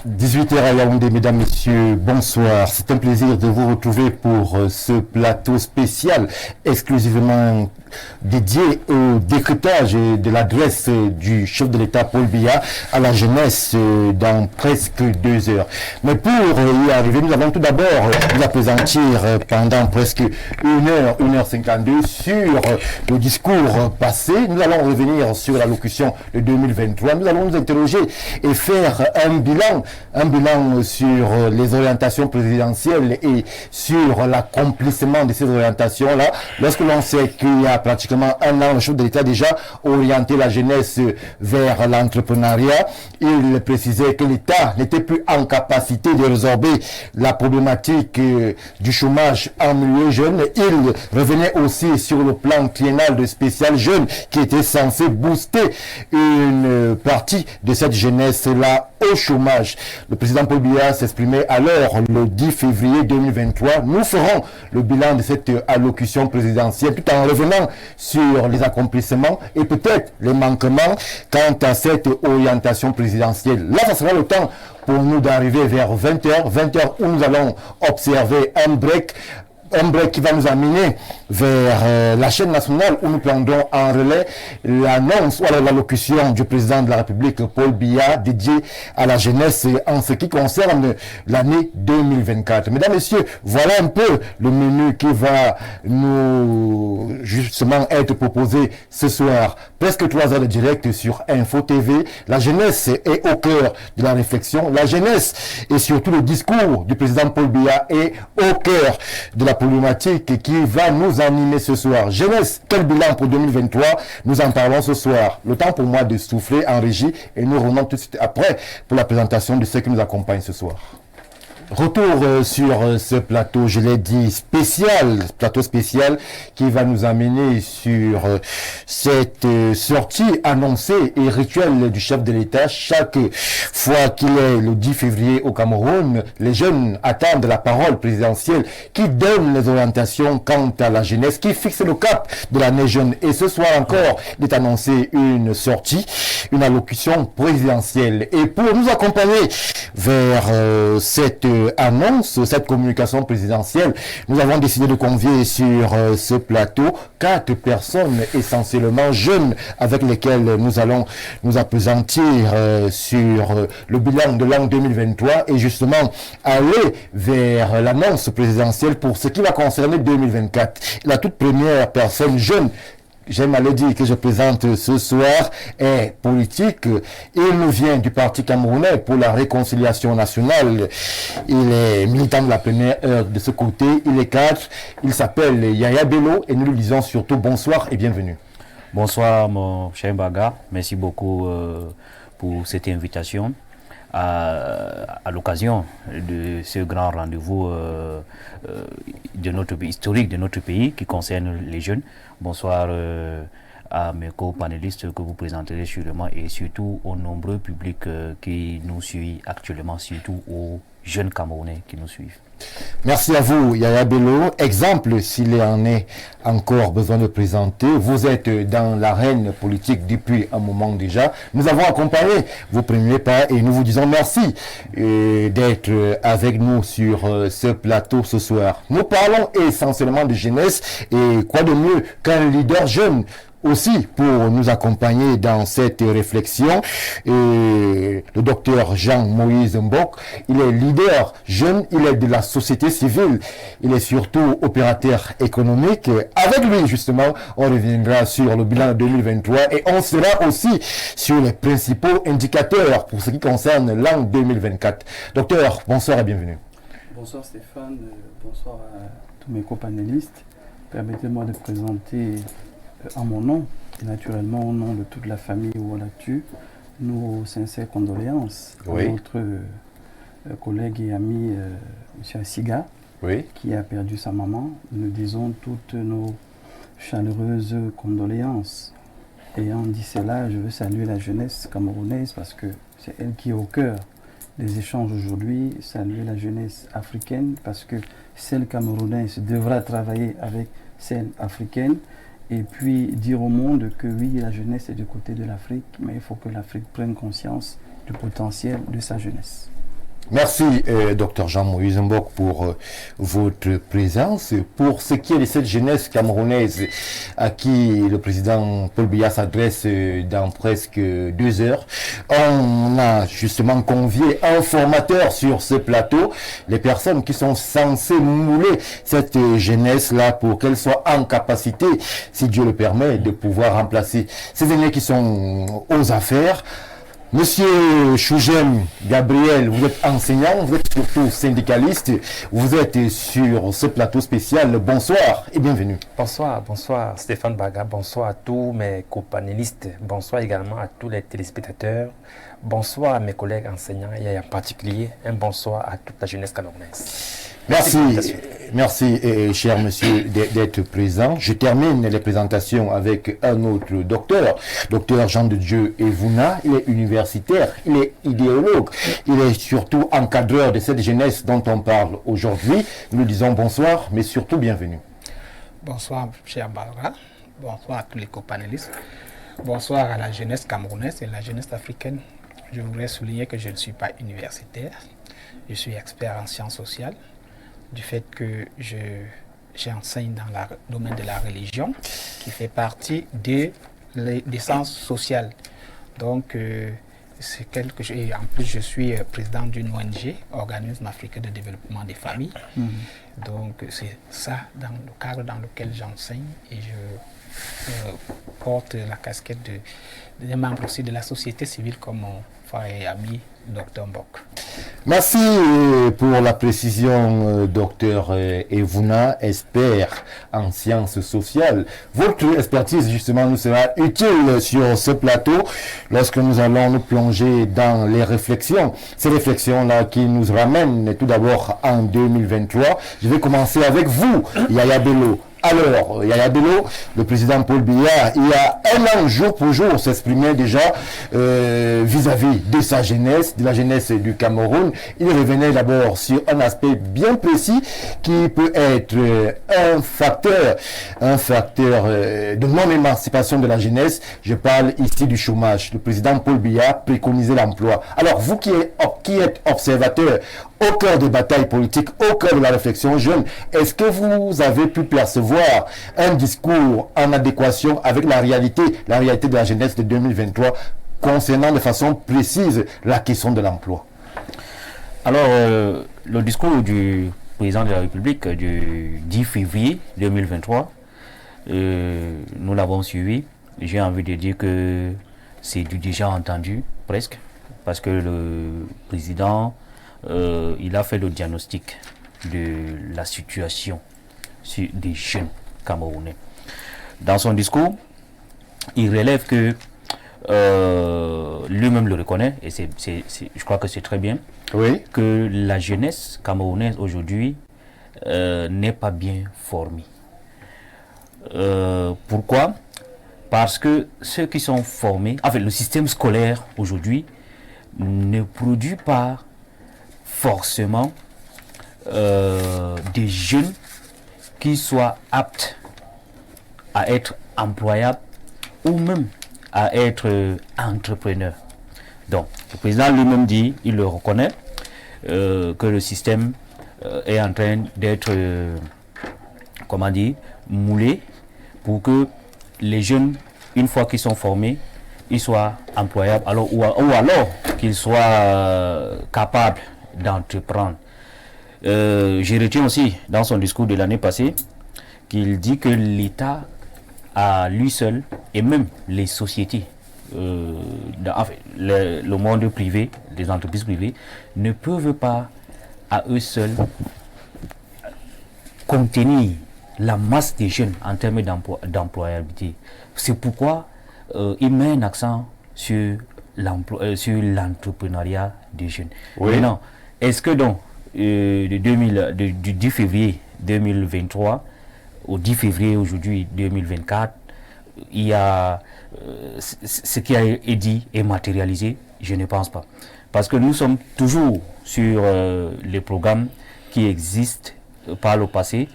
18h à Yaoundé, mesdames, messieurs, bonsoir. C'est un plaisir de vous retrouver pour ce plateau spécial exclusivement dédié au décryptage de l'adresse du chef de l'État Paul Biya à la jeunesse dans presque 2 heures. Mais pour y arriver, nous allons tout d'abord nous appesantir pendant presque 1h52 sur le discours passé. Nous allons revenir sur l'allocution de 2023. Nous allons nous interroger et faire un bilan sur les orientations présidentielles et sur l'accomplissement de ces orientations-là. Lorsque l'on sait qu'il y a pratiquement un an, le chef de l'État a déjà orienté la jeunesse vers l'entrepreneuriat. Il précisait que l'État n'était plus en capacité de résorber la problématique du chômage en milieu jeune. Il revenait aussi sur le plan triennal de spécial jeune qui était censé booster une partie de cette jeunesse-là au chômage. Le président Paul Biya s'exprimait alors le 10 février 2023. Nous ferons le bilan de cette allocution présidentielle tout en revenant sur les accomplissements et peut-être les manquements quant à cette orientation présidentielle. Là, ça sera le temps pour nous d'arriver vers 20h, 20h où nous allons observer un break qui va nous amener vers la chaîne nationale où nous prendrons en relais l'annonce ou l'allocution du président de la République Paul Biya dédiée à la jeunesse en ce qui concerne l'année 2024. Mesdames, Messieurs, voilà un peu le menu qui va nous justement être proposé ce soir. Presque 3 heures de direct sur Info TV. La jeunesse est au cœur de la réflexion. La jeunesse et surtout le discours du président Paul Biya est au cœur de la problématique qui va nous animer ce soir. Jeunesse, quel bilan pour 2023? Nous en parlons ce soir. Le temps pour moi de souffler en régie et nous revenons tout de suite après pour la présentation de ceux qui nous accompagnent ce soir. Retour sur ce plateau, je l'ai dit, plateau spécial qui va nous amener sur cette sortie annoncée et rituelle du chef de l'État. Chaque fois qu'il est le 10 février au Cameroun, les jeunes attendent la parole présidentielle qui donne les orientations quant à la jeunesse, qui fixe le cap de l'année jeune. Et ce soir encore, il est annoncé une sortie, une allocution présidentielle. Et pour nous accompagner vers cette annonce, cette communication présidentielle, nous avons décidé de convier sur ce plateau 4 personnes essentiellement jeunes avec lesquelles nous allons nous appesantir sur le bilan de l'an 2023 et justement aller vers l'annonce présidentielle pour ce qui va concerner 2024. La toute première personne jeune, j'aime à le dire, que je présente ce soir est politique. Il nous vient du Parti camerounais pour la réconciliation nationale. Il est militant de la première heure de ce côté. Il est cadre. Il s'appelle Yaya Bello et nous lui disons surtout bonsoir et bienvenue. Bonsoir mon cher Mbaga. Merci beaucoup pour cette invitation. À l'occasion de ce grand rendez-vous de notre historique de notre pays qui concerne les jeunes. Bonsoir à mes co-panélistes que vous présenterez sûrement et surtout aux nombreux publics qui nous suivent actuellement, surtout aux jeunes Camerounais qui nous suivent. Merci à vous, Yaya Bello. Exemple, s'il en est encore besoin de présenter, vous êtes dans l'arène politique depuis un moment déjà. Nous avons accompagné vos premiers pas et nous vous disons merci d'être avec nous sur ce plateau ce soir. Nous parlons essentiellement de jeunesse et quoi de mieux qu'un leader jeune aussi pour nous accompagner dans cette réflexion. Et le docteur Jean-Moïse Mbok, il est leader jeune, il est de la société civile, il est surtout opérateur économique. Avec lui, justement, on reviendra sur le bilan 2023 et on sera aussi sur les principaux indicateurs pour ce qui concerne l'an 2024. Docteur, bonsoir et bienvenue. Bonsoir Stéphane, bonsoir à tous mes co-panélistes. Permettez-moi de présenter en mon nom, et naturellement au nom de toute la famille Oualatu, nos sincères condoléances à notre collègue et ami M. Asiga, qui a perdu sa maman. Nous disons toutes nos chaleureuses condoléances. Ayant dit cela, je veux saluer la jeunesse camerounaise parce que c'est elle qui est au cœur des échanges aujourd'hui. Saluer la jeunesse africaine parce que celle camerounaise devra travailler avec celle africaine. Et puis dire au monde que oui, la jeunesse est du côté de l'Afrique, mais il faut que l'Afrique prenne conscience du potentiel de sa jeunesse. Merci, Dr Jean-Moïse Mbok, pour votre présence. Pour ce qui est de cette jeunesse camerounaise à qui le président Paul Biya s'adresse dans presque 2 heures, on a justement convié un formateur sur ce plateau, les personnes qui sont censées mouler cette jeunesse-là pour qu'elle soit en capacité, si Dieu le permet, de pouvoir remplacer ces aînés qui sont aux affaires. Monsieur Chougem Gabriel, vous êtes enseignant, vous êtes surtout syndicaliste, vous êtes sur ce plateau spécial. Bonsoir et bienvenue. Bonsoir Stéphane Baga, bonsoir à tous mes co-panélistes, bonsoir également à tous les téléspectateurs, bonsoir à mes collègues enseignants et en particulier un bonsoir à toute la jeunesse camerounaise. Merci, cher monsieur, d'être présent. Je termine les présentations avec un autre docteur Jean de Dieu Evouna. Il est universitaire, il est idéologue, il est surtout encadreur de cette jeunesse dont on parle aujourd'hui. Nous disons bonsoir, mais surtout bienvenue. Bonsoir, cher Barbara. Bonsoir à tous les copanélistes. Bonsoir à la jeunesse camerounaise et la jeunesse africaine. Je voudrais souligner que je ne suis pas universitaire. Je suis expert en sciences sociales. Du fait que j'enseigne dans le domaine de la religion, qui fait partie des sciences sociales. Donc, c'est quelque chose. Et en plus, je suis président d'une ONG, Organisme africain de développement des familles. Donc, c'est ça dans le cadre dans lequel j'enseigne et je porte la casquette de membre aussi de la société civile comme mon frère et ami, Dr Mbok. Merci pour la précision, docteur Evouna, expert en sciences sociales. Votre expertise, justement, nous sera utile sur ce plateau lorsque nous allons nous plonger dans les réflexions. Ces réflexions-là qui nous ramènent tout d'abord en 2023. Je vais commencer avec vous, Yaya Bello. Alors, Yaya Bello, le président Paul Biya, il y a un an, jour pour jour, s'exprimait déjà vis-à-vis de sa jeunesse, de la jeunesse du Cameroun. Il revenait d'abord sur un aspect bien précis qui peut être un facteur de non-émancipation de la jeunesse. Je parle ici du chômage. Le président Paul Biya préconisait l'emploi. Alors, vous qui êtes observateur au cœur des batailles politiques, au cœur de la réflexion jeune, est-ce que vous avez pu percevoir un discours en adéquation avec la réalité de la jeunesse de 2023 concernant de façon précise la question de l'emploi? Alors, le discours du président de la République du 10 février 2023, nous l'avons suivi. J'ai envie de dire que c'est du déjà entendu, presque, parce que le président il a fait le diagnostic de la situation des jeunes Camerounais. Dans son discours, il relève que lui-même le reconnaît, et je crois que c'est très bien, oui, que la jeunesse camerounaise aujourd'hui n'est pas bien formée. Pourquoi? Parce que ceux qui sont formés, le système scolaire aujourd'hui ne produit pas forcément des jeunes qui soient aptes à être employables ou même à être entrepreneurs. Donc, le président lui-même dit, il le reconnaît, que le système est en train d'être, moulé pour que les jeunes, une fois qu'ils sont formés, ils soient employables, ou alors qu'ils soient capables d'entreprendre. Je retiens aussi dans son discours de l'année passée qu'il dit que l'État à lui seul et même les sociétés, le monde privé, les entreprises privées ne peuvent pas à eux seuls contenir la masse des jeunes en termes d'employabilité. C'est pourquoi il met un accent sur l'entrepreneuriat des jeunes. Oui. Maintenant, est-ce que donc du 10 février 2023 au 10 février aujourd'hui 2024, il y a ce qui a été dit et matérialisé? Je ne pense pas. Parce que nous sommes toujours sur les programmes qui existent par le passé,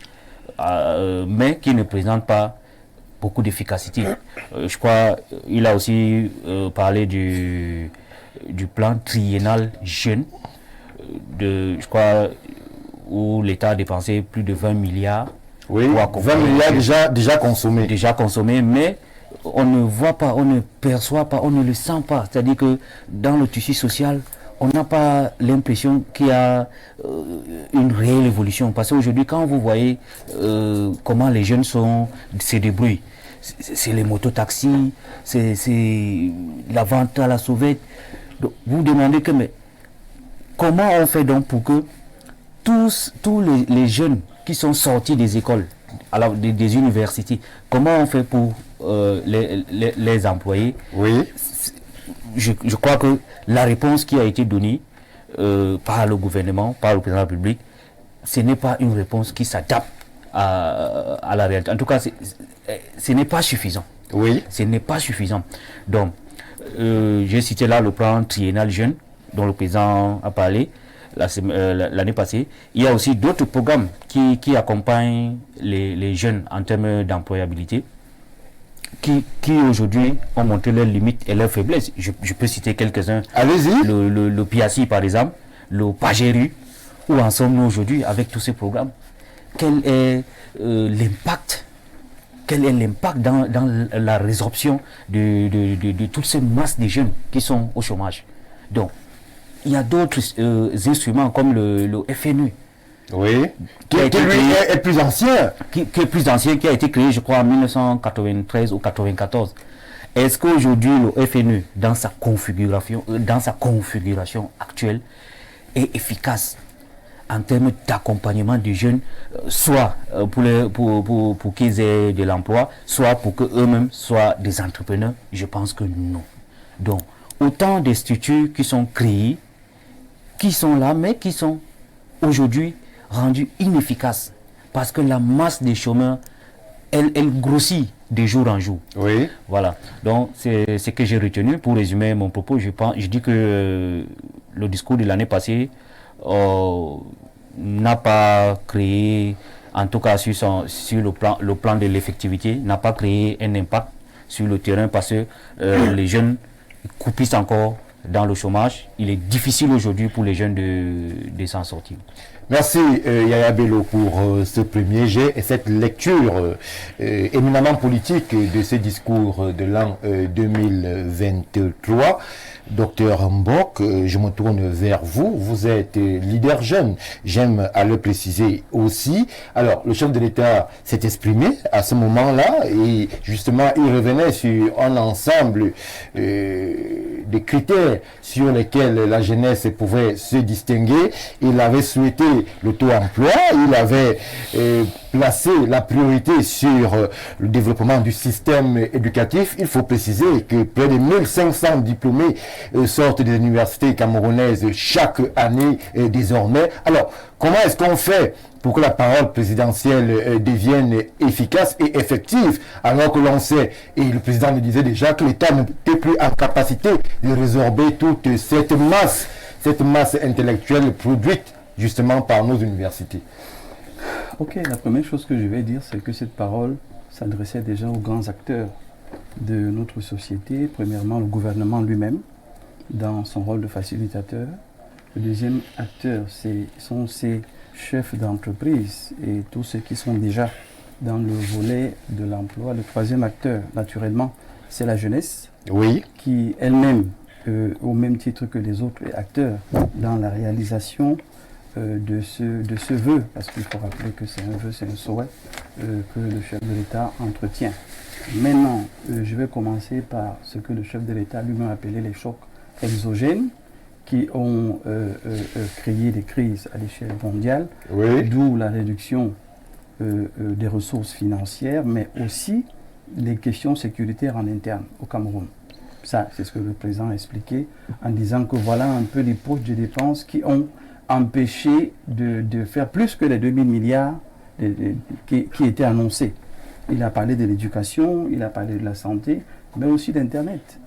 mais qui ne présentent pas beaucoup d'efficacité. Je crois qu'il a aussi parlé du plan triennal jeune. je crois, où l'État a dépensé plus de 20 milliards. Oui, pour 20 accompagner milliards déjà consommés. Déjà consommés, mais on ne voit pas, on ne perçoit pas, on ne le sent pas. C'est-à-dire que dans le tissu social, on n'a pas l'impression qu'il y a une réelle évolution. Parce qu'aujourd'hui, quand vous voyez comment les jeunes se débrouillent, c'est les mototaxis, c'est la vente à la sauvette. Donc, vous vous demandez que, mais comment on fait donc pour que tous les jeunes qui sont sortis des écoles, des universités, comment on fait pour les employer? Oui. Je crois que la réponse qui a été donnée par le gouvernement, par le président de la République, ce n'est pas une réponse qui s'adapte à la réalité. En tout cas, ce n'est pas suffisant. Oui. Ce n'est pas suffisant. Donc, j'ai cité là le plan triennal jeune dont le président a parlé l'année passée. Il y a aussi d'autres programmes qui accompagnent les jeunes en termes d'employabilité, qui aujourd'hui ont montré leurs limites et leurs faiblesses. Je peux citer quelques-uns. Allez-y. Le PIACI par exemple, le PAGERU. Où en sommes-nous aujourd'hui avec tous ces programmes? Quel est l'impact dans la résorption de toutes ces masses de jeunes qui sont au chômage? Donc, il y a d'autres instruments comme le FNU. Oui. Qui est plus ancien. Qui est plus ancien, qui a été créé, je crois, en 1993 ou 1994. Est-ce qu'aujourd'hui, le FNU, dans sa configuration actuelle, est efficace en termes d'accompagnement des jeunes, soit pour qu'ils aient de l'emploi, soit pour qu'eux-mêmes soient des entrepreneurs? Je pense que non. Donc, autant de structures qui sont créées, qui sont là, mais qui sont aujourd'hui rendues inefficaces. Parce que la masse des chômeurs, elle grossit de jour en jour. Oui. Voilà. Donc, c'est ce que j'ai retenu. Pour résumer mon propos, je dis que le discours de l'année passée n'a pas créé, en tout cas sur le plan de l'effectivité, n'a pas créé un impact sur le terrain parce que les jeunes croupissent encore dans le chômage. Il est difficile aujourd'hui pour les jeunes de s'en sortir. Merci Yaya Bello pour ce premier jet et cette lecture éminemment politique de ce discours de l'an 2023. Docteur Mbok, je me tourne vers vous. Vous êtes leader jeune. J'aime à le préciser aussi. Alors, le chef de l'État s'est exprimé à ce moment-là et justement, il revenait sur un ensemble des critères sur lesquels la jeunesse pouvait se distinguer. Il avait souhaité le taux-emploi. Il avait placé la priorité sur le développement du système éducatif. Il faut préciser que près de 1500 diplômés sortent des universités camerounaises chaque année désormais. Alors, comment est-ce qu'on fait pour que la parole présidentielle devienne efficace et effective, alors que l'on sait, et le président le disait déjà, que l'État n'était plus en capacité de résorber toute cette masse intellectuelle produite justement par nos universités? Ok, la première chose que je vais dire, c'est que cette parole s'adressait déjà aux grands acteurs de notre société. Premièrement, le gouvernement lui-même, dans son rôle de facilitateur. Le deuxième acteur, sont ces chefs d'entreprise et tous ceux qui sont déjà dans le volet de l'emploi. Le troisième acteur, naturellement, c'est la jeunesse, oui, qui elle-même, au même titre que les autres acteurs, dans la réalisation de ce vœu, parce qu'il faut rappeler que c'est un vœu, c'est un souhait que le chef de l'État entretient. Maintenant, je vais commencer par ce que le chef de l'État lui-même appelé les chocs exogènes, qui ont créé des crises à l'échelle mondiale, oui, d'où la réduction des ressources financières, mais aussi les questions sécuritaires en interne au Cameroun. Ça, c'est ce que le président a expliqué en disant que voilà un peu les poches de dépenses qui ont empêché de faire plus que les 2000 milliards qui étaient annoncés. Il a parlé de l'éducation, il a parlé de la santé, mais aussi d'Internet.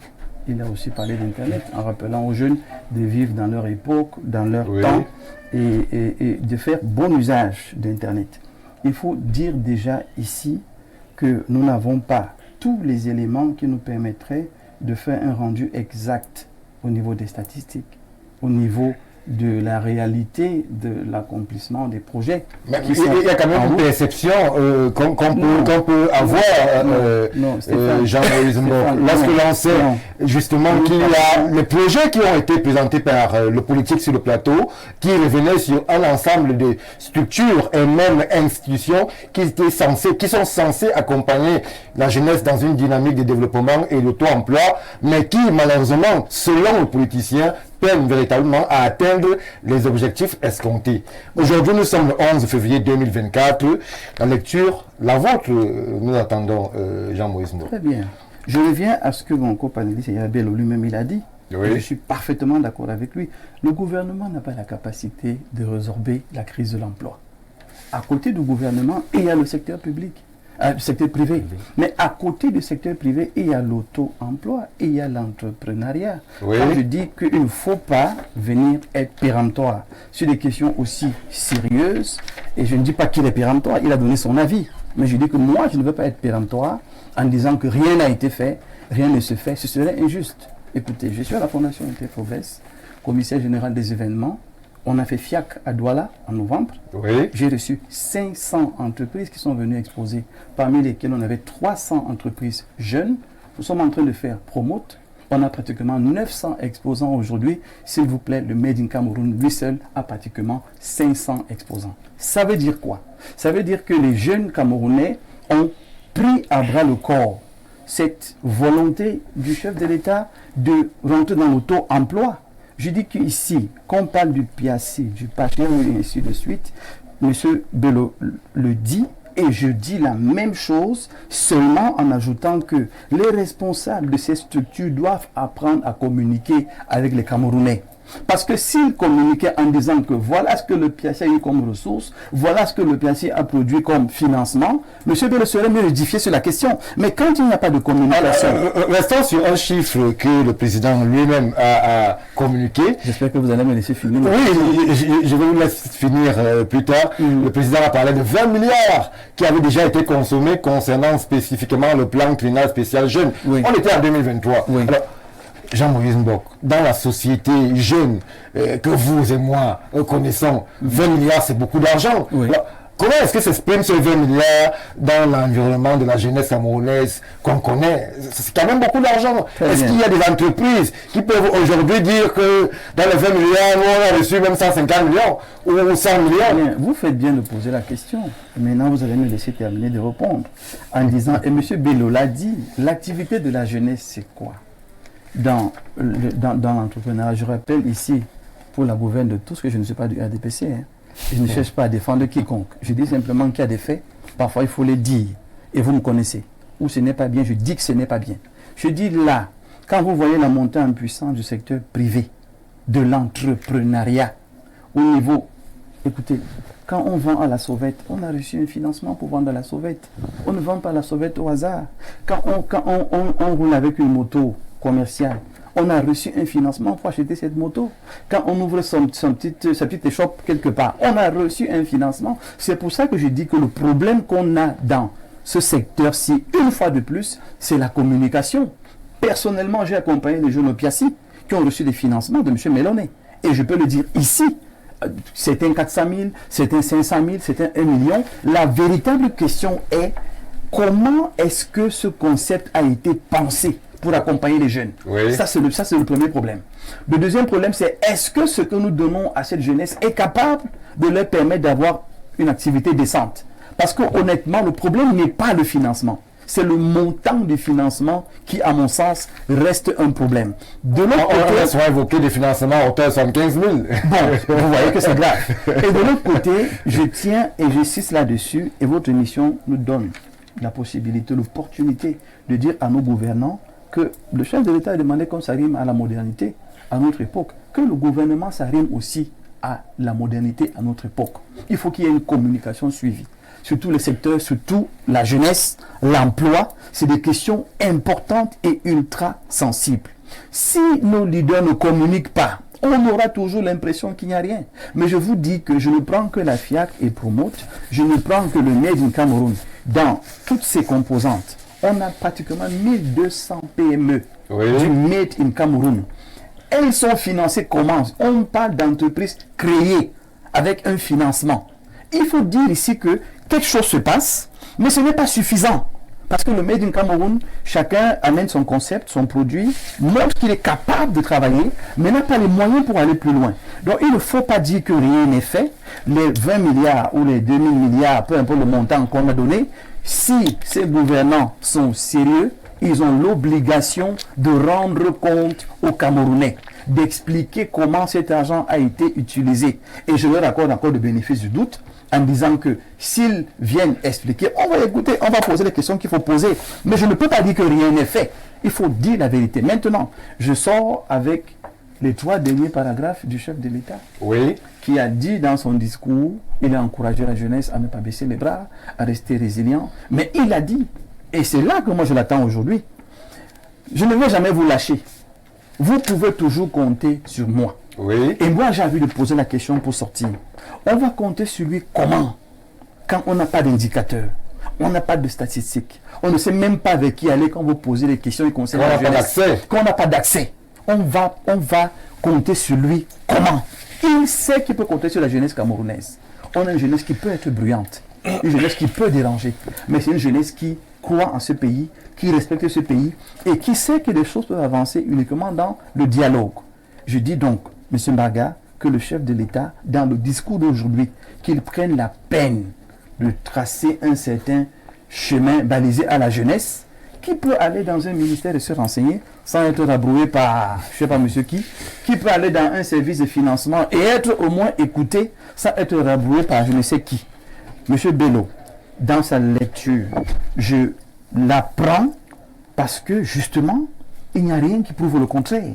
Il a aussi parlé d'Internet en rappelant aux jeunes de vivre dans leur époque, dans leur temps et de faire bon usage d'Internet. Il faut dire déjà ici que nous n'avons pas tous les éléments qui nous permettraient de faire un rendu exact au niveau des statistiques, au niveau de la réalité de l'accomplissement des projets. Mais il y a quand même une perception qu'on peut avoir, Jean-Moïse Mbok, lorsque l'on sait justement qu'il y a les projets qui ont été présentés par le politique sur le plateau, qui revenaient sur un ensemble de structures et même institutions qui sont censées accompagner la jeunesse dans une dynamique de développement et d'auto-emploi, mais qui malheureusement, selon les politiciens, peinent véritablement à atteindre les objectifs escomptés. Aujourd'hui, nous sommes le 11 février 2024. La lecture, la vôtre, nous attendons, Jean-Moïse Mbok. Très bien. Je reviens à ce que mon copanéliste Yabelo lui-même il a dit. Oui. Je suis parfaitement d'accord avec lui. Le gouvernement n'a pas la capacité de résorber la crise de l'emploi. À côté du gouvernement, il y a le secteur public. Le secteur privé. Mais à côté du secteur privé, il y a l'auto-emploi, il y a l'entrepreneuriat. Oui. Quand je dis qu'il ne faut pas venir être péremptoire sur des questions aussi sérieuses, et je ne dis pas qu'il est péremptoire, il a donné son avis. Mais je dis que moi, je ne veux pas être péremptoire en disant que rien n'a été fait, rien ne se fait, ce serait injuste. Écoutez, je suis à la Fondation Interprofesse, commissaire général des événements. On a fait FIAC à Douala en novembre. Oui. J'ai reçu 500 entreprises qui sont venues exposer, parmi lesquelles on avait 300 entreprises jeunes. Nous sommes en train de faire Promote. On a pratiquement 900 exposants aujourd'hui. S'il vous plaît, le Made in Cameroun, lui seul, a pratiquement 500 exposants. Ça veut dire quoi? Ça veut dire que les jeunes Camerounais ont pris à bras le corps cette volonté du chef de l'État de rentrer dans l'auto-emploi. Je dis qu'ici, quand on parle du PIACI, du PACHER et ainsi de suite, M. Bello le dit, et je dis la même chose, seulement en ajoutant que les responsables de ces structures doivent apprendre à communiquer avec les Camerounais. Parce que s'ils communiquaient en disant que voilà ce que le PIACI a eu comme ressources, voilà ce que le PIACI a produit comme financement, M. Bello serait mieux édifié sur la question. Mais quand il n'y a pas de communication... Restons sur un chiffre que le président lui-même a communiqué. J'espère que vous allez me laisser finir. Oui, je vais vous laisser finir plus tard. Le président a parlé de 20 milliards qui avaient déjà été consommés concernant spécifiquement le plan triennal spécial jeune. Oui. On était en 2023. Oui. Alors, Jean-Moïse Mbok, dans la société jeune que vous et moi connaissons, 20 milliards c'est beaucoup d'argent. Oui. Alors, comment est-ce que s'exprime ces 20 milliards dans l'environnement de la jeunesse camerounaise qu'on connaît? C'est quand même beaucoup d'argent. Est-ce qu'il y a des entreprises qui peuvent aujourd'hui dire que dans les 20 milliards, nous on a reçu même 150 millions ou 100 millions? Bien, vous faites bien de poser la question. Maintenant, vous allez me laisser terminer de répondre en disant, et M. Bello l'a dit, l'activité de la jeunesse, c'est quoi? Dans l'entrepreneuriat, je rappelle ici, pour la gouverne de tous, que je ne suis pas du RDPC. Je ne cherche pas à défendre quiconque. Je dis simplement qu'il y a des faits. Parfois, il faut les dire. Et vous me connaissez. Ou ce n'est pas bien, je dis que ce n'est pas bien. Je dis là, quand vous voyez la montée en puissance du secteur privé, de l'entrepreneuriat, au niveau... Écoutez, quand on vend à la sauvette, on a reçu un financement pour vendre à la sauvette. On ne vend pas la sauvette au hasard. Quand on roule avec une moto commerciale, on a reçu un financement pour acheter cette moto. Quand on ouvre sa petite échoppe quelque part, on a reçu un financement. C'est pour ça que je dis que le problème qu'on a dans ce secteur-ci, une fois de plus, c'est la communication. Personnellement, j'ai accompagné des jeunes au PIACI qui ont reçu des financements de M. Meloné. Et je peux le dire ici, c'est un 400 000, c'est un 500 000, c'est un 1 million. La véritable question est comment est-ce que ce concept a été pensé pour accompagner les jeunes? Oui. Ça, c'est le premier problème. Le deuxième problème, c'est est-ce que ce que nous donnons à cette jeunesse est capable de leur permettre d'avoir une activité décente? Parce que honnêtement, le problème n'est pas le financement. C'est le montant du financement qui, à mon sens, reste un problème. De l'autre côté, on a évoqué des financements à hauteur de 75 000. Bon, vous voyez que c'est grave. Et de l'autre côté, je tiens et j'insiste là-dessus, et votre émission nous donne la possibilité, l'opportunité de dire à nos gouvernants que le chef de l'État a demandé qu'on s'arrime à la modernité à notre époque, que le gouvernement s'arrime aussi à la modernité à notre époque. Il faut qu'il y ait une communication suivie. Sur tous les secteurs, surtout la jeunesse, l'emploi, c'est des questions importantes et ultra sensibles. Si nos leaders ne communiquent pas, on aura toujours l'impression qu'il n'y a rien. Mais je vous dis que je ne prends que la FIAC et Promote, je ne prends que le Made in Cameroun. Dans toutes ses composantes, on a pratiquement 1200 PME du Made in Cameroun. elles sont financées comment? On parle d'entreprises créées avec un financement. Il faut dire ici que quelque chose se passe, mais ce n'est pas suffisant. Parce que le Made in Cameroun, chacun amène son concept, son produit, montre qu'il est capable de travailler, mais n'a pas les moyens pour aller plus loin. Donc il ne faut pas dire que rien n'est fait. Les 20 milliards ou les 2000 milliards, peu importe le montant qu'on a donné, si ces gouvernants sont sérieux, ils ont l'obligation de rendre compte aux Camerounais, d'expliquer comment cet argent a été utilisé. Et je leur accorde encore le bénéfice du doute, en disant que s'ils viennent expliquer, on va écouter, on va poser les questions qu'il faut poser. Mais je ne peux pas dire que rien n'est fait. Il faut dire la vérité. Maintenant, je sors avec les 3 derniers paragraphes du chef de l'État, Oui. qui a dit dans son discours, il a encouragé la jeunesse à ne pas baisser les bras, à rester résilient. Mais il a dit, et c'est là que moi je l'attends aujourd'hui, je ne vais jamais vous lâcher. Vous pouvez toujours compter sur moi. Oui. Et moi, j'ai envie de poser la question pour sortir. On va compter sur lui comment? Quand on n'a pas d'indicateur, on n'a pas de statistiques, on ne sait même pas avec qui aller quand vous posez les questions et conseils. Quand on n'a pas d'accès. Quand on n'a pas d'accès, on va compter sur lui comment? Il sait qu'il peut compter sur la jeunesse camerounaise. On a une jeunesse qui peut être bruyante, une jeunesse qui peut déranger, mais c'est une jeunesse qui croit en ce pays, qui respecte ce pays et qui sait que les choses peuvent avancer uniquement dans le dialogue. Je dis donc, M. Mbaga, que le chef de l'État, dans le discours d'aujourd'hui, qu'il prenne la peine de tracer un certain chemin balisé à la jeunesse, qui peut aller dans un ministère et se renseigner sans être rabroué par, je ne sais pas monsieur qui peut aller dans un service de financement et être au moins écouté sans être rabroué par je ne sais qui. Monsieur Bello, dans sa lecture, je l'apprends parce que justement, il n'y a rien qui prouve le contraire.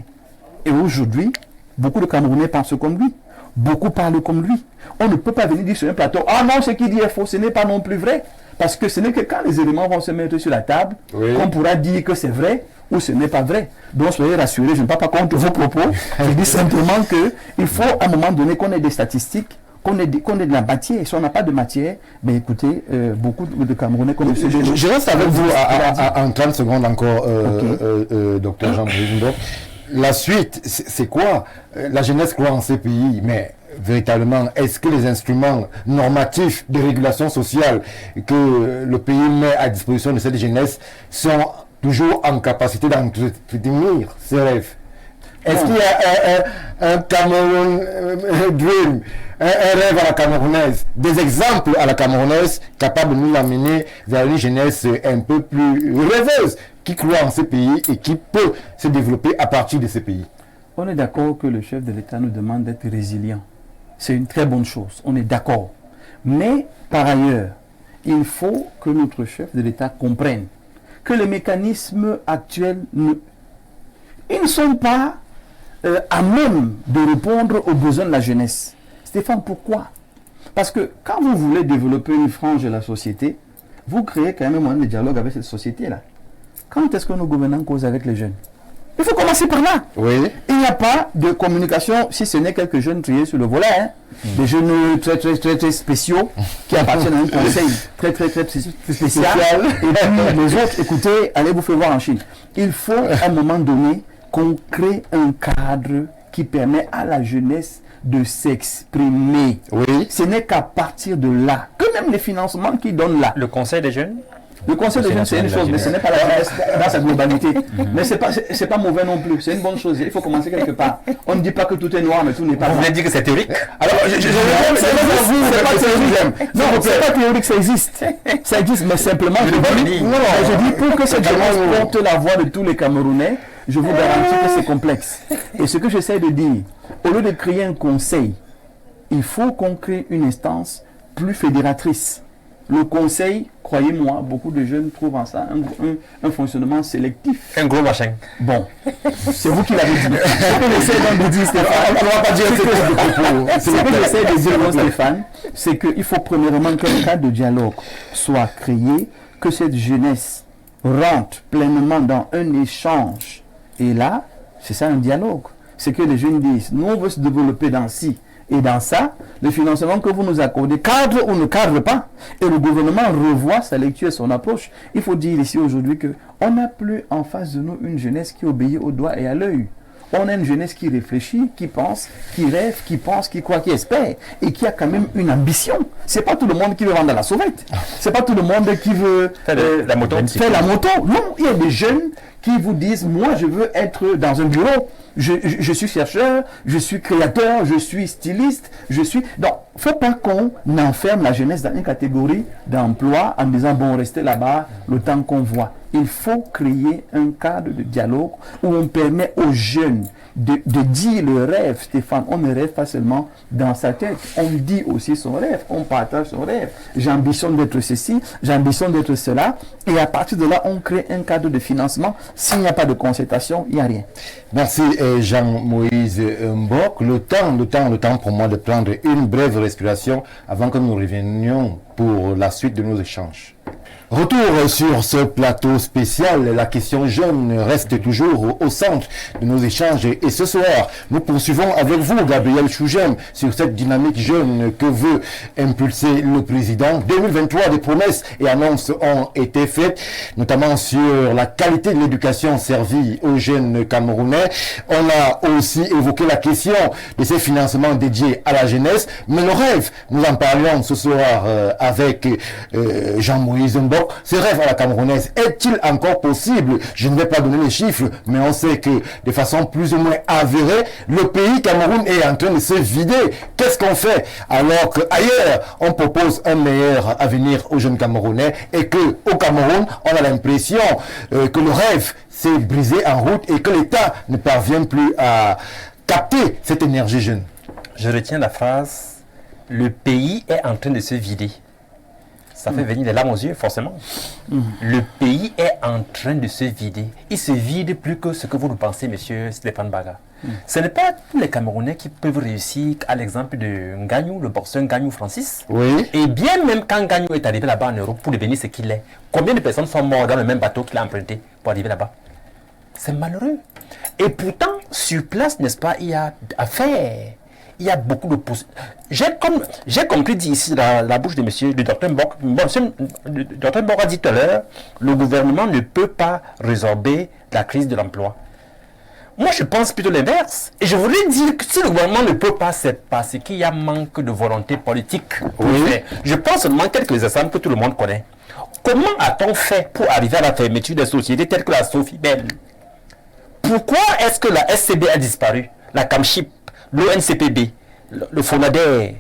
Et aujourd'hui, beaucoup de Camerounais pensent comme lui. Beaucoup parlent comme lui. On ne peut pas venir dire sur un plateau, ah non, ce qu'il dit est faux, ce n'est pas non plus vrai. Parce que ce n'est que quand les éléments vont se mettre sur la table, qu'on pourra dire que c'est vrai ou ce n'est pas vrai. Donc soyez rassurés, je ne parle pas contre vos propos. Je dis simplement qu'il faut à un moment donné qu'on ait des statistiques, qu'on ait de la matière. Si on n'a pas de matière, ben écoutez, beaucoup de Camerounais comme M. Bello. Je reste avec vous en 30 secondes encore, docteur Jean Brindo. La suite, c'est quoi? La jeunesse croit en ces pays, mais véritablement, est-ce que les instruments normatifs de régulation sociale que le pays met à disposition de cette jeunesse sont toujours en capacité d'entretenir ces rêves? Est-ce qu'il y a un Cameroun dream, un rêve à la camerounaise, des exemples à la camerounaise capables de nous amener vers une jeunesse un peu plus rêveuse, qui croit en ces pays et qui peut se développer à partir de ces pays? On est d'accord que le chef de l'État nous demande d'être résilient. C'est une très bonne chose, on est d'accord. Mais par ailleurs, il faut que notre chef de l'État comprenne que les mécanismes actuels ils ne sont pas à même de répondre aux besoins de la jeunesse. Stéphane, pourquoi? Parce que quand vous voulez développer une frange de la société, vous créez quand même un moyen de dialogue avec cette société-là. Quand est-ce que nos gouvernants causent avec les jeunes? Il faut commencer par là. Oui. Il n'y a pas de communication, si ce n'est quelques jeunes triés sur le volet, hein. Des jeunes très spéciaux qui appartiennent à un conseil très spécial. Et puis les autres, écoutez, allez vous faire voir en Chine. Il faut à un moment donné qu'on crée un cadre qui permet à la jeunesse de s'exprimer. Oui. Ce n'est qu'à partir de là que même les financements qu'ils donnent là. Le Conseil des jeunes? Le Conseil des jeunes, c'est une chose, mais ce n'est pas la jeunesse dans sa globalité. Mais ce n'est pas mauvais non plus, c'est une bonne chose. Il faut commencer quelque part. On ne dit pas que tout est noir, mais tout n'est pas Vous noir. voulez dire que c'est théorique? Alors, c'est pas théorique. Non, c'est pas théorique, ça existe. Ça existe, mais simplement, je dis pour que cette jeunesse porte la voix de tous les Camerounais, je vous garantis que c'est complexe. Et ce que j'essaie de dire, au lieu de créer un conseil, il faut qu'on crée une instance plus fédératrice. Le conseil, croyez-moi, beaucoup de jeunes trouvent en ça un fonctionnement sélectif. Un gros machin. Bon, c'est vous qui l'avez dit. Ce que j'essaie de dire, Stéphane, on ne va pas dire ce que j'essaie de dire, Stéphane, c'est qu'il faut premièrement qu'un cadre de dialogue soit créé, que cette jeunesse rentre pleinement dans un échange. Et là, c'est ça un dialogue. C'est que les jeunes disent, nous on veut se développer dans ci. Et dans ça, le financement que vous nous accordez cadre ou ne cadre pas. Et le gouvernement revoit sa lecture et son approche. Il faut dire ici aujourd'hui qu'on n'a plus en face de nous une jeunesse qui obéit au doigt et à l'œil. On a une jeunesse qui réfléchit, qui pense, qui rêve, qui croit, qui espère, et qui a quand même une ambition. C'est pas tout le monde qui veut vendre la sauvette. C'est pas tout le monde qui veut faire la moto. Non, il y a des jeunes qui vous disent, moi je veux être dans un bureau. Je suis chercheur, je suis créateur, je suis styliste, Donc, il ne faut pas qu'on enferme la jeunesse dans une catégorie d'emploi en disant, bon, restez là-bas le temps qu'on voit. Il faut créer un cadre de dialogue où on permet aux jeunes de dire le rêve, Stéphane. On ne rêve pas seulement dans sa tête, on dit aussi son rêve, on partage son rêve. J'ambitionne d'être ceci, j'ambitionne d'être cela, et à partir de là, on crée un cadre de financement. S'il n'y a pas de concertation, il n'y a rien. Merci Jean-Moïse Mbok. Le temps pour moi de prendre une brève respiration avant que nous revenions pour la suite de nos échanges. Retour sur ce plateau spécial, la question jeune reste toujours au centre de nos échanges et ce soir, nous poursuivons avec vous, Gabriel Chougem, sur cette dynamique jeune que veut impulser le président. 2023, des promesses et annonces ont été faites, notamment sur la qualité de l'éducation servie aux jeunes Camerounais. On a aussi évoqué la question de ces financements dédiés à la jeunesse, mais le rêve, nous en parlions ce soir avec Jean-Moïse Mbok. Ce rêve à la camerounaise est-il encore possible? Je ne vais pas donner les chiffres, mais on sait que de façon plus ou moins avérée, le pays Cameroun est en train de se vider. Qu'est-ce qu'on fait alors qu'ailleurs, on propose un meilleur avenir aux jeunes Camerounais et qu'au Cameroun, on a l'impression que le rêve s'est brisé en route et que l'État ne parvient plus à capter cette énergie jeune? Je retiens la phrase « Le pays est en train de se vider ». Ça fait venir les larmes aux yeux, forcément. Le pays est en train de se vider. Il se vide plus que ce que vous le pensez, monsieur Stéphane Baga. Ce n'est pas tous les Camerounais qui peuvent réussir à l'exemple de Nganyou, le boxeur Nganyou Francis. Oui. Et bien même quand Nganyou est arrivé là-bas en Europe pour devenir ce qu'il est, combien de personnes sont mortes dans le même bateau qu'il a emprunté pour arriver là-bas? C'est malheureux. Et pourtant, sur place, n'est-ce pas, il y a à faire. Il y a beaucoup de possibilités. J'ai compris dit ici la bouche de monsieur, du docteur Mbok. Le docteur Mbok a dit tout à l'heure, le gouvernement ne peut pas résorber la crise de l'emploi. Moi, je pense plutôt l'inverse. Et je voudrais dire que si le gouvernement ne peut pas, c'est parce qu'il y a manque de volonté politique. Oui. Je pense seulement quelques exemples que tout le monde connaît. Comment a-t-on fait pour arriver à la fermeture des sociétés telles que la Sophie Bell? Pourquoi est-ce que la SCB a disparu? La Camchip, l'ONCPB, le Fonader,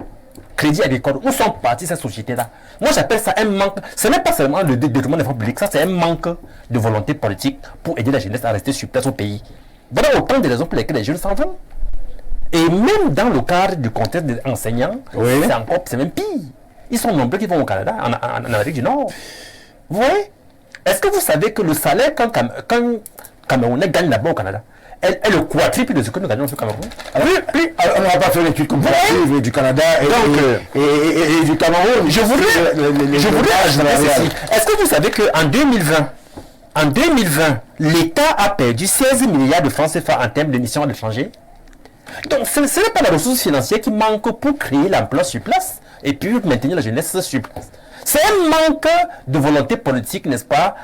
Crédit Agricole, où sont parties ces sociétés-là? Moi, j'appelle ça un manque. Ce n'est pas seulement le détournement des fonds publics, ça, c'est un manque de volonté politique pour aider la jeunesse à rester sur place au pays. Voilà autant de raisons pour lesquelles les jeunes s'en vont. Et même dans le cadre du contexte des enseignants, oui, c'est même pire. Ils sont nombreux qui vont au Canada, en Amérique du Nord. Vous voyez? Est-ce que vous savez que le salaire qu'un Camerounais gagne là-bas au Canada est le quadruple de ce que nous gagnons au Cameroun? On n'a pas fait l'étude comparative du Canada et du Cameroun. Je voudrais ajouter ceci. Est-ce que vous savez qu'en 2020, l'État a perdu 16 milliards de francs CFA en termes d'émissions à l'étranger? Donc ce n'est pas la ressource financière qui manque pour créer l'emploi sur place et puis maintenir la jeunesse sur place. C'est un manque de volonté politique, n'est-ce pas,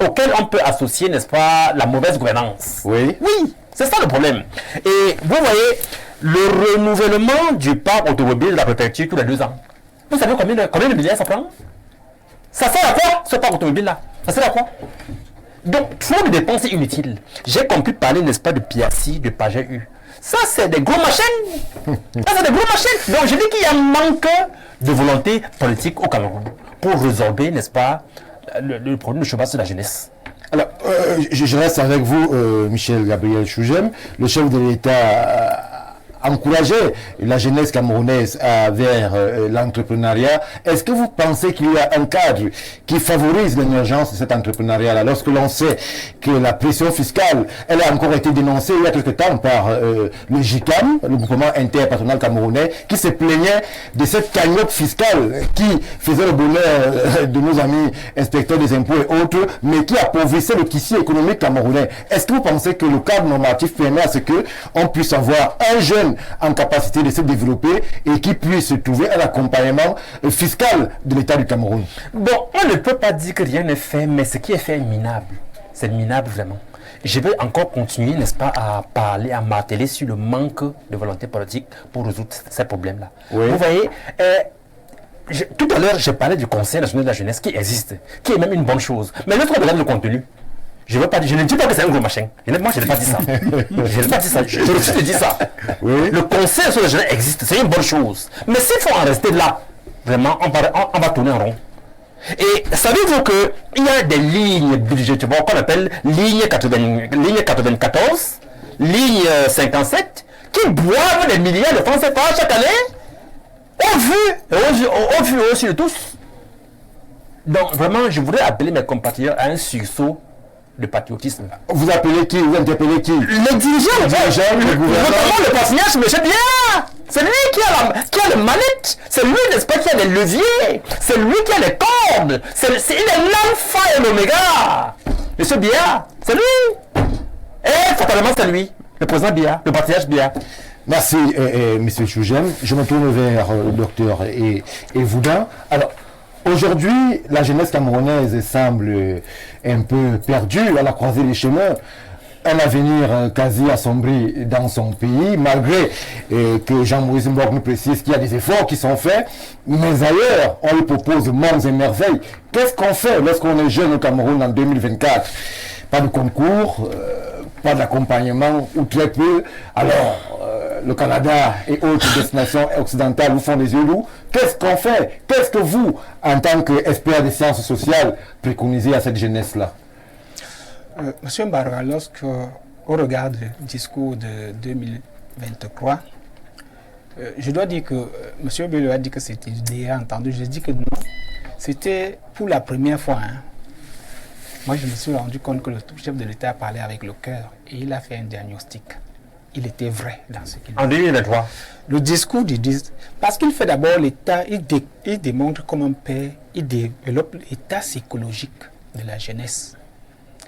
auquel on peut associer, n'est-ce pas, la mauvaise gouvernance. Oui. Oui, c'est ça le problème. Et vous voyez, le renouvellement du parc automobile de la préfecture tous les 2 ans. Vous savez combien de milliards ça prend? Ça sert à quoi, ce parc automobile-là? Ça sert à quoi? Donc, trop de dépenses inutiles. J'ai compris parler, n'est-ce pas, de Piassi, de Pagé-U. Ça, c'est des gros machines. Donc, je dis qu'il y a un manque de volonté politique au Cameroun pour résorber, n'est-ce pas, le problème de chômage de la jeunesse. Alors, je reste avec vous, Michel Gabriel Chougem, le chef de l'État. Encourager la jeunesse camerounaise vers l'entrepreneuriat. Est-ce que vous pensez qu'il y a un cadre qui favorise l'émergence de cet entrepreneuriat-là, lorsque l'on sait que la pression fiscale, elle a encore été dénoncée il y a quelque temps par le GICAM, le groupement interpatronal camerounais, qui se plaignait de cette cagnotte fiscale qui faisait le bonheur de nos amis inspecteurs des impôts et autres, mais qui appauvrissait le tissu économique camerounais. Est-ce que vous pensez que le cadre normatif permet à ce qu'on puisse avoir un jeune en capacité de se développer et qui puisse trouver un accompagnement fiscal de l'État du Cameroun? Bon, on ne peut pas dire que rien n'est fait, mais ce qui est fait est minable. C'est minable vraiment. je vais encore continuer, n'est-ce pas, à parler, à marteler sur le manque de volonté politique pour résoudre ces problèmes-là. Oui. Vous voyez, tout à l'heure, j'ai parlé du Conseil national de la jeunesse qui existe, qui est même une bonne chose. Mais lorsqu'on regarde le contenu, je ne dis pas que c'est un gros machin. Moi, je n'ai pas dit ça. Je n'ai pas dit ça. Je refuse de dire ça. Oui. Le Conseil national de la jeunesse existe, c'est une bonne chose. Mais s'il faut en rester là, vraiment, on va tourner en rond. Et savez-vous qu'il y a des lignes budgétaires qu'on appelle ligne 94, ligne 57, qui boivent des milliards de francs CFA chaque année, au vu aussi de tous. Donc vraiment, je voudrais appeler mes compatriotes à un sursaut de patriotisme. Vous appelez qui? Vous interpellez qui? Les dirigeants, le gouvernement. notamment le personnage, M. Biya. C'est lui qui a le manette. C'est lui, n'est-ce pas, qui a des leviers. C'est lui qui a les cordes. Il est l'alpha et l'oméga. M. Biya, c'est lui. Et fatalement, c'est lui. Le président Biya, le personnage Biya. Merci, M. Chougem. Je me tourne vers le docteur et Voudin. Alors, aujourd'hui, la jeunesse camerounaise semble un peu perdue à la croisée des chemins. Un avenir quasi assombri dans son pays, malgré que Jean-Maurice Mbok nous précise qu'il y a des efforts qui sont faits. Mais ailleurs, on lui propose monts et merveilles. Qu'est-ce qu'on fait lorsqu'on est jeune au Cameroun en 2024? Pas de concours, pas d'accompagnement, ou très peu. Alors, le Canada et autres destinations occidentales vous font des yeux doux. Qu'est-ce qu'on fait? Qu'est-ce que vous, en tant qu'expert des sciences sociales, préconisez à cette jeunesse-là? Monsieur Mbarga, lorsque on regarde le discours de 2023, je dois dire que Monsieur Bello a dit que c'était déjà entendu. Je dis que non, c'était pour la première fois. Moi, je me suis rendu compte que le chef de l'État a parlé avec le cœur et il a fait un diagnostic. Il était vrai dans ce qu'il dit. En 2023. Le discours du 10, parce qu'il fait d'abord l'État, il démontre comment père, il développe l'état psychologique de la jeunesse.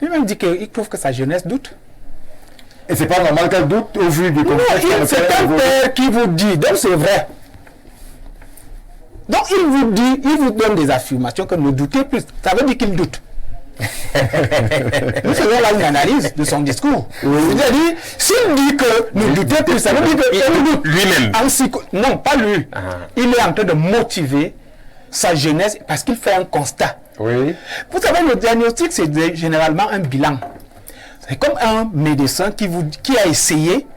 Lui-même dit qu'il trouve que sa jeunesse doute. Et c'est pas normal qu'elle doute au vu du contexte. C'est un père qui vous dit, donc c'est vrai. Donc il vous dit, il vous donne des affirmations que ne doutez plus. Ça veut dire qu'il doute. Nous faisons là une analyse de son discours. C'est-à-dire, s'il dit que ne doutez plus, ça veut dire qu'il doute. Lui-même. Non, pas lui. Il est en train de motiver sa jeunesse parce qu'il fait un constat. Oui. Vous savez, le diagnostic, c'est généralement un bilan. C'est comme un médecin qui a essayé,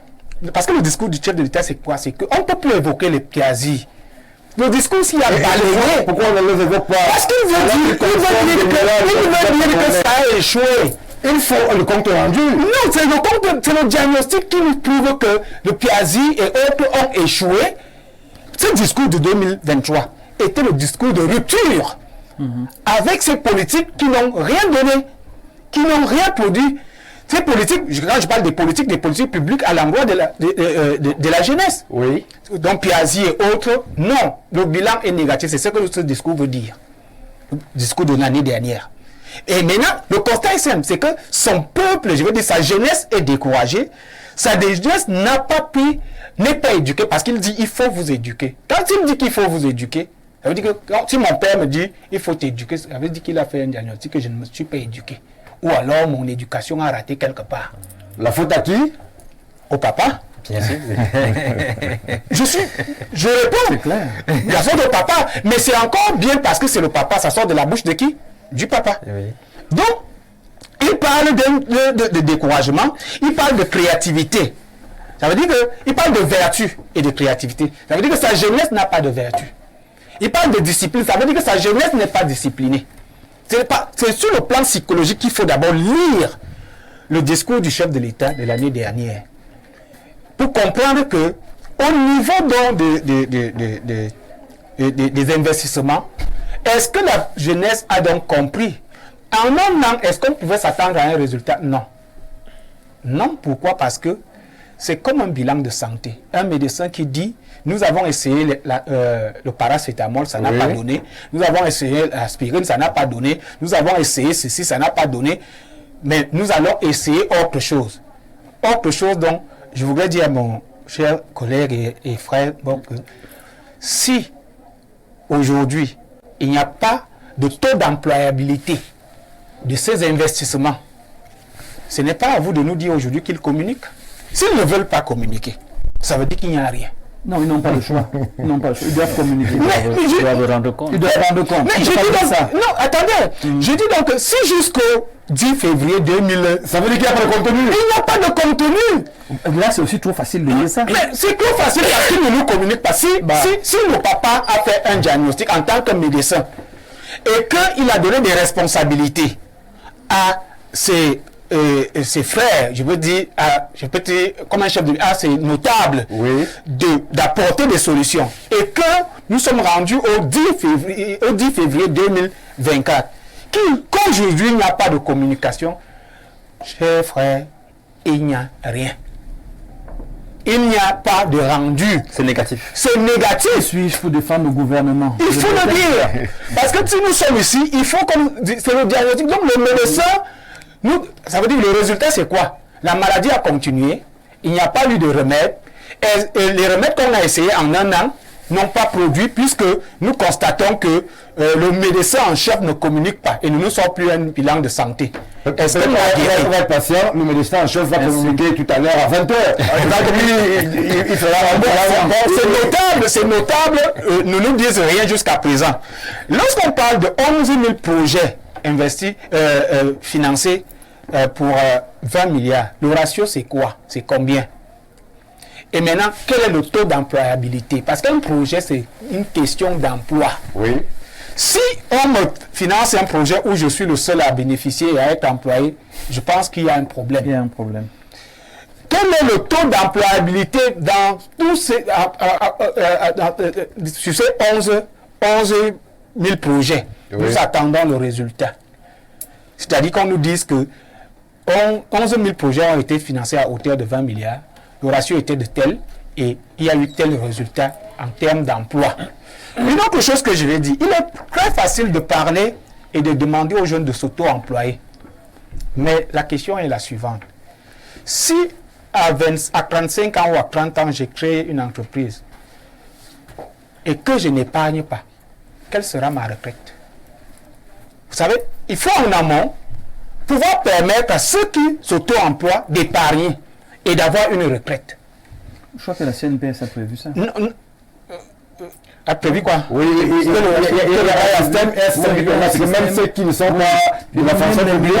parce que le discours du chef de l'État, c'est quoi? C'est qu'on ne peut plus évoquer les piazis. Le discours, s'il a balayé. Pourquoi on ne les évoque pas? Parce qu'il veut dire que ça a échoué. Il faut le compte rendu. Non, c'est le diagnostic qui nous prouve que le Piazzi et autres ont échoué. Ce discours de 2023 était le discours de rupture avec ces politiques qui n'ont rien donné, qui n'ont rien produit. Ces politiques, quand je parle des politiques publiques à l'endroit de la jeunesse. Oui. Donc Piazzi et autres, non, le bilan est négatif. C'est ce que ce discours veut dire. Le discours de l'année dernière. Et maintenant, le constat est simple, c'est que son peuple, je veux dire, sa jeunesse est découragée. Sa jeunesse n'est pas éduquée parce qu'il dit il faut vous éduquer. Quand il dit qu'il faut vous éduquer, ça veut dire que si mon père me dit il faut t'éduquer, ça veut dire qu'il a fait un diagnostic que je ne me suis pas éduqué. Ou alors mon éducation a raté quelque part. La faute à qui? Au papa. Bien sûr. Je réponds. C'est clair. La faute au papa. Mais c'est encore bien parce que c'est le papa. Ça sort de la bouche de qui? Du papa. Oui. Donc, il parle de découragement. Il parle de créativité. Ça veut dire qu'il parle de vertu et de créativité. Ça veut dire que sa jeunesse n'a pas de vertu. Il parle de discipline. Ça veut dire que sa jeunesse n'est pas disciplinée. C'est sur le plan psychologique qu'il faut d'abord lire le discours du chef de l'État de l'année dernière pour comprendre que au niveau donc des investissements, est-ce que la jeunesse a donc compris? En un an, est-ce qu'on pouvait s'attendre à un résultat? Non. Non, pourquoi? Parce que c'est comme un bilan de santé. Un médecin qui dit, nous avons essayé le paracétamol, ça n'a pas donné. Nous avons essayé l'aspirine, ça n'a pas donné. Nous avons essayé ceci, ça n'a pas donné. Mais nous allons essayer autre chose. Autre chose, donc, je voudrais dire à mon cher collègue et frère, bon, que si aujourd'hui, il n'y a pas de taux d'employabilité de ces investissements, ce n'est pas à vous de nous dire aujourd'hui qu'ils communiquent. S'ils ne veulent pas communiquer, ça veut dire qu'il n'y a rien. Non, ils n'ont pas le choix. Ils n'ont pas le choix. Ils doivent communiquer. Ils doivent rendre compte. Ils doivent rendre compte. Mais je dis donc, ça. non, attendez, je dis donc que si jusqu'au 10 février 2000, Ça veut dire qu'il n'y a pas de contenu. il n'y a pas de contenu. Là, c'est aussi trop facile de dire ça. Mais c'est trop facile parce qu'ils ne nous communiquent pas. Si le papa a fait un diagnostic en tant que médecin et qu'il a donné des responsabilités à ses frères, je peux dire, comme un chef de à ses notables, Oui. d'apporter des solutions. Et que nous sommes rendus au 10 février 2024. Qu'aujourd'hui, il n'y a pas de communication, chers frères, il n'y a rien. Il n'y a pas de rendu. C'est négatif. C'est négatif. Suis-je pour défendre le gouvernement? Il faut le dire. Parce que si nous sommes ici, il faut comme c'est le diagnostic. Donc le médecin, ça veut dire le résultat c'est quoi? La maladie a continué, il n'y a pas eu de remède. Et les remèdes qu'on a essayés en un an n'ont pas produit puisque nous constatons que le médecin en chef ne communique pas et nous ne sommes plus un bilan de santé. Est-ce que On va être patient, le médecin en chef va communiquer tout à l'heure à 20h. Il fera c'est notable, ne nous disent rien jusqu'à présent. Lorsqu'on parle de 11 000 projets investis, financés pour 20 milliards, le ratio c'est quoi? C'est combien? Et maintenant, quel est le taux d'employabilité? Parce qu'un projet, c'est une question d'emploi. Oui. Si on me finance un projet où je suis le seul à bénéficier et à être employé, je pense qu'il y a un problème. Il y a un problème. Quel est le taux d'employabilité dans tous ces, sur ces 11 000 projets? Oui. Nous attendons le résultat. C'est-à-dire qu'on nous dise que 11 000 projets ont été financés à hauteur de 20 milliards. Le ratio était de tel et il y a eu tel résultat en termes d'emploi. Une autre chose que je vais dire, il est très facile de parler et de demander aux jeunes de s'auto-employer. Mais la question est la suivante. Si à 35 ans ou à 30 ans, j'ai créé une entreprise et que je n'épargne pas, quelle sera ma retraite? Vous savez, il faut en amont pouvoir permettre à ceux qui s'auto-emploient d'épargner et d'avoir une retraite. Je crois que la CNPS a prévu ça. A prévu quoi? Oui, il y a un système, même ceux qui ne sont pas de la fonction publique.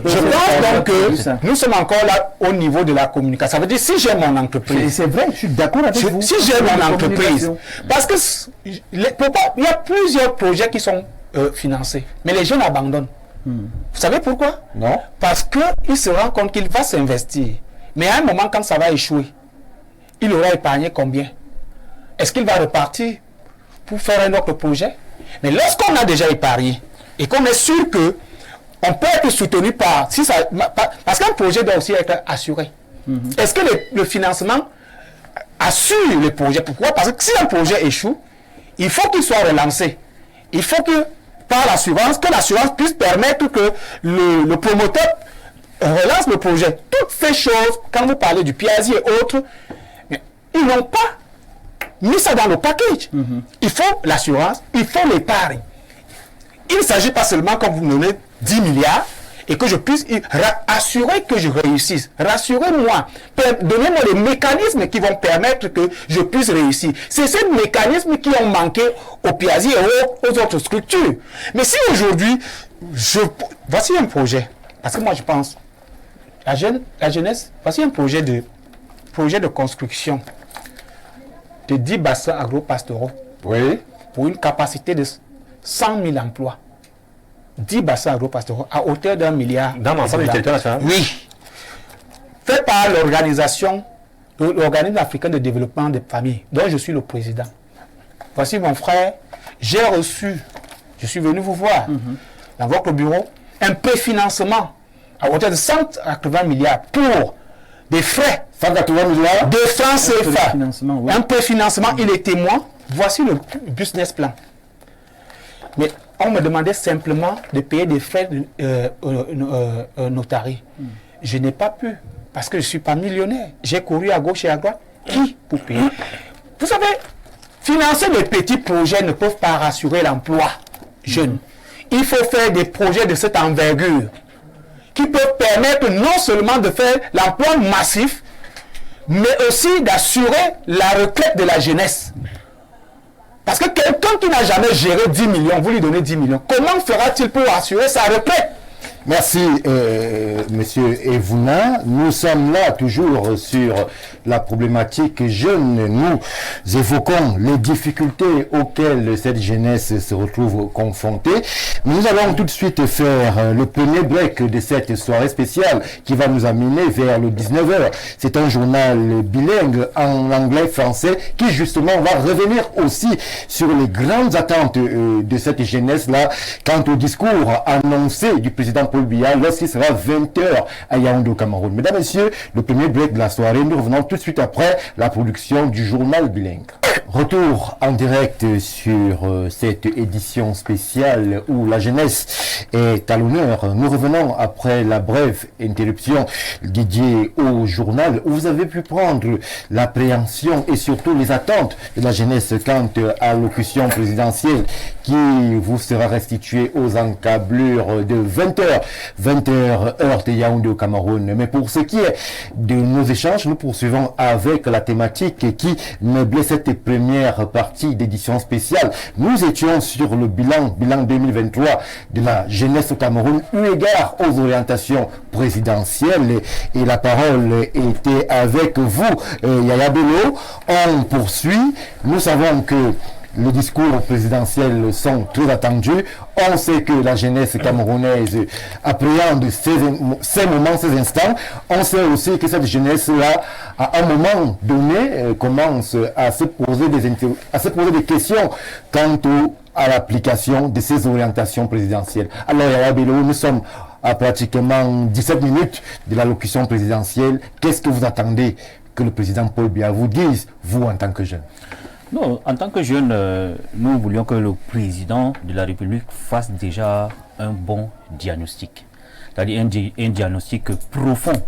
Je pense donc que nous sommes encore là au niveau de la communication. Ça veut dire si j'ai mon entreprise. C'est vrai, je suis d'accord avec vous. Si j'ai mon entreprise. Parce que il y a plusieurs projets qui sont financés. Mais les jeunes abandonnent. Vous savez pourquoi? Non. Parce qu'il se rend compte qu'il va s'investir. Mais à un moment, quand ça va échouer, il aura épargné combien? Est-ce qu'il va repartir pour faire un autre projet? Mais lorsqu'on a déjà épargné et qu'on est sûr que on peut être soutenu par... parce qu'un projet doit aussi être assuré. Est-ce que le financement assure le projet? Pourquoi? Parce que si un projet échoue, il faut qu'il soit relancé. Il faut que, par l'assurance, que l'assurance puisse permettre que le promoteur relance le projet. Toutes ces choses, quand vous parlez du PIASI et autres, ils n'ont pas mis ça dans le package. Il faut l'assurance, il faut l'épargne. Il ne s'agit pas seulement quand vous me donnez 10 milliards et que je puisse assurer que je réussisse. Rassurez-moi. Donnez-moi les mécanismes qui vont permettre que je puisse réussir. C'est ces mécanismes qui ont manqué au PIASI et aux autres structures. Mais si aujourd'hui, voici un projet. Parce que moi je pense, la jeunesse, voici un projet de construction de 10 bassins agro-pastoraux. Oui. Pour une capacité de 100 000 emplois. 10 bassins agro-pastoraux à hauteur d'1 milliard. Dans l'ensemble du territoire national? Oui. Fait par l'organisme africain de développement des familles, dont je suis le président. Voici mon frère, j'ai reçu, je suis venu vous voir, dans votre bureau, un préfinancement à hauteur de 180 milliards pour des frais 180 milliards de francs CFA. Oui. Un préfinancement, il est témoin. Voici le business plan. Mais on me demandait simplement de payer des frais notariés. Je n'ai pas pu, parce que je ne suis pas millionnaire. J'ai couru à gauche et à droite. Qui pour payer? Vous savez, financer des petits projets ne peuvent pas rassurer l'emploi jeune. Il faut faire des projets de cette envergure. qui peuvent permettre non seulement de faire l'emploi massif, mais aussi d'assurer la retraite de la jeunesse. Parce que quelqu'un qui n'a jamais géré 10 millions, vous lui donnez 10 millions, comment fera-t-il pour assurer sa retraite? Merci, Monsieur Evouna. Nous sommes là toujours sur la problématique jeune. Nous évoquons les difficultés auxquelles cette jeunesse se retrouve confrontée. Nous allons tout de suite faire le premier break de cette soirée spéciale qui va nous amener vers le 19h. C'est un journal bilingue en anglais-français qui justement va revenir aussi sur les grandes attentes de cette jeunesse-là quant au discours annoncé du président Paul Biya lorsqu'il sera 20h à Yaoundé au Cameroun. Mesdames, Messieurs, le premier break de la soirée, nous revenons tout de suite après la production du journal bilingue. Retour en direct sur cette édition spéciale où la jeunesse est à l'honneur. Nous revenons après la brève interruption dédiée au journal où vous avez pu prendre l'appréhension et surtout les attentes de la jeunesse quant à l'allocution présidentielle qui vous sera restituée aux encablures de 20h. 20h heure de Yaoundé au Cameroun. Mais pour ce qui est de nos échanges, nous poursuivons avec la thématique qui meublait cette première partie d'édition spéciale. Nous étions sur le bilan 2023 de la jeunesse au Cameroun eu égard aux orientations présidentielles et la parole était avec vous, Yaya Bello. On poursuit. Nous savons que les discours présidentiels sont très attendus. On sait que la jeunesse camerounaise appréhende ces moments, ces instants. On sait aussi que cette jeunesse-là, à un moment donné, commence à se poser des questions quant à l'application de ces orientations présidentielles. Alors, Yaya Bello, nous sommes à pratiquement 17 minutes de l'allocution présidentielle. Qu'est-ce que vous attendez que le président Paul Biya vous dise, vous, en tant que jeune? Non, en tant que jeune, nous voulions que le président de la République fasse déjà un bon diagnostic. C'est-à-dire un diagnostic profond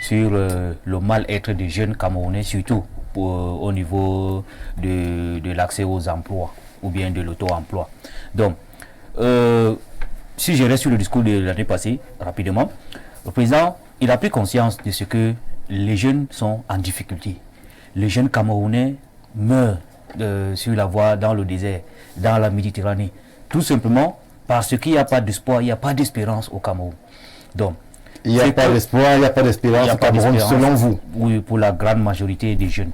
sur le mal-être des jeunes Camerounais, surtout au niveau de l'accès aux emplois ou bien de l'auto-emploi. Donc, si je reste sur le discours de l'année passée, rapidement, le président, il a pris conscience de ce que les jeunes sont en difficulté. Les jeunes Camerounais meurent sur la voie, dans le désert, dans la Méditerranée. Tout simplement parce qu'il n'y a pas d'espoir, il n'y a pas d'espérance au Cameroun. Donc, il n'y a pas d'espoir, il n'y a pas d'espérance au Cameroun, selon vous? Oui, pour la grande majorité des jeunes.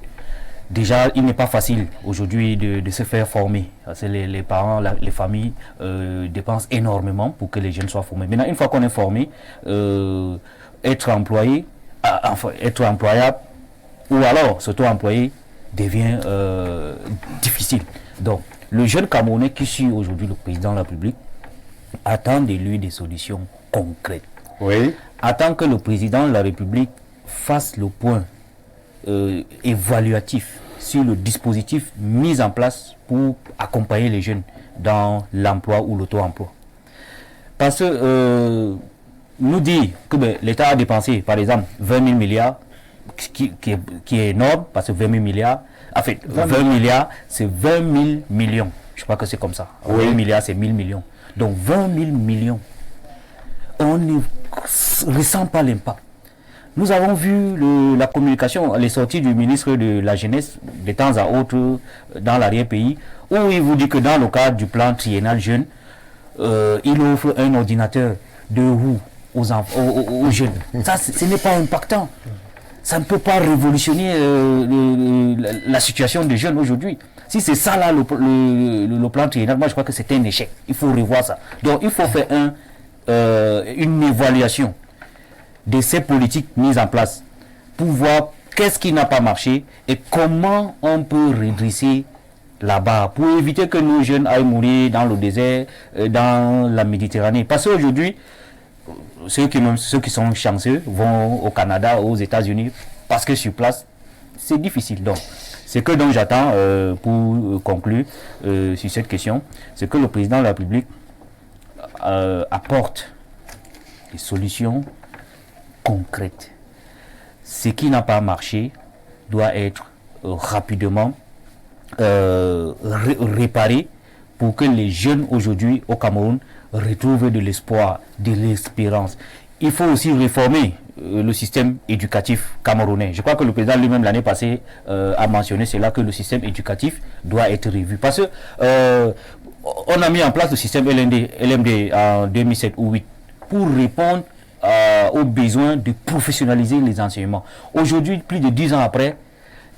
Déjà, il n'est pas facile aujourd'hui de se faire former. Parce que les parents, les familles dépensent énormément pour que les jeunes soient formés. Maintenant, une fois qu'on est formé, être employé, être employable, ou alors s'auto-employer, devient difficile. Donc, le jeune Camerounais qui suit aujourd'hui le président de la République attend de lui des solutions concrètes. Oui. Attend que le président de la République fasse le point évaluatif sur le dispositif mis en place pour accompagner les jeunes dans l'emploi ou l'auto-emploi. Parce que nous dit que l'État a dépensé, par exemple, 20 000 milliards, qui est énorme, parce que 20 000 milliards, en fait, 20 milliards, c'est 20 000 millions. Je crois que c'est comme ça. Oui. 20 milliards, c'est 1000 millions. Donc 20 000 millions. On ne ressent pas l'impact. Nous avons vu la communication, les sorties du ministre de la Jeunesse de temps à autre dans l'arrière-pays, où il vous dit que dans le cadre du plan triennal jeune, il offre un ordinateur de roues aux jeunes. Ça, ce n'est pas impactant. Ça ne peut pas révolutionner la situation des jeunes aujourd'hui. Si c'est ça là le plan triennal, moi je crois que c'est un échec. Il faut revoir ça. Donc il faut faire une évaluation de ces politiques mises en place pour voir qu'est-ce qui n'a pas marché et comment on peut redresser la barre pour éviter que nos jeunes aillent mourir dans le désert, dans la Méditerranée. Parce qu'aujourd'hui, ceux qui sont chanceux vont au Canada, aux États-Unis, parce que sur place, c'est difficile. Donc, ce que donc j'attends pour conclure sur cette question, c'est que le président de la République apporte des solutions concrètes. Ce qui n'a pas marché doit être rapidement réparé pour que les jeunes aujourd'hui au Cameroun retrouvent de l'espoir, de l'espérance. il faut aussi réformer le système éducatif camerounais. Je crois que le président lui-même l'année passée a mentionné cela, que le système éducatif doit être revu. Parce que on a mis en place le système LMD en 2007 ou 2008 pour répondre aux besoins de professionnaliser les enseignements. Aujourd'hui, plus de 10 ans après,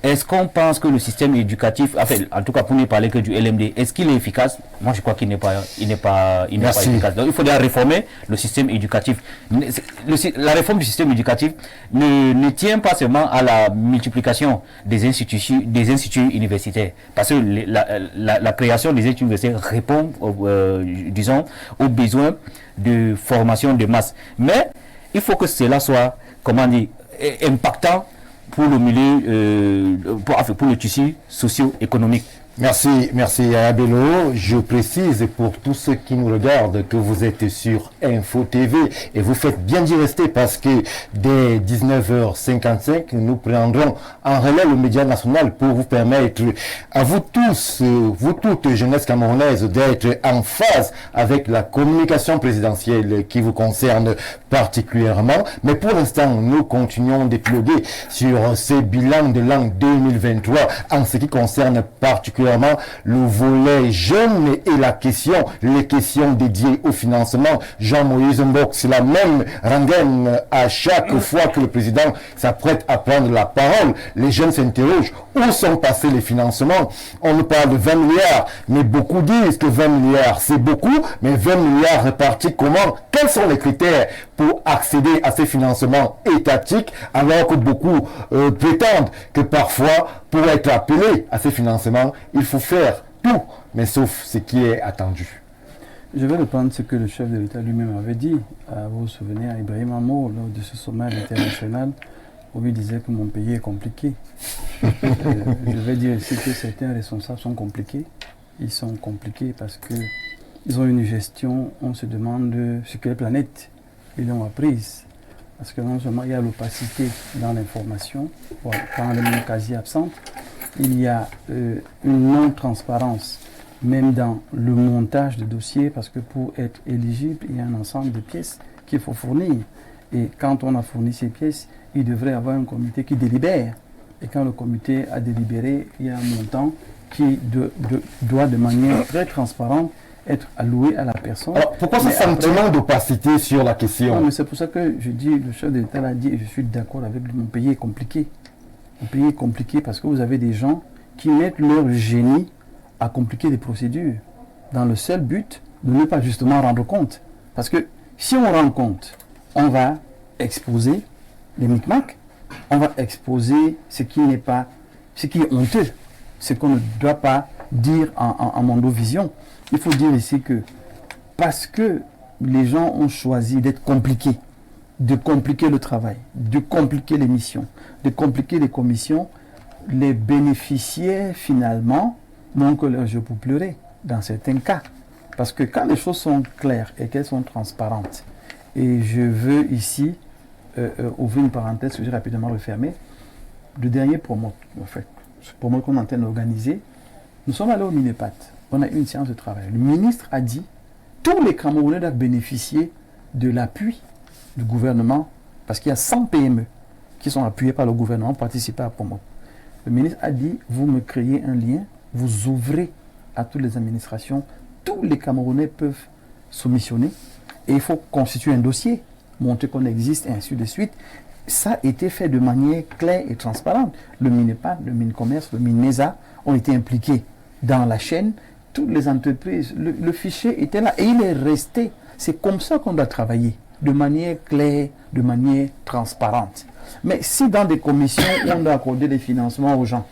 est-ce qu'on pense que le système éducatif, en tout cas pour ne parler que du LMD, est-ce qu'il est efficace? Moi je crois qu'il n'est pas efficace. Donc il faudra réformer le système éducatif. La réforme du système éducatif ne tient pas seulement à la multiplication des instituts universitaires, parce que la création des instituts universitaires répond, disons, aux besoins de formation de masse. Mais il faut que cela soit, comment dire, impactant pour le milieu, pour le tissu socio-économique. Merci Yaya Bello. Je précise pour tous ceux qui nous regardent que vous êtes sur Info TV et vous faites bien d'y rester parce que dès 19h55, nous prendrons en relais le média national pour vous permettre à vous tous, vous toutes jeunesse camerounaise, d'être en phase avec la communication présidentielle qui vous concerne particulièrement. Mais pour l'instant, nous continuons d'épiloguer sur ce bilan de l'an 2023 en ce qui concerne particulièrement le volet jeune et les questions dédiées au financement. Jean-Moïse Mbok, c'est la même rengaine à chaque fois que le président s'apprête à prendre la parole. Les jeunes s'interrogent, où sont passés les financements? On nous parle de 20 milliards, mais beaucoup disent que 20 milliards c'est beaucoup, mais 20 milliards répartis comment? Quels sont les critères pour accéder à ces financements étatiques, alors que beaucoup prétendent que parfois, pour être appelé à ces financements, il faut faire tout, mais sauf ce qui est attendu. Je vais reprendre ce que le chef de l'État lui-même avait dit. Vous vous souvenez, à Ibrahim Amo, lors de ce sommet international, où il disait que mon pays est compliqué. Je vais dire ici que certains responsables sont compliqués. Ils sont compliqués parce qu'ils ont une gestion, on se demande sur quelle planète ils l'ont apprise. Parce que non seulement il y a l'opacité dans l'information, quand elle est quasi absente, il y a une non-transparence, même dans le montage de dossiers, parce que pour être éligible, il y a un ensemble de pièces qu'il faut fournir. Et quand on a fourni ces pièces, il devrait y avoir un comité qui délibère. Et quand le comité a délibéré, il y a un montant qui doit de manière très transparente être alloué à la personne. Alors, pourquoi ce sentiment d'opacité sur la question? Non, mais c'est pour ça que je dis, le chef de l'État l'a dit, et je suis d'accord avec lui, mon pays est compliqué. Mon pays est compliqué parce que vous avez des gens qui mettent leur génie à compliquer les procédures, dans le seul but de ne pas justement rendre compte. Parce que si on rend compte, on va exposer les micmacs, on va exposer ce qui n'est pas, ce qui est honteux, ce qu'on ne doit pas dire en mondovision. Il faut dire ici que parce que les gens ont choisi d'être compliqués, de compliquer le travail, de compliquer les missions, de compliquer les commissions, les bénéficiaires finalement n'ont que leurs yeux pour pleurer dans certains cas. Parce que quand les choses sont claires et qu'elles sont transparentes, et je veux ici ouvrir une parenthèse que j'ai rapidement refermée, le dernier promote, en fait, ce promote qu'on est en train d'organiser, nous sommes allés au Minepat. On a eu une séance de travail. Le ministre a dit tous les Camerounais doivent bénéficier de l'appui du gouvernement parce qu'il y a 100 PME qui sont appuyés par le gouvernement pour participer à Promo. Le ministre a dit vous me créez un lien, vous ouvrez à toutes les administrations, tous les Camerounais peuvent soumissionner et il faut constituer un dossier, montrer qu'on existe et ainsi de suite. Ça a été fait de manière claire et transparente. Le Minepat, le Mincommerce, le Minesa ont été impliqués dans la chaîne. Toutes les entreprises, le fichier était là et il est resté. C'est comme ça qu'on doit travailler, de manière claire, de manière transparente. Mais si dans des commissions où on doit accorder des financements aux gens,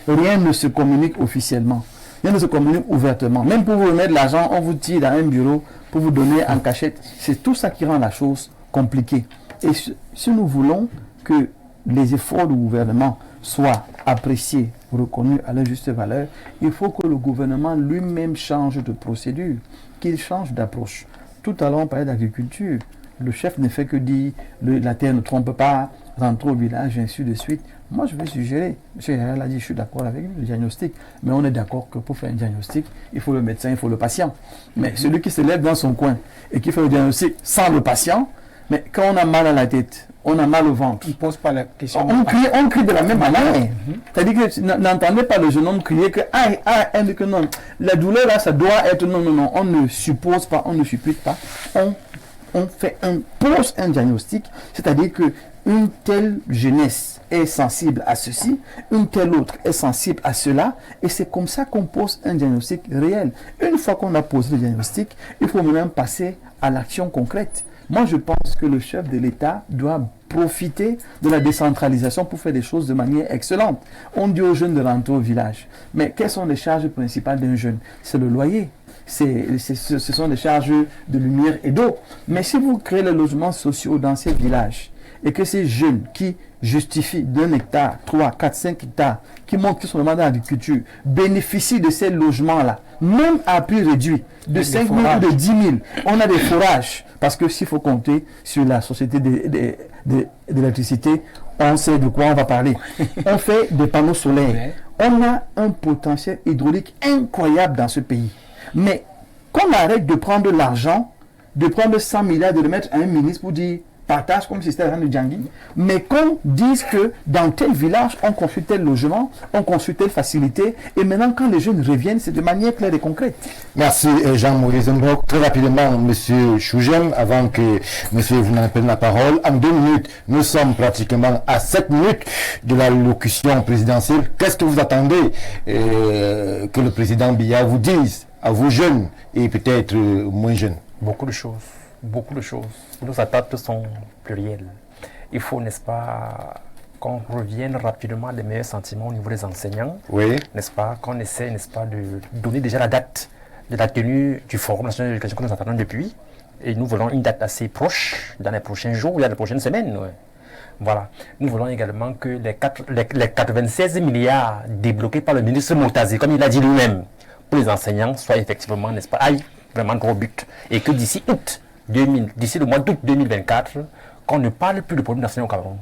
rien ne se communique officiellement, rien ne se communique ouvertement, même pour vous remettre l'argent, on vous tire dans un bureau pour vous donner en cachette, c'est tout ça qui rend la chose compliquée. Et si nous voulons que les efforts du gouvernement soient appréciés, reconnus à leur juste valeur, il faut que le gouvernement lui-même change de procédure, qu'il change d'approche. Tout à l'heure, on parlait d'agriculture. Le chef ne fait que dire la terre ne trompe pas, rentrer au village, ainsi de suite. Moi, je vais suggérer, M. Yaya l'a dit, je suis d'accord avec lui, le diagnostic. Mais on est d'accord que pour faire un diagnostic, il faut le médecin, il faut le patient. Mais celui qui se lève dans son coin et qui fait le diagnostic sans le patient, Mais quand on a mal à la tête, on a mal au ventre, On ne pose pas la question. on crie de la même manière. C'est-à-dire que n'entendez pas le jeune homme crier que que non. La douleur là, ça doit être non. On ne suppose pas, on ne suppute pas. On pose un diagnostic, c'est-à-dire que une telle jeunesse est sensible à ceci, une telle autre est sensible à cela, et c'est comme ça qu'on pose un diagnostic réel. Une fois qu'on a posé le diagnostic, il faut maintenant passer à l'action concrète. Moi, je pense que le chef de l'État doit profiter de la décentralisation pour faire des choses de manière excellente. On dit aux jeunes de rentrer au village. Mais quelles sont les charges principales d'un jeune? C'est le loyer. Ce sont des charges de lumière et d'eau. Mais si vous créez les logements sociaux dans ces villages, et que ces jeunes qui justifient d'1 hectare, 3, 4, 5 hectares, qui montrent qu'ils sont dans l'agriculture, bénéficient de ces logements-là, même à prix réduit, de 5 000 ou de 10 000, on a des forages. Parce que s'il faut compter sur la société de l'électricité, on sait de quoi on va parler. On fait des panneaux solaires. On a un potentiel hydraulique incroyable dans ce pays. Mais qu'on arrête de prendre l'argent, de prendre 100 milliards, de le mettre à un ministre pour dire partage comme si c'était l'argent de Djangui, mais qu'on dise que dans tel village, on construit tel logement, on construit telle facilité, et maintenant quand les jeunes reviennent, c'est de manière claire et concrète. Merci Jean-Maurice Mbok. Très rapidement, M. Chougem, avant que M. vous n'en prenne la parole, en 2 minutes, nous sommes pratiquement à 7 minutes de la locution présidentielle. Qu'est-ce que vous attendez que le président Biya vous dise, à vous jeunes et peut-être moins jeunes? Beaucoup de choses. Nos attentes sont plurielles. Il faut, n'est-ce pas, qu'on revienne rapidement à des meilleurs sentiments au niveau des enseignants. Oui. N'est-ce pas, qu'on essaie, n'est-ce pas, de donner déjà la date de la tenue du Forum national de l'éducation que nous attendons depuis. Et nous voulons une date assez proche, dans les prochains jours ou dans les prochaines semaines. Ouais. Voilà. Nous voulons également que les 96 milliards débloqués par le ministre Moutazi, comme il a dit lui-même, pour les enseignants, soient effectivement, n'est-ce pas, vraiment gros but. Et que d'ici le mois d'août 2024, qu'on ne parle plus de problème d'enseignants au Cameroun.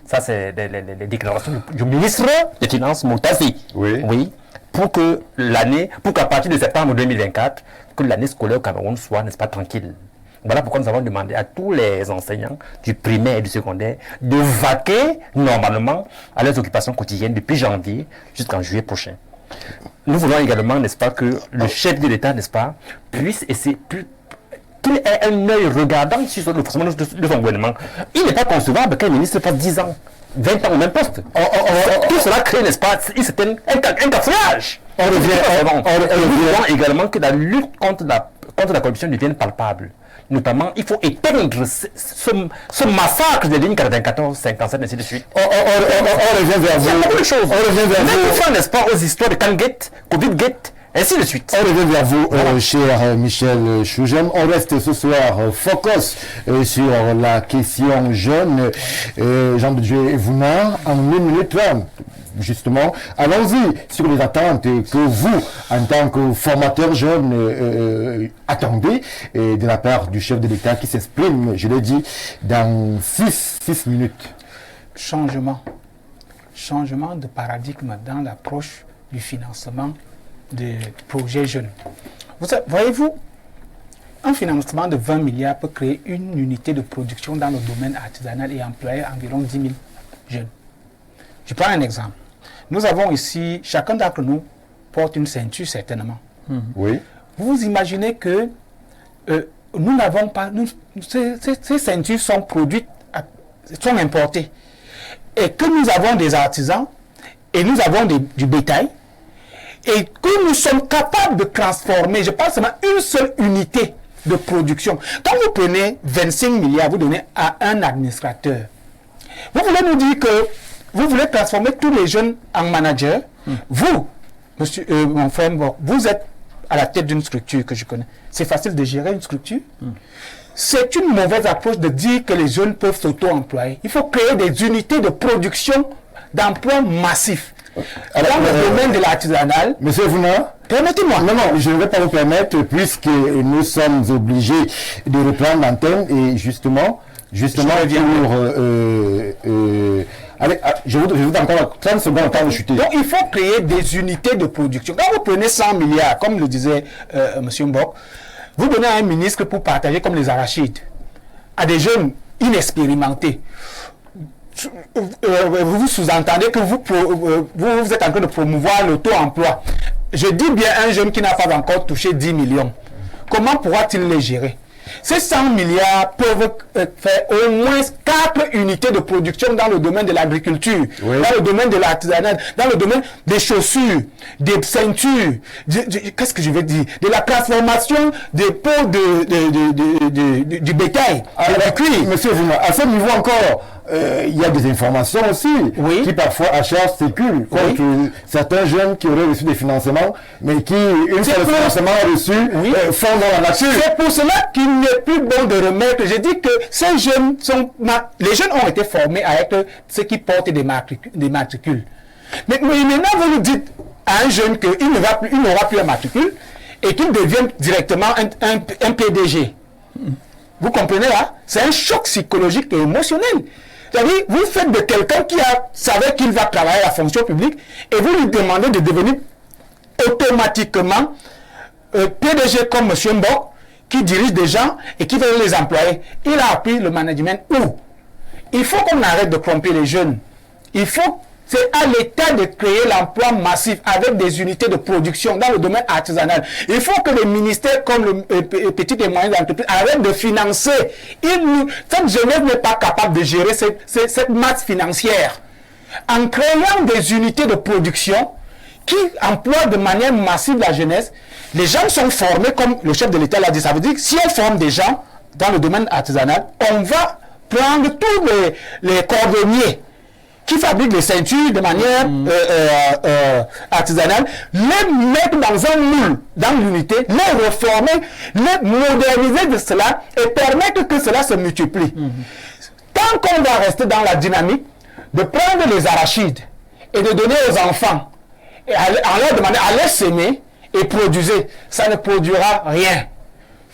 Ça, c'est les déclarations du ministre des Finances Moutazi. Oui. Pour qu'à partir de septembre 2024, que l'année scolaire au Cameroun soit, n'est-ce pas, tranquille. Voilà pourquoi nous avons demandé à tous les enseignants du primaire et du secondaire de vaquer normalement à leurs occupations quotidiennes depuis janvier jusqu'en juillet prochain. Nous voulons également, n'est-ce pas, que le chef de l'État, n'est-ce pas, puisse essayer qu'il ait un œil regardant sur le fonctionnement de son gouvernement. Il n'est pas concevable qu'un ministre fasse 10 ans, 20 ans au même poste. Tout cela crée, n'est-ce pas, un cafouillage. Nous voulons également que la lutte contre la corruption devienne palpable. Notamment, il faut éteindre ce massacre des lignes 94, 57, ainsi de suite. On revient vers vous. Il y a beaucoup de choses. On revient vers vous. N'est-ce pas, aux histoires de Kangate, Covid-Gate, ainsi de suite. On revient vers vous, cher Michel Chougem. On reste ce soir focus sur la question jeune. Jean de Dieu Vounard, en 1 minute 30. Justement, allons-y sur les attentes que vous, en tant que formateur jeune, attendez de la part du chef de l'État qui s'exprime, je l'ai dit, dans 6 minutes. Changement de paradigme dans l'approche du financement des projets jeunes. Voyez-vous, un financement de 20 milliards peut créer une unité de production dans le domaine artisanal et employer environ 10 000 jeunes. Je prends un exemple. Nous avons ici, chacun d'entre nous porte une ceinture certainement. Oui. Vous imaginez que nous n'avons pas... Ces ceintures sont produites, sont importées. Et que nous avons des artisans, et nous avons du bétail, et que nous sommes capables de transformer, je parle seulement une seule unité de production. Quand vous prenez 25 milliards, vous donnez à un administrateur. Vous voulez nous dire que vous voulez transformer tous les jeunes en managers. Vous, monsieur, mon frère, vous êtes à la tête d'une structure que je connais. C'est facile de gérer une structure. C'est une mauvaise approche de dire que les jeunes peuvent s'auto-employer. Il faut créer des unités de production d'emplois massifs. Dans le domaine de l'artisanal. Monsieur Vounard, permettez-moi. Non, je ne vais pas vous permettre puisque nous sommes obligés de reprendre l'antenne et justement pour... allez, je vous donne encore 30 secondes avant de chuter. Donc il faut créer des unités de production. Quand vous prenez 100 milliards, comme le disait M. Mbok, vous donnez à un ministre pour partager comme les arachides, à des jeunes inexpérimentés. Vous sous-entendez que vous êtes en train de promouvoir l'auto-emploi. Je dis bien un jeune qui n'a pas encore touché 10 millions. Comment pourra-t-il les gérer? Ces 100 milliards peuvent faire au moins 4 unités de production dans le domaine de l'agriculture, dans le domaine de l'artisanat, dans le domaine des chaussures, des ceintures, qu'est-ce que je veux dire, de la transformation des peaux du bétail, du cuir. Monsieur Zuma, à ce niveau encore, il y a des informations aussi qui parfois à charge circulent contre certains jeunes qui auraient reçu des financements, mais qui, une fois le financement reçu, font dans la nature. C'est pour cela qu'il n'est plus bon de remettre. J'ai dit que ces jeunes les jeunes ont été formés avec ceux qui portent des matricules. Mais maintenant, vous nous dites à un jeune qu'il n'aura plus un matricule et qu'il devienne directement un PDG. Vous comprenez là? C'est un choc psychologique et émotionnel. C'est-à-dire, vous faites de quelqu'un qui savait qu'il va travailler à la fonction publique et vous lui demandez de devenir automatiquement PDG comme M. Mbok, qui dirige des gens et qui veut les employer. Il a appris le management où? Il faut qu'on arrête de tromper les jeunes. C'est à l'État de créer l'emploi massif avec des unités de production dans le domaine artisanal. Il faut que les ministères comme le petites et moyennes entreprises arrêtent de financer. Cette jeunesse n'est pas capable de gérer cette masse financière. En créant des unités de production qui emploient de manière massive la jeunesse, les gens sont formés, comme le chef de l'État l'a dit. Ça veut dire que si on forme des gens dans le domaine artisanal, on va prendre tous les cordonniers qui fabriquent les ceintures de manière artisanale, les mettre dans un moule, dans l'unité, les reformer, les moderniser de cela et permettre que cela se multiplie. Tant qu'on va rester dans la dynamique de prendre les arachides et de donner aux enfants, et en leur demander à les semer et produire, ça ne produira rien.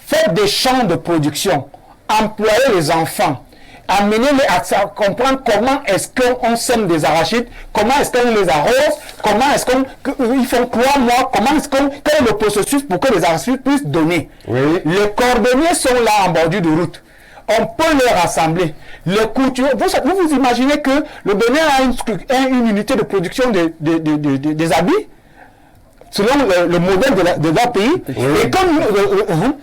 Faites des champs de production, employez les enfants, amenez-les à comprendre comment est-ce qu'on sème des arachides, comment est-ce qu'on les arrose, comment est-ce qu'ils font 3 mois, quel est le processus pour que les arachides puissent donner. Les cordonniers sont là en bordure de route. On peut les rassembler. Les couturiers, vous imaginez que le Bénin a une unité de production des habits selon le modèle de leur pays. Et comme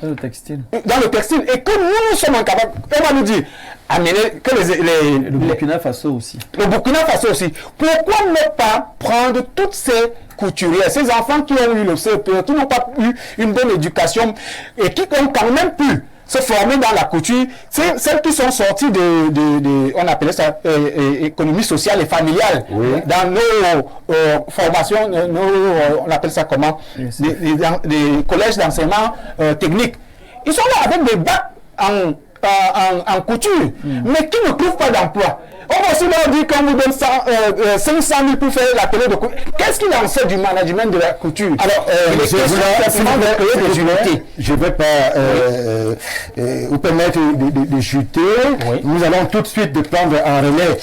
le textile. Dans le textile. Et comme nous sommes incapables, on va nous dire, amener que le Burkina Faso aussi. Le Burkina Faso aussi. Pourquoi ne pas prendre toutes ces couturières, ces enfants qui ont eu le CEP, qui n'ont pas eu une bonne éducation et qui ont quand même pu se former dans la couture, celles qui sont sorties on appelait ça économie sociale et familiale, dans nos formations, on appelle ça comment, des collèges d'enseignement technique. Ils sont là avec des bacs en couture, mais qui ne trouvent pas d'emploi. On va aussi leur dire qu'on vous donne 500 000 pour faire la télé de couture. Qu'est-ce qu'il en sait du management de la couture? Alors, je ne vais pas vous permettre de chuter. Nous allons tout de suite prendre en relais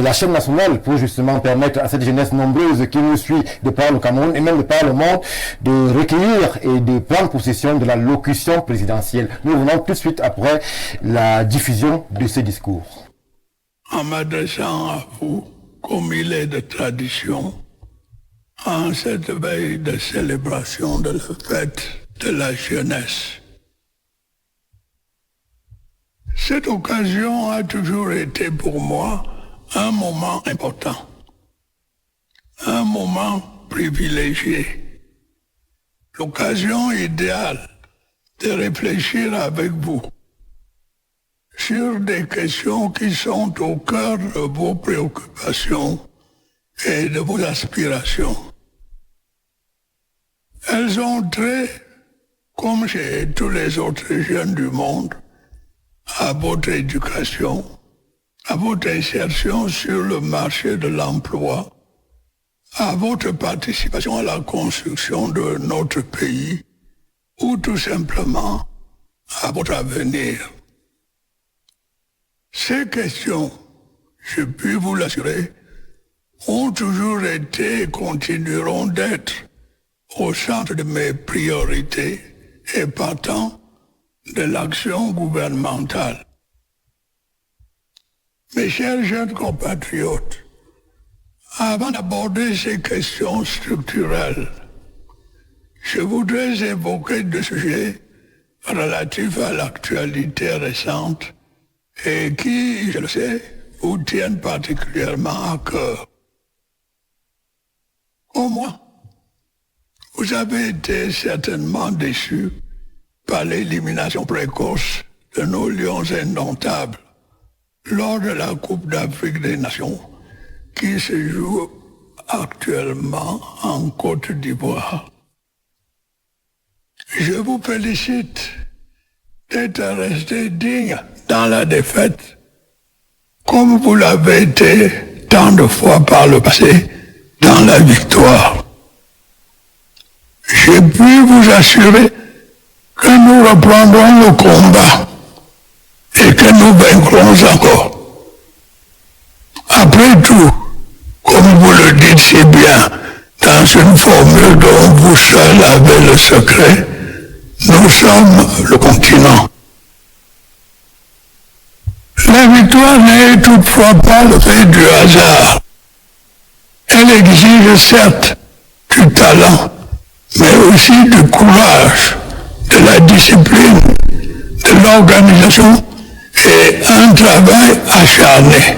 la chaîne nationale pour justement permettre à cette jeunesse nombreuse qui nous suit de par le Cameroun et même de par le monde de recueillir et de prendre possession de la locution présidentielle. Nous revenons tout de suite après la diffusion de ce discours. En m'adressant à vous, comme il est de tradition, en cette veille de célébration de la fête de la jeunesse. Cette occasion a toujours été pour moi un moment important, un moment privilégié, l'occasion idéale de réfléchir avec vous sur des questions qui sont au cœur de vos préoccupations et de vos aspirations. Elles ont trait, comme chez tous les autres jeunes du monde, à votre éducation, à votre insertion sur le marché de l'emploi, à votre participation à la construction de notre pays, ou tout simplement à votre avenir. Ces questions, je puis vous l'assurer, ont toujours été et continueront d'être au centre de mes priorités et partant de l'action gouvernementale. Mes chers jeunes compatriotes, avant d'aborder ces questions structurelles, je voudrais évoquer deux sujets relatifs à l'actualité récente et qui, je le sais, vous tiennent particulièrement à cœur. Au moins, vous avez été certainement déçus par l'élimination précoce de nos lions indomptables lors de la Coupe d'Afrique des Nations qui se joue actuellement en Côte d'Ivoire. Je vous félicite d'être resté digne dans la défaite, comme vous l'avez été tant de fois par le passé dans la victoire. Je puis vous assurer que nous reprendrons le combat et que nous vaincrons encore. Après tout, comme vous le dites si bien dans une formule dont vous seul avez le secret, nous sommes le continent. La victoire n'est toutefois pas le fait du hasard. Elle exige certes du talent, mais aussi du courage, de la discipline, de l'organisation et un travail acharné.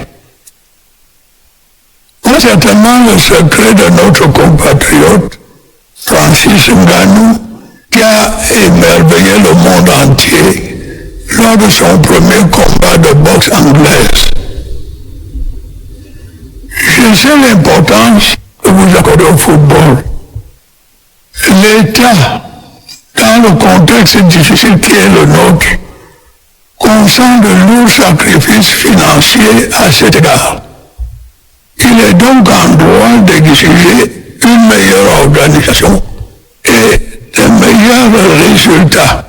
C'est certainement le secret de notre compatriote Francis Ngannou qui a émerveillé le monde entier lors de son premier combat de boxe anglaise. Je sais l'importance que vous accordez au football. L'État, dans le contexte difficile qui est le nôtre, consent de lourds sacrifices financiers à cet égard. Il est donc en droit d'exiger une meilleure organisation et de meilleurs résultats.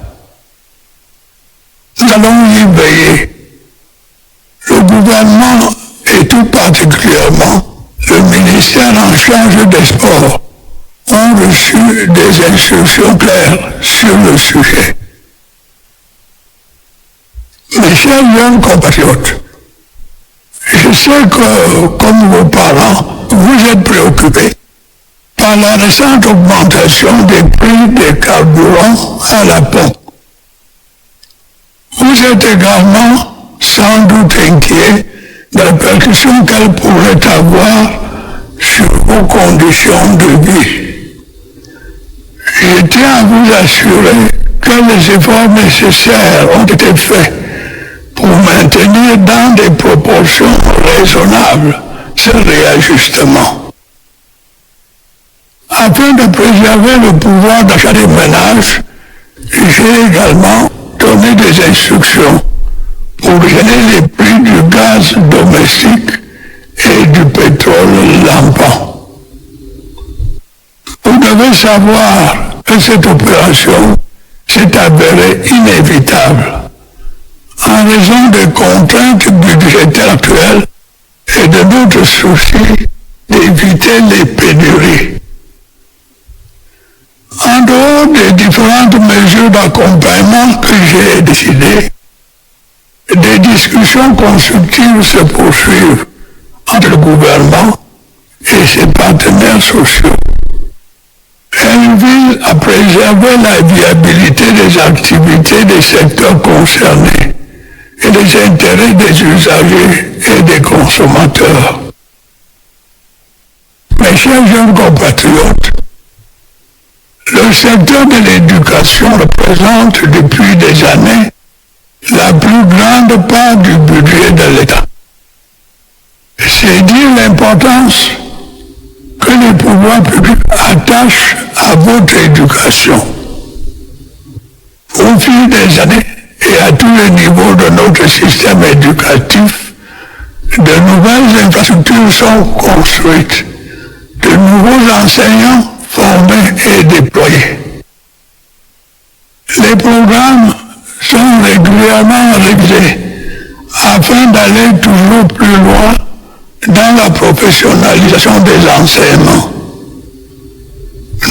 Nous allons y veiller. Le gouvernement et tout particulièrement le ministère en charge des sports ont reçu des instructions claires sur le sujet. Mes chers jeunes compatriotes, je sais que, comme vos parents, vous êtes préoccupés par la récente augmentation des prix des carburants à la pompe. Vous êtes également sans doute inquiets de la répercussion qu'elle pourrait avoir sur vos conditions de vie. Je tiens à vous assurer que les efforts nécessaires ont été faits pour maintenir dans des proportions raisonnables ce réajustement. Afin de préserver le pouvoir d'achat des ménages, j'ai également donné des instructions pour geler les prix du gaz domestique et du pétrole lampant. Vous devez savoir que cette opération s'est avérée inévitable en raison des contraintes budgétaires actuelles et de notre souci d'éviter les pénuries. En dehors des différentes mesures d'accompagnement que j'ai décidées, des discussions constructives se poursuivent entre le gouvernement et ses partenaires sociaux. Elles visent à préserver la viabilité des activités des secteurs concernés et les intérêts des usagers et des consommateurs. Mes chers jeunes compatriotes, le secteur de l'éducation représente depuis des années la plus grande part du budget de l'État. C'est dire l'importance que les pouvoirs publics attachent à votre éducation. Au fil des années et à tous les niveaux de notre système éducatif, de nouvelles infrastructures sont construites, de nouveaux enseignants formés et déployés. Les programmes sont régulièrement révisés afin d'aller toujours plus loin dans la professionnalisation des enseignements.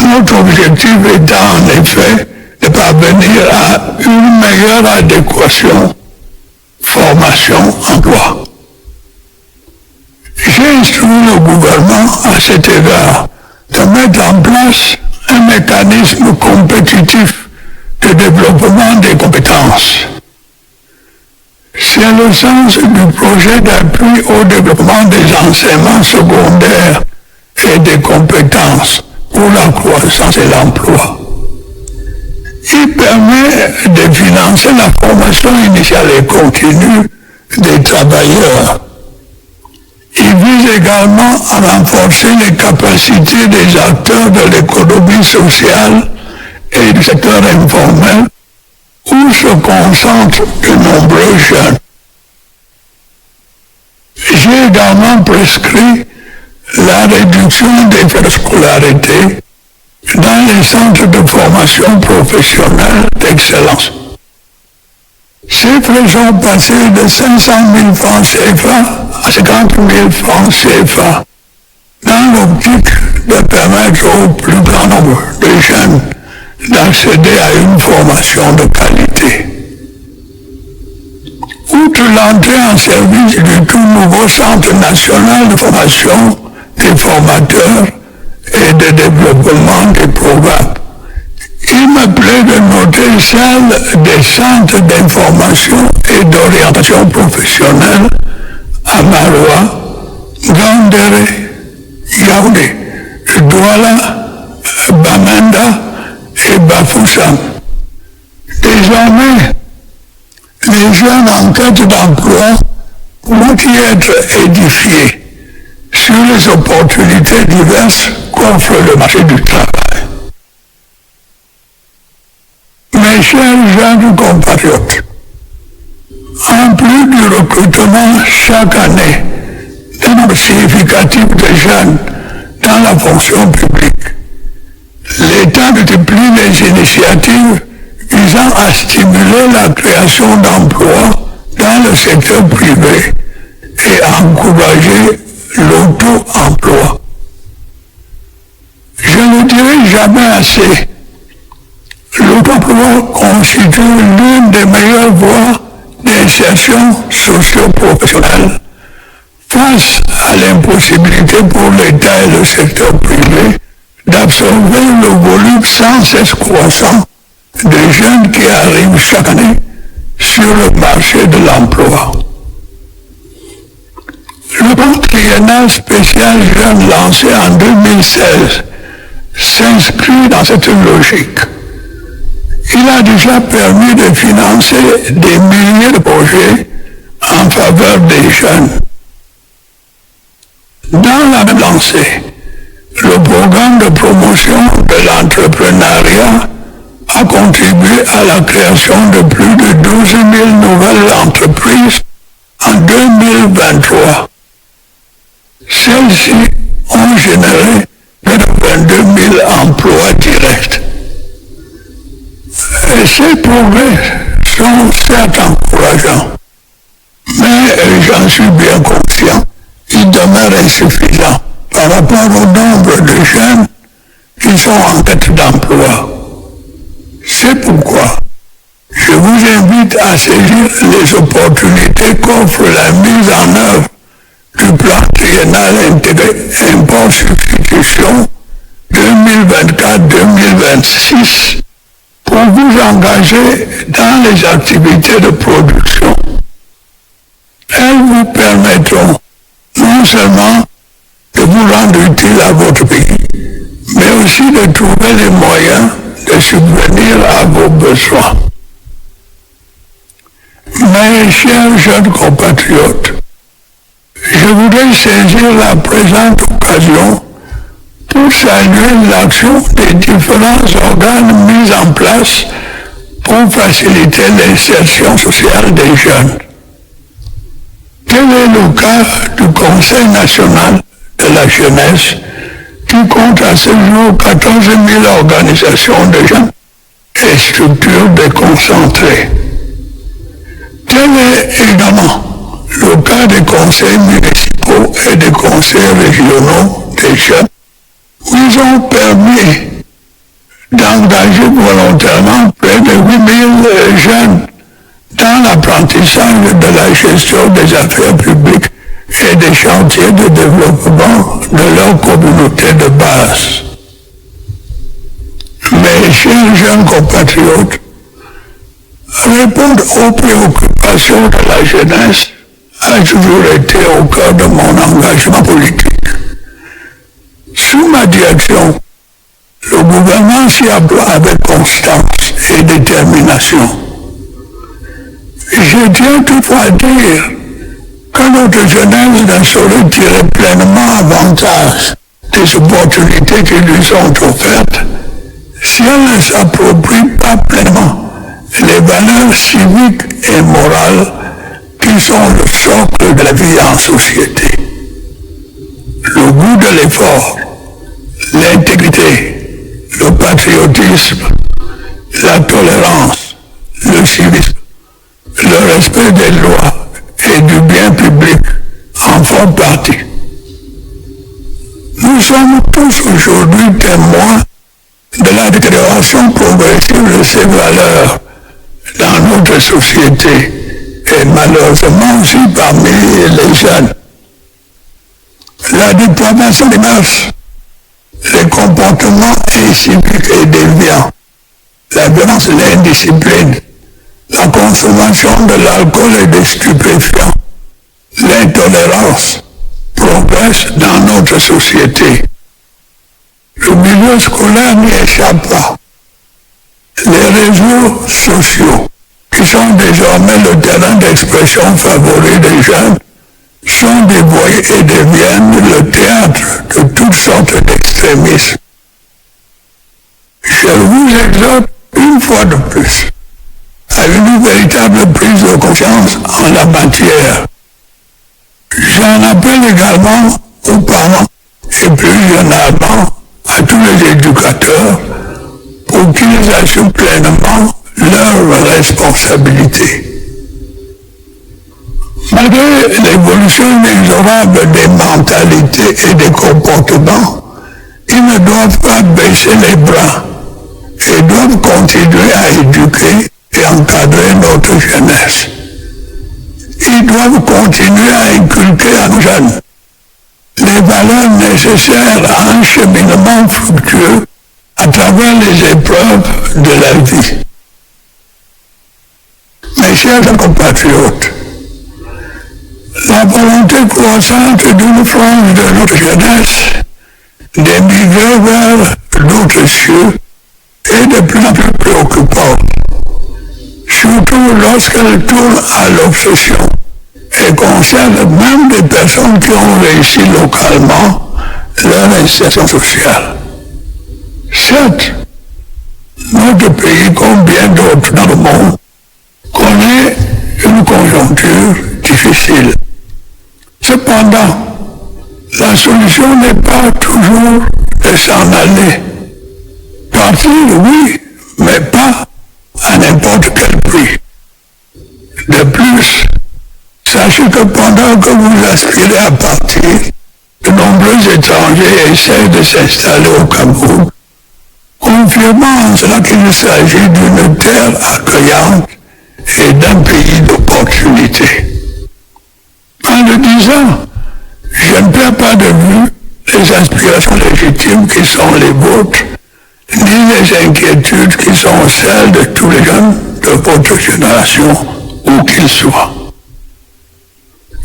Notre objectif étant en effet de parvenir à une meilleure adéquation formation-emploi. J'ai instruit le gouvernement à cet égard de mettre en place un mécanisme compétitif de développement des compétences. C'est le sens du projet d'appui au développement des enseignements secondaires et des compétences pour la croissance et l'emploi. Il permet de financer la formation initiale et continue des travailleurs. Il vise également à renforcer les capacités des acteurs de l'économie sociale et du secteur informel où se concentrent de nombreux jeunes. J'ai également prescrit la réduction des frais de scolarité dans les centres de formation professionnelle d'excellence. Ces frais sont passés de 500 000 francs CFA à 50 000 francs CFA dans l'optique de permettre au plus grand nombre de jeunes d'accéder à une formation de qualité. Outre l'entrée en service du tout nouveau Centre national de formation des formateurs et de développement des programmes, il me plaît de noter celle des centres d'information et d'orientation professionnelle à Maroua, Gandere, Yaoundé, Douala, Bamenda et Bafoussam. Désormais, les jeunes en quête d'emploi pourront y être édifiés sur les opportunités diverses qu'offre le marché du travail. Mes chers jeunes compatriotes, en plus du recrutement chaque année d'un nombre significatif de jeunes dans la fonction publique, l'État multiplie les initiatives visant à stimuler la création d'emplois dans le secteur privé et à encourager l'auto-emploi. Je ne dirai jamais assez, l'auto-emploi constitue l'une des meilleures voies d'insertion socio-professionnelle face à l'impossibilité pour l'État et le secteur privé d'absorber le volume sans cesse croissant de jeunes qui arrivent chaque année sur le marché de l'emploi. Le plan triennal spécial jeune lancé en 2016 s'inscrit dans cette logique. Il a déjà permis de financer des milliers de projets en faveur des jeunes. Dans la même lancée, le programme de promotion de l'entrepreneuriat a contribué à la création de plus de 12 000 nouvelles entreprises en 2023. Celles-ci ont généré près de 22 000 emplois directs. Et ces progrès sont certes encourageants, mais j'en suis bien conscient, ils demeurent insuffisants par rapport au nombre de jeunes qui sont en quête d'emploi. C'est pourquoi je vous invite à saisir les opportunités qu'offre la mise en œuvre du plan triennal intégré import-substitution 2024-2026 pour vous engager dans les activités de production. Elles vous permettront non seulement de vous rendre utile à votre pays, mais aussi de trouver les moyens de subvenir à vos besoins. Mes chers jeunes compatriotes, je voudrais saisir la présente occasion pour saluer l'action des différents organes mis en place pour faciliter l'insertion sociale des jeunes. Tel est le cas du Conseil national de la jeunesse qui compte à ce jour 14 000 organisations de jeunes et structures déconcentrées. Tel est également le cas des conseils municipaux et des conseils régionaux des jeunes, où ils ont permis d'engager volontairement près de 8 000 jeunes dans l'apprentissage de la gestion des affaires publiques et des chantiers de développement de leur communauté de base. Mes chers jeunes compatriotes, répondre aux préoccupations de la jeunesse a toujours été au cœur de mon engagement politique. Sous ma direction, le gouvernement s'y emploie avec constance et détermination. Je tiens toutefois à dire que notre jeunesse ne saurait tirer pleinement avantage des opportunités qui lui sont offertes si elle ne s'approprie pas pleinement les valeurs civiques et morales qui sont le socle de la vie en société. Le goût de l'effort, l'intégrité, le patriotisme, la tolérance, le civisme, le respect des lois et du bien public en font partie. Nous sommes tous aujourd'hui témoins de la détérioration progressive de ces valeurs dans notre société et malheureusement aussi parmi les jeunes. La dépravation des mœurs, les comportements inciviques et déviants, la violence et l'indiscipline, la consommation de l'alcool et des stupéfiants, l'intolérance progressent dans notre société. Le milieu scolaire n'y échappe pas. Les réseaux sociaux, qui sont désormais le terrain d'expression favori des jeunes, sont dévoyés et deviennent le théâtre de toutes sortes d'extrémismes. Je vous exhorte une fois de plus à une véritable prise de conscience en la matière. J'en appelle également aux parents et plus généralement à tous les éducateurs pour qu'ils assument pleinement leurs responsabilités. Malgré l'évolution inexorable des mentalités et des comportements, ils ne doivent pas baisser les bras et doivent continuer à éduquer et encadrer notre jeunesse. Ils doivent continuer à inculquer à nos jeunes les valeurs nécessaires à un cheminement fructueux à travers les épreuves de la vie. Mes chers compatriotes, la volonté croissante d'une frange de notre jeunesse d'émigrer vers d'autres cieux est de plus en plus préoccupante, surtout lorsqu'elle tourne à l'obsession et concerne même des personnes qui ont réussi localement leur insertion sociale. Certes, notre pays, comme bien d'autres dans le monde, connaît une conjoncture difficile. Cependant, la solution n'est pas toujours de s'en aller. Partir, oui, mais pas à n'importe quel prix. De plus, sachez que pendant que vous aspirez à partir, de nombreux étrangers essaient de s'installer au Cameroun, confirmant en cela qu'il s'agit d'une terre accueillante et d'un pays d'opportunité. En le disant, je ne perds pas de vue les aspirations légitimes qui sont les vôtres, ni les inquiétudes qui sont celles de tous les jeunes de votre génération, où qu'ils soient.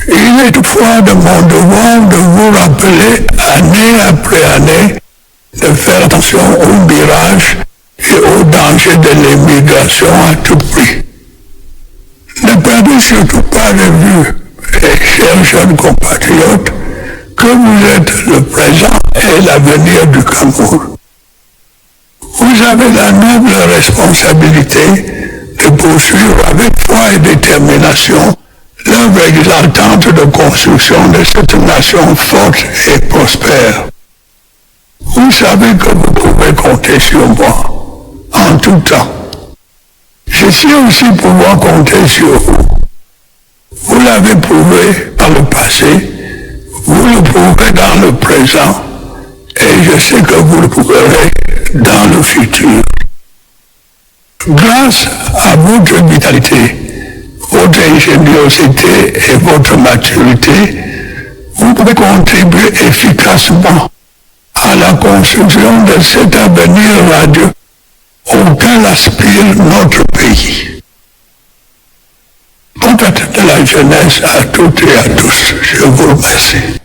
Il est toutefois de mon devoir de vous rappeler, année après année, de faire attention aux mirages et aux dangers de l'émigration à tout prix. Ne perdez surtout pas de vue, chers jeunes compatriotes, que vous êtes le présent et l'avenir du Cameroun. Vous avez la noble responsabilité de poursuivre avec foi et détermination l'œuvre exaltante de construction de cette nation forte et prospère. Vous savez que vous pouvez compter sur moi en tout temps. Je sais aussi pouvoir compter sur vous. Vous l'avez prouvé par le passé, vous le prouverez dans le présent, et je sais que vous le prouverez dans le futur. Grâce à votre vitalité, votre ingéniosité et votre maturité, vous pouvez contribuer efficacement à la construction de cet avenir radieux auquel aspire notre pays. Bonne fête de la jeunesse à toutes et à tous. Je vous remercie.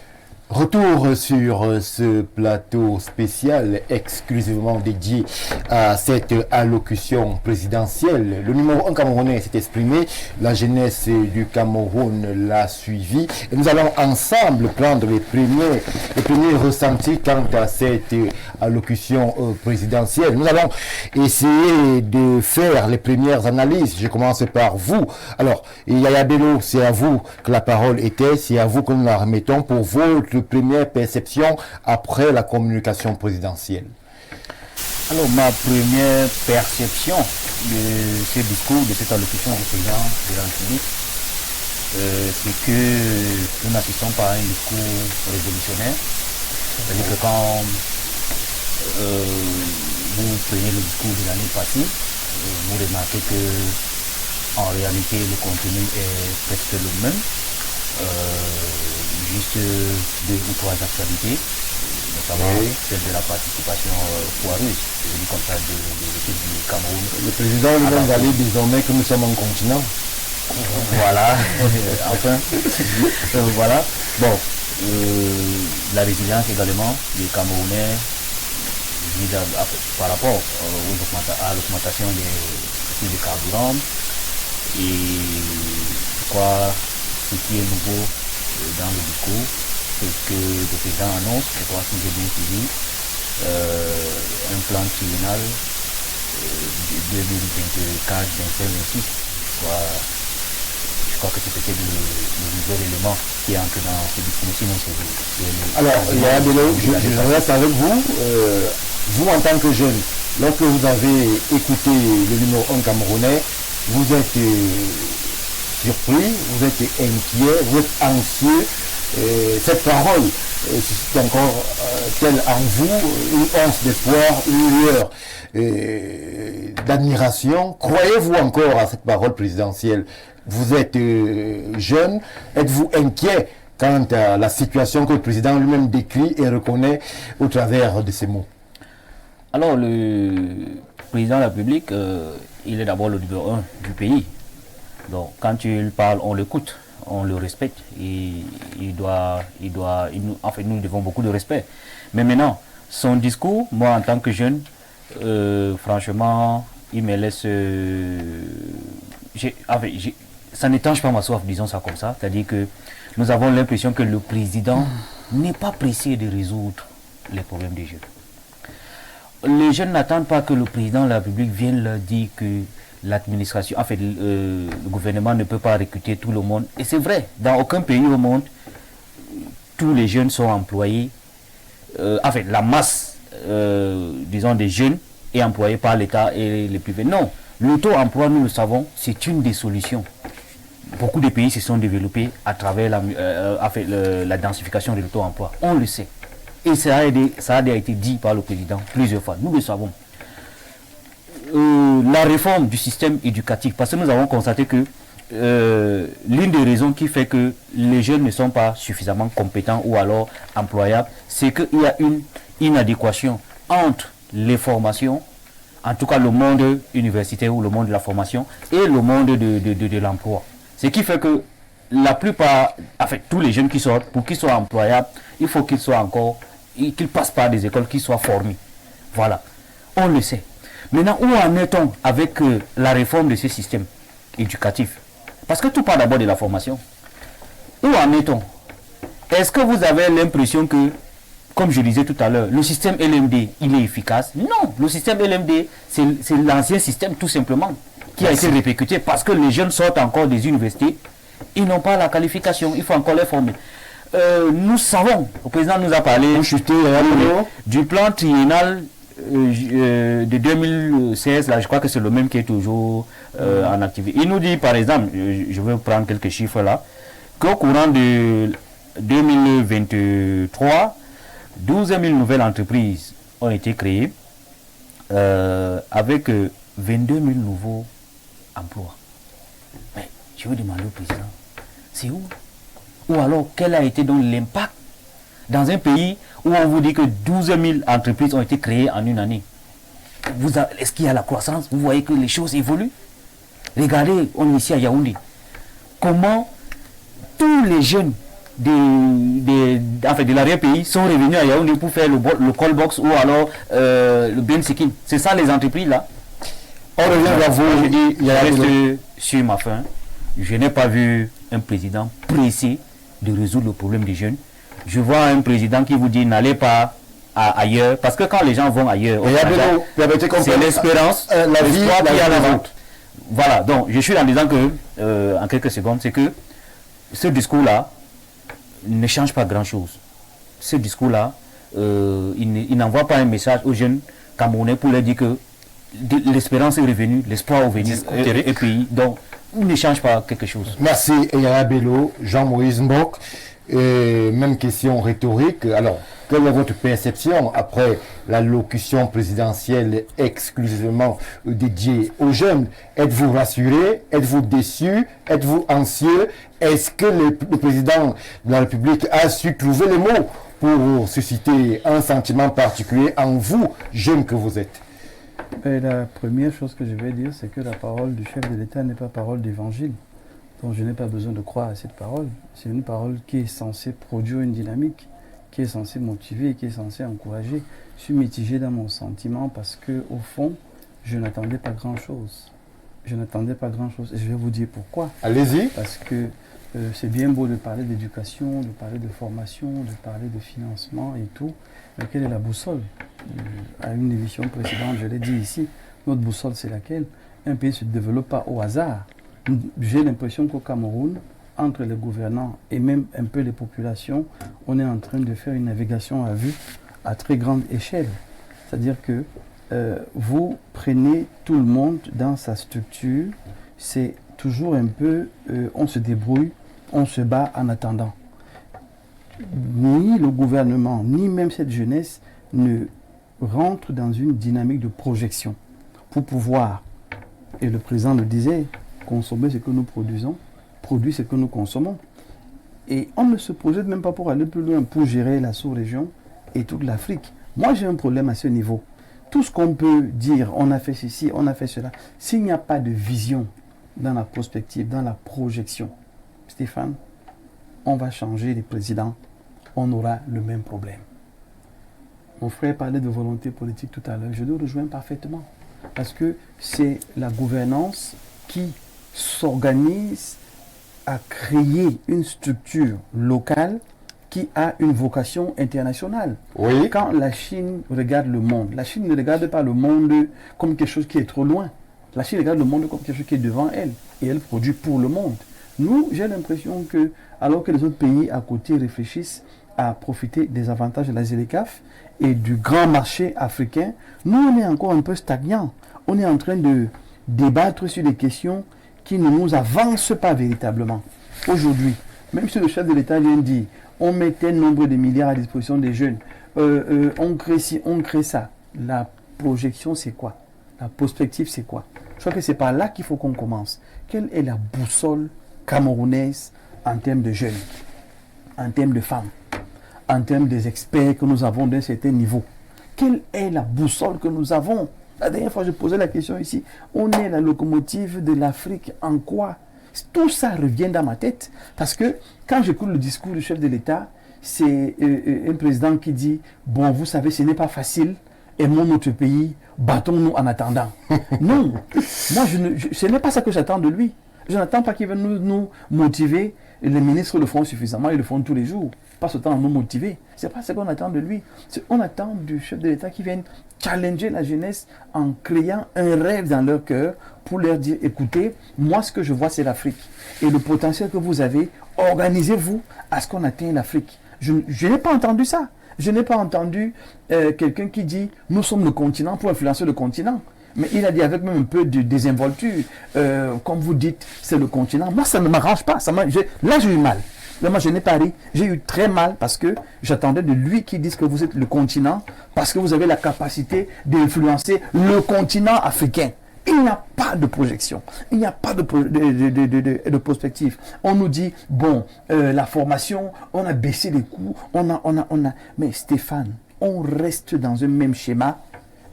Retour sur ce plateau spécial exclusivement dédié à cette allocution présidentielle. Le numéro 1 camerounais s'est exprimé, la jeunesse du Cameroun l'a suivi. Et nous allons ensemble prendre les premiers ressentis quant à cette allocution présidentielle. Nous allons essayer de faire les premières analyses. Je commence par vous. Alors, Yaya Bello, c'est à vous que la parole était, c'est à vous que nous la remettons pour votre première perception après la communication présidentielle. Alors, ma première perception de ce discours, de cette allocution du président de la République, c'est que nous n'assistons pas à un discours révolutionnaire. C'est-à-dire que quand vous prenez le discours de l'année passée, vous remarquez que en réalité le contenu est presque le même. Juste 2 ou 3 actualités, notamment celle de la participation foireuse, je dis comme ça, de l'équipe du Cameroun. Le président nous a dit désormais que nous sommes un continent. Voilà, enfin, voilà. Bon, la résilience également des Camerounais par rapport à l'augmentation des prix de carburant. Et je crois ce qui est nouveau dans le discours, c'est que le président annonce, je crois que j'ai bien suivi, un plan triennal 2024-2026. Je crois que c'est peut-être le nouvel élément qui entre dans ce discours. Sinon, alors, je reste avec vous. Vous, en tant que jeune, lorsque vous avez écouté le numéro 1 camerounais, vous êtes surpris, vous êtes inquiet, vous êtes anxieux. Cette parole suscite encore telle en vous une once d'espoir, une lueur d'admiration. Croyez-vous encore à cette parole présidentielle? Vous êtes jeune, êtes-vous inquiet quant à la situation que le président lui-même décrit et reconnaît au travers de ces mots? Alors, le président de la République, il est d'abord le numéro 1 du pays. Donc, quand il parle, on l'écoute, on le respecte. Et enfin, nous devons beaucoup de respect. Mais maintenant, son discours, moi, en tant que jeune, franchement, il me laisse... ça n'étanche pas ma soif, disons ça comme ça. C'est-à-dire que nous avons l'impression que le président n'est pas pressé de résoudre les problèmes des jeunes. Les jeunes n'attendent pas que le président de la République vienne leur dire que l'administration, en fait, le gouvernement ne peut pas recruter tout le monde. Et c'est vrai, dans aucun pays au monde, tous les jeunes sont employés. En fait, la masse, disons, des jeunes est employée par l'État et les privés. Non, l'auto-emploi, nous le savons, c'est une des solutions. Beaucoup de pays se sont développés à travers la densification de l'auto-emploi. On le sait. Et ça a été dit par le président plusieurs fois. Nous le savons. La réforme du système éducatif, parce que nous avons constaté que l'une des raisons qui fait que les jeunes ne sont pas suffisamment compétents ou alors employables, c'est qu'il y a une inadéquation entre les formations, en tout cas le monde universitaire ou le monde de la formation, et le monde de l'emploi. Ce qui fait que la plupart, en fait, tous les jeunes qui sortent, pour qu'ils soient employables, il faut qu'ils passent par des écoles, qu'ils soient formés. Voilà, on le sait. Maintenant, où en est-on avec la réforme de ce système éducatif? Parce que tout part d'abord de la formation. Où en est-on? Est-ce que vous avez l'impression que, comme je disais tout à l'heure, le système LMD, il est efficace? Non, le système LMD, c'est l'ancien système tout simplement, qui a été répercuté parce que les jeunes sortent encore des universités, ils n'ont pas la qualification, il faut encore les former. Nous savons, le président nous a parlé du plan triennal de 2016, là, je crois que c'est le même qui est toujours en activité. Il nous dit par exemple, je vais prendre quelques chiffres là, qu'au courant de 2023, 12 000 nouvelles entreprises ont été créées avec 22 000 nouveaux emplois. Mais je veux demander au président, c'est où? Ou alors, quel a été donc l'impact dans un pays où on vous dit que 12 000 entreprises ont été créées en une année? Est-ce qu'il y a la croissance? Vous voyez que les choses évoluent? Regardez, on est ici à Yaoundé. Comment tous les jeunes de l'arrière-pays sont revenus à Yaoundé pour faire le call box ou alors le bensikin. C'est ça les entreprises là. On revient vers vous. Je dis, il reste sur ma faim. Je n'ai pas vu un président pressé de résoudre le problème des jeunes. Je vois un président qui vous dit n'allez pas ailleurs, parce que quand les gens vont ailleurs, c'est l'espérance, la vie qui a la route. Voilà, donc je suis en disant que, en quelques secondes, c'est que ce discours-là ne change pas grand-chose. Ce discours-là, il n'envoie pas un message aux jeunes Camerounais pour leur dire que l'espérance est revenue, l'espoir est revenu au pays. Donc, il ne change pas quelque chose. Merci, Yaya Bello, Jean-Moïse Mbok. Même question rhétorique. Alors, quelle est votre perception après l'allocution présidentielle exclusivement dédiée aux jeunes? Êtes-vous rassuré? Êtes-vous déçu? Êtes-vous anxieux? Est-ce que le président de la République a su trouver les mots pour susciter un sentiment particulier en vous, jeunes que vous êtes? La première chose que je vais dire, c'est que la parole du chef de l'État n'est pas parole d'évangile. Donc je n'ai pas besoin de croire à cette parole. C'est une parole qui est censée produire une dynamique, qui est censée motiver, qui est censée encourager. Je suis mitigé dans mon sentiment parce que au fond, je n'attendais pas grand-chose. Je n'attendais pas grand-chose. Et je vais vous dire pourquoi. Allez-y. Parce que c'est bien beau de parler d'éducation, de parler de formation, de parler de financement et tout. Mais quelle est la boussole? À une émission précédente, je l'ai dit ici, notre boussole c'est laquelle? Un pays ne se développe pas au hasard. J'ai l'impression qu'au Cameroun, entre les gouvernants et même un peu les populations, on est en train de faire une navigation à vue à très grande échelle. C'est-à-dire que vous prenez tout le monde dans sa structure, c'est toujours un peu, on se débrouille, on se bat en attendant. Ni le gouvernement, ni même cette jeunesse ne rentre dans une dynamique de projection pour pouvoir, et le président le disait, consommer ce que nous produisons, produire ce que nous consommons. Et on ne se projette même pas pour aller plus loin, pour gérer la sous-région et toute l'Afrique. Moi, j'ai un problème à ce niveau. Tout ce qu'on peut dire, on a fait ceci, on a fait cela, s'il n'y a pas de vision dans la prospective, dans la projection, Stéphane, on va changer les présidents, on aura le même problème. Mon frère parlait de volonté politique tout à l'heure, je le rejoins parfaitement. Parce que c'est la gouvernance qui s'organise à créer une structure locale qui a une vocation internationale. Oui. Quand la Chine regarde le monde, la Chine ne regarde pas le monde comme quelque chose qui est trop loin. La Chine regarde le monde comme quelque chose qui est devant elle. Et elle produit pour le monde. Nous, j'ai l'impression que, alors que les autres pays à côté réfléchissent à profiter des avantages de la ZLECAf et du grand marché africain, nous, on est encore un peu stagnants. On est en train de débattre sur des questions qui ne nous avancent pas véritablement. Aujourd'hui, même si le chef de l'État vient dire, on mettait un nombre de milliards à disposition des jeunes, on crée ci, on crée ça. La projection, c'est quoi? La perspective, c'est quoi? Je crois que c'est par là qu'il faut qu'on commence. Quelle est la boussole camerounaise en termes de jeunes, en termes de femmes, en termes des experts que nous avons d'un certain niveau? Quelle est la boussole que nous avons? La dernière fois, je posais la question ici. On est la locomotive de l'Afrique en quoi? Tout ça revient dans ma tête. Parce que quand j'écoute le discours du chef de l'État, c'est un président qui dit, bon, vous savez, ce n'est pas facile, aimons notre pays, battons-nous en attendant. Non, moi, ce n'est pas ça que j'attends de lui. Je n'attends pas qu'il vienne nous motiver. Les ministres le font suffisamment, ils le font tous les jours. Pas ce temps à nous motiver. Ce n'est pas ce qu'on attend de lui. On attend du chef de l'État qui vienne challenger la jeunesse en créant un rêve dans leur cœur pour leur dire, écoutez, moi ce que je vois c'est l'Afrique. Et le potentiel que vous avez, organisez-vous à ce qu'on atteigne l'Afrique. Je n'ai pas entendu ça. Je n'ai pas entendu quelqu'un qui dit, nous sommes le continent pour influencer le continent. Mais il a dit avec même un peu de désinvolture, comme vous dites, c'est le continent. Moi, ça ne m'arrange pas. Là, j'ai eu mal. Là, moi, je n'ai pas ri. J'ai eu très mal parce que j'attendais de lui qui dise que vous êtes le continent, parce que vous avez la capacité d'influencer le continent africain. Il n'y a pas de projection, il n'y a pas de prospective. On nous dit, bon, la formation, on a baissé les coûts, on a... Mais Stéphane, on reste dans un même schéma.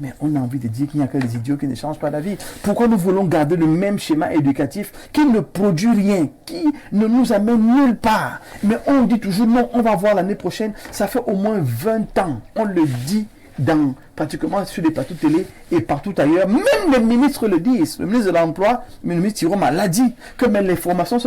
Mais on a envie de dire qu'il n'y a que les idiots qui ne changent pas la vie. Pourquoi nous voulons garder le même schéma éducatif qui ne produit rien, qui ne nous amène nulle part? Mais on dit toujours non, on va voir l'année prochaine. Ça fait au moins 20 ans. On le dit pratiquement sur les plateaux de télé et partout ailleurs. Même les ministres le disent. Le ministre de l'Emploi, le ministre Tiroma l'a dit, que même les formations ne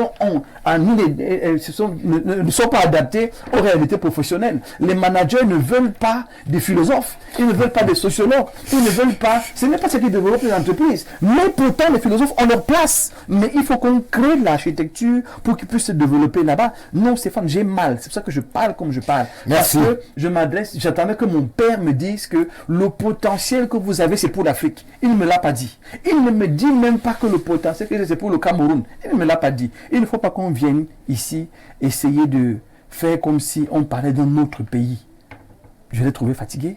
sont pas adaptées aux réalités professionnelles. Les managers ne veulent pas des philosophes, ils ne veulent pas des sociologues, ils ne veulent pas... Ce n'est pas ce qui développe les entreprises. Mais pourtant, les philosophes ont leur place. Mais il faut qu'on crée de l'architecture pour qu'ils puissent se développer là-bas. Non, Stéphane, j'ai mal. C'est pour ça que je parle comme je parle. Merci. Parce que je m'adresse, j'attendais que mon père me dise que le potentiel que vous avez, c'est pour l'Afrique. Il ne me l'a pas dit. Il ne me dit même pas que le potentiel que c'est pour le Cameroun. Il ne me l'a pas dit. Il ne faut pas qu'on vienne ici essayer de faire comme si on parlait d'un autre pays. Je l'ai trouvé fatigué.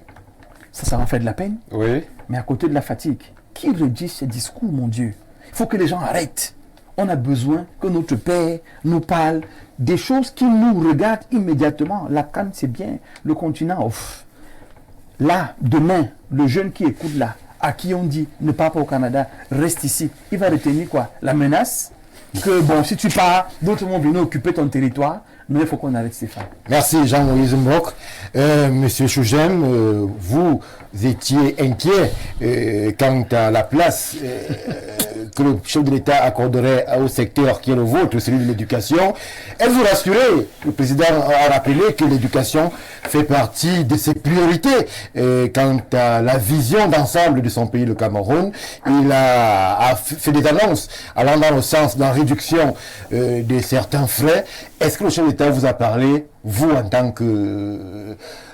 Ça m'a fait de la peine. Oui. Mais à côté de la fatigue, qui redit ces discours, mon Dieu? Il faut que les gens arrêtent. On a besoin que notre père nous parle des choses qui nous regardent immédiatement. La Cannes, c'est bien. Le continent, là, demain, le jeune qui écoute là, à qui on dit ne pars pas au Canada, reste ici, il va retenir quoi? La menace que bon, si tu pars, d'autres vont venir occuper ton territoire. Mais il faut qu'on arrête Stéphane. Merci Jean-Moïse Mbok. Monsieur Chougem, vous étiez inquiet quant à la place que le chef de l'État accorderait au secteur qui est le vôtre, celui de l'éducation. Et vous rassurez, le président a rappelé que l'éducation fait partie de ses priorités. Quant à la vision d'ensemble de son pays, le Cameroun, il a fait des annonces allant dans le sens de la réduction de certains frais. Est-ce que le chef de l'État vous a parlé, vous en tant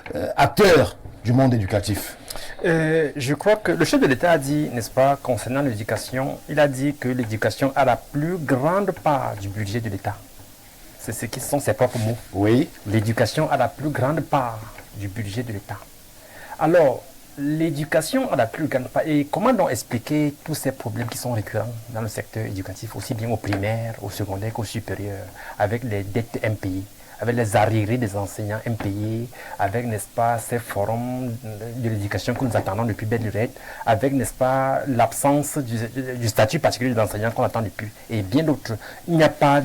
qu'acteur du monde éducatif? Je crois que le chef de l'État a dit, n'est-ce pas, concernant l'éducation, il a dit que l'éducation a la plus grande part du budget de l'État. C'est ce qui sont ses propres mots. Oui. L'éducation a la plus grande part du budget de l'État. Alors, l'éducation a la plus grande part. Et comment donc expliquer tous ces problèmes qui sont récurrents dans le secteur éducatif, aussi bien au primaire, au secondaire qu'au supérieur, avec les dettes impayées, avec les arriérés des enseignants impayés, avec, n'est-ce pas, ces forums de l'éducation que nous attendons depuis belle lurette, avec, n'est-ce pas, l'absence du statut particulier des enseignants qu'on attend depuis, et bien d'autres. Il n'y a pas,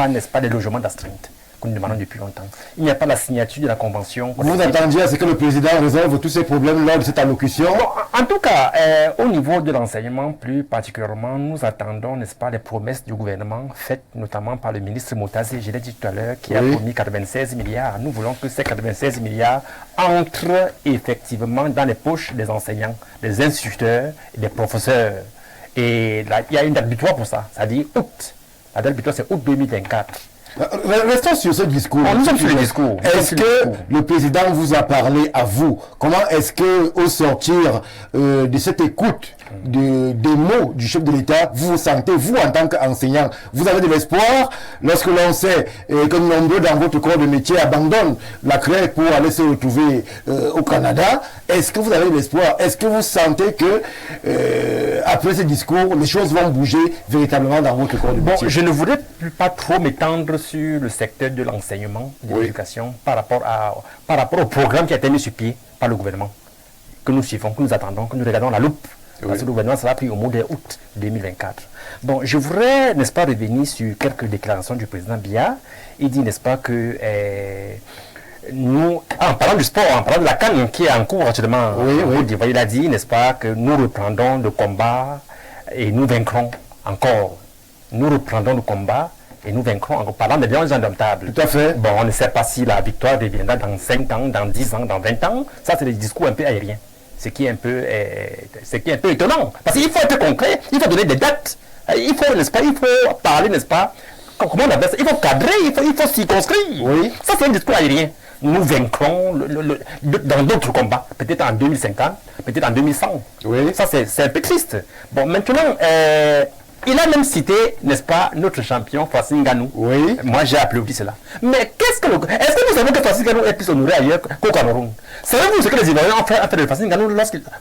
n'est-ce pas, des logements d'astreinte que nous demandons depuis longtemps. Il n'y a pas la signature de la convention. Vous attendiez à ce que le président résolve tous ces problèmes lors de cette allocution? Bon, en tout cas, au niveau de l'enseignement, plus particulièrement, nous attendons, n'est-ce pas, les promesses du gouvernement faites notamment par le ministre Moutazi, je l'ai dit tout à l'heure, qui a promis 96 milliards. Nous voulons que ces 96 milliards entrent effectivement dans les poches des enseignants, des instituteurs et des professeurs. Et là, il y a une date butoir pour ça, c'est-à-dire août. La date butoir, c'est août 2024. Restons sur ce discours. Nous sommes sur le discours. Est-ce que le président vous a parlé à vous? Comment est-ce que, au sortir de cette écoute des mots du chef de l'État, vous vous sentez, vous en tant qu'enseignant? Vous avez de l'espoir lorsque l'on sait que nombreux dans votre corps de métier abandonnent la crèche pour aller se retrouver au Canada? Est-ce que vous avez de l'espoir? Est-ce que vous sentez que après ce discours, les choses vont bouger véritablement dans votre corps de métier? Je ne voudrais pas trop m'étendre sur le secteur de l'enseignement, de l'éducation, par rapport au programme qui a été mis sur pied par le gouvernement, que nous suivons, que nous attendons, que nous regardons à la loupe. Parce que le gouvernement sera pris au mois d'août 2024. Bon, je voudrais, n'est-ce pas, revenir sur quelques déclarations du président Biya. Il dit, n'est-ce pas, que nous, en parlant du sport, en parlant de la CAN qui est en cours actuellement, il a dit, n'est-ce pas, que nous reprendrons le combat et nous vaincrons encore. Nous reprendrons le combat et nous vaincrons encore, parlant des lions indomptables. Tout à fait. Bon, on ne sait pas si la victoire reviendra dans 5 ans, dans 10 ans, dans 20 ans. Ça, c'est des discours un peu aériens. Ce qui est un peu étonnant. Parce qu'il faut être concret, il faut donner des dates. Il faut, n'est-ce pas, il faut parler, n'est-ce pas, comment on appelle ça? Il faut cadrer, il faut circonscrire. Oui. Ça, c'est un discours aérien. Nous vaincrons dans d'autres combats, peut-être en 2050, peut-être en 2100. Oui. Ça, c'est un peu triste. Bon, maintenant, Il a même cité, n'est-ce pas, notre champion Francis Ngannou. Oui. Moi, j'ai applaudi cela. Mais est-ce que vous savez que Francis Ngannou est plus honoré ailleurs qu'au Cameroun? Savez-vous ce que les Ivoiriens ont fait de Francis Ngannou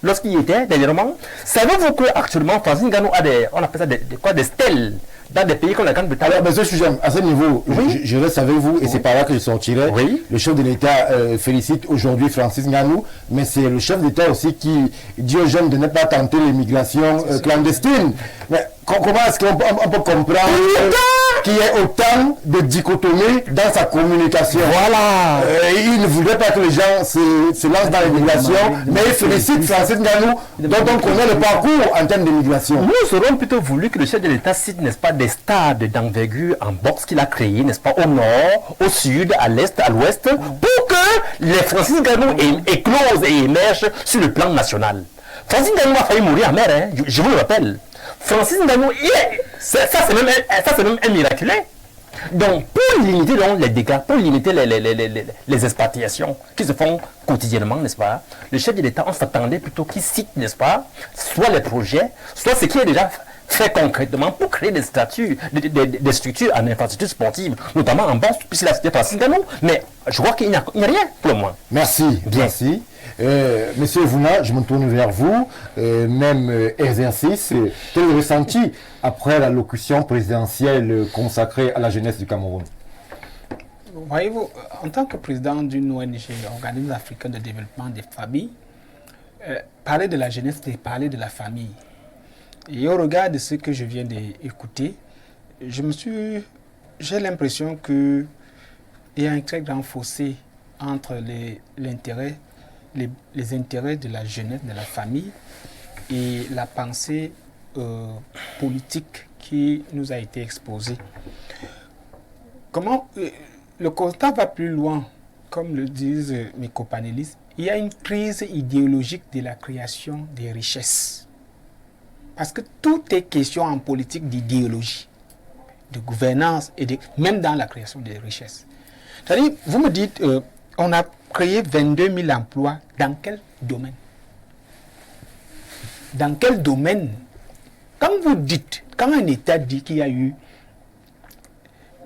lorsqu'il y était dernièrement? Savez-vous qu'actuellement, Francis Ngannou a on appelle ça des stèles dans des pays comme la Grande-Bretagne? Alors, monsieur Sujem, à ce niveau, Oui. je reste avec vous et c'est par là que je sortirai. Oui. Le chef de l'État félicite aujourd'hui Francis Ngannou, mais c'est le chef d'État aussi qui dit aux jeunes de ne pas tenter l'immigration clandestine. Mais comment est-ce qu'on peut comprendre qu'il y ait autant de dichotomie dans sa communication? Voilà. Il ne voudrait pas que les gens se lancent dans l'immigration, mais il félicite Francis Ngannou, dont on connaît le parcours en termes d'immigration. Nous aurions plutôt voulu que le chef de l'État cite, n'est-ce pas, des stades d'envergure en boxe qu'il a créés, n'est-ce pas, au nord, au sud, à l'est, à l'ouest, pour que les Francis Ngannou éclosent et émergent sur le plan national. Francis Ngannou a failli mourir en mer, hein, je vous le rappelle. Francis Ngannou, ça c'est même un miraculé. Donc, pour limiter donc, les dégâts, pour limiter les expatriations qui se font quotidiennement, n'est-ce pas, le chef de l'État, on s'attendait plutôt qu'il cite, n'est-ce pas, soit les projets, soit ce qui est déjà fait concrètement pour créer des structures en infrastructure sportive, notamment en boxe, puisqu'il a cité Francis Ngannou. Mais je crois qu'il n'y a rien pour le moment. Merci, Bien. merci. Monsieur Vouna, je me tourne vers vous. Même exercice, quel est le ressenti après l'allocution présidentielle consacrée à la jeunesse du Cameroun? Voyez-vous, en tant que président d'une ONG, Organisme africain de développement des familles, parler de la jeunesse, c'est parler de la famille. Et au regard de ce que je viens d'écouter, j'ai l'impression qu'il y a un très grand fossé entre les intérêts de la jeunesse, de la famille, et la pensée politique qui nous a été exposée. Le constat va plus loin, comme le disent mes copanélistes. Il y a une crise idéologique de la création des richesses. Parce que tout est question en politique d'idéologie, de gouvernance, et même dans la création des richesses. C'est-à-dire, vous me dites, on a créé 22 000 emplois. Dans quel domaine? Dans quel domaine? Quand un État dit qu'il y a eu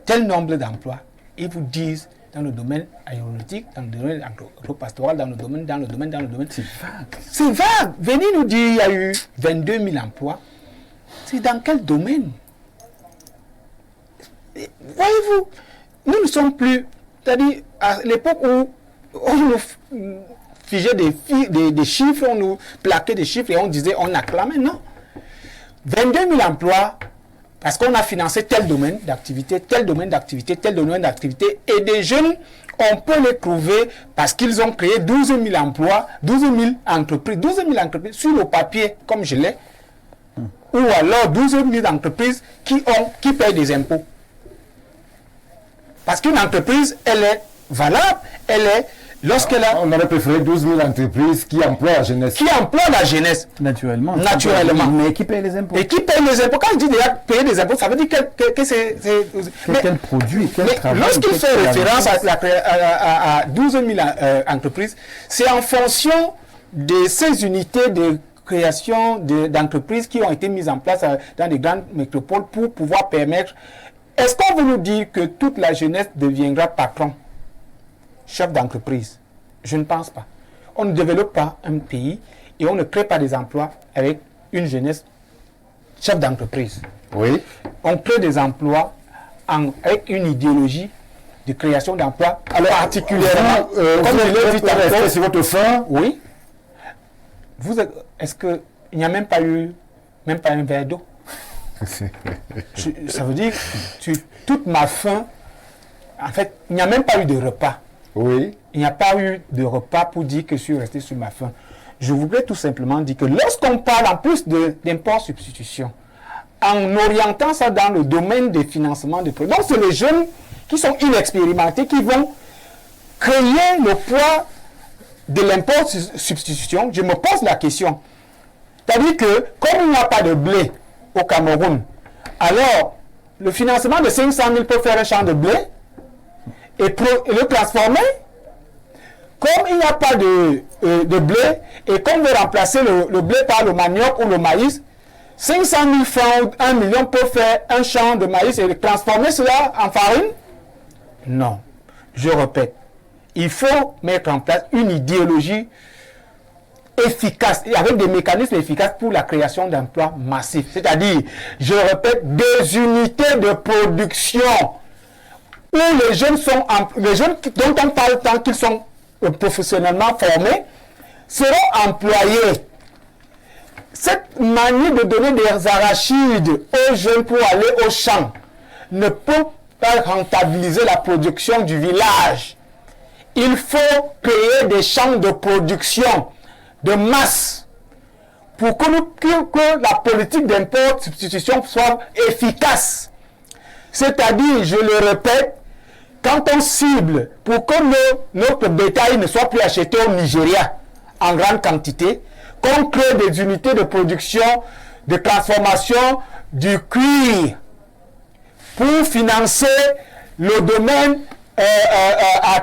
tel nombre d'emplois, ils vous disent dans le domaine aéronautique, dans le domaine agropastoral, dans le domaine. C'est vague. C'est vague. Venez nous dire qu'il y a eu 22 000 emplois. C'est dans quel domaine? Voyez-vous, nous ne sommes plus... C'est-à-dire, à l'époque où on nous figeait des chiffres, on nous plaquait des chiffres et on disait, on acclamait, non. 22 000 emplois, parce qu'on a financé tel domaine d'activité, tel domaine d'activité, tel domaine d'activité, et des jeunes, on peut les trouver parce qu'ils ont créé 12 000 emplois, 12 000 entreprises, 12 000 entreprises sur le papier, comme je l'ai, ou alors 12 000 entreprises qui payent des impôts. Parce qu'une entreprise, elle est valable, lorsqu'elle a... On aurait préféré 12 000 entreprises qui emploient la jeunesse. Qui emploient la jeunesse. Naturellement. Mais qui paye les impôts? Et qui paye les impôts? Quand je dis déjà payer des impôts, ça veut dire que c'est... Quel produit, quel travail... Lorsqu'il fait référence à 12 000 entreprises, c'est en fonction de ces unités de création d'entreprises qui ont été mises en place dans des grandes métropoles pour pouvoir permettre... Est-ce qu'on veut nous dire que toute la jeunesse deviendra patron, chef d'entreprise? Je ne pense pas. On ne développe pas un pays et on ne crée pas des emplois avec une jeunesse chef d'entreprise. Oui. On crée des emplois avec une idéologie de création d'emplois. Alors particulièrement, comme je l'ai dit tantôt, sur votre fin. oui. Est-ce qu'il n'y a même pas un verre d'eau? Ça veut dire toute ma faim, en fait, il n'y a même pas eu de repas. Oui. Il n'y a pas eu de repas pour dire que je suis resté sur ma faim. Je voudrais tout simplement dire que lorsqu'on parle en plus d'import-substitution, en orientant ça dans le domaine des financements de projets, donc c'est les jeunes qui sont inexpérimentés qui vont créer le poids de l'import-substitution. Je me pose la question. C'est-à-dire que comme il n'y a pas de blé au Cameroun, alors le financement de 500 000 peut faire un champ de blé et le transformer. Comme il n'y a pas de blé et qu'on veut remplacer le blé par le manioc ou le maïs, 500 000 francs ou 1 million peut faire un champ de maïs et transformer cela en farine? Non. Je répète, il faut mettre en place une idéologie efficace et avec des mécanismes efficaces pour la création d'emplois massifs. C'est-à-dire, je répète, des unités de production où les jeunes dont on parle tant qu'ils sont professionnellement formés seront employés. Cette manie de donner des arachides aux jeunes pour aller au champ ne peut pas rentabiliser la production du village. Il faut créer des champs de production de masse pour que la politique d'import-substitution soit efficace. C'est-à-dire, je le répète, quand on cible pour que notre bétail ne soit plus acheté au Nigeria en grande quantité, qu'on crée des unités de production, de transformation du cuir pour financer le domaine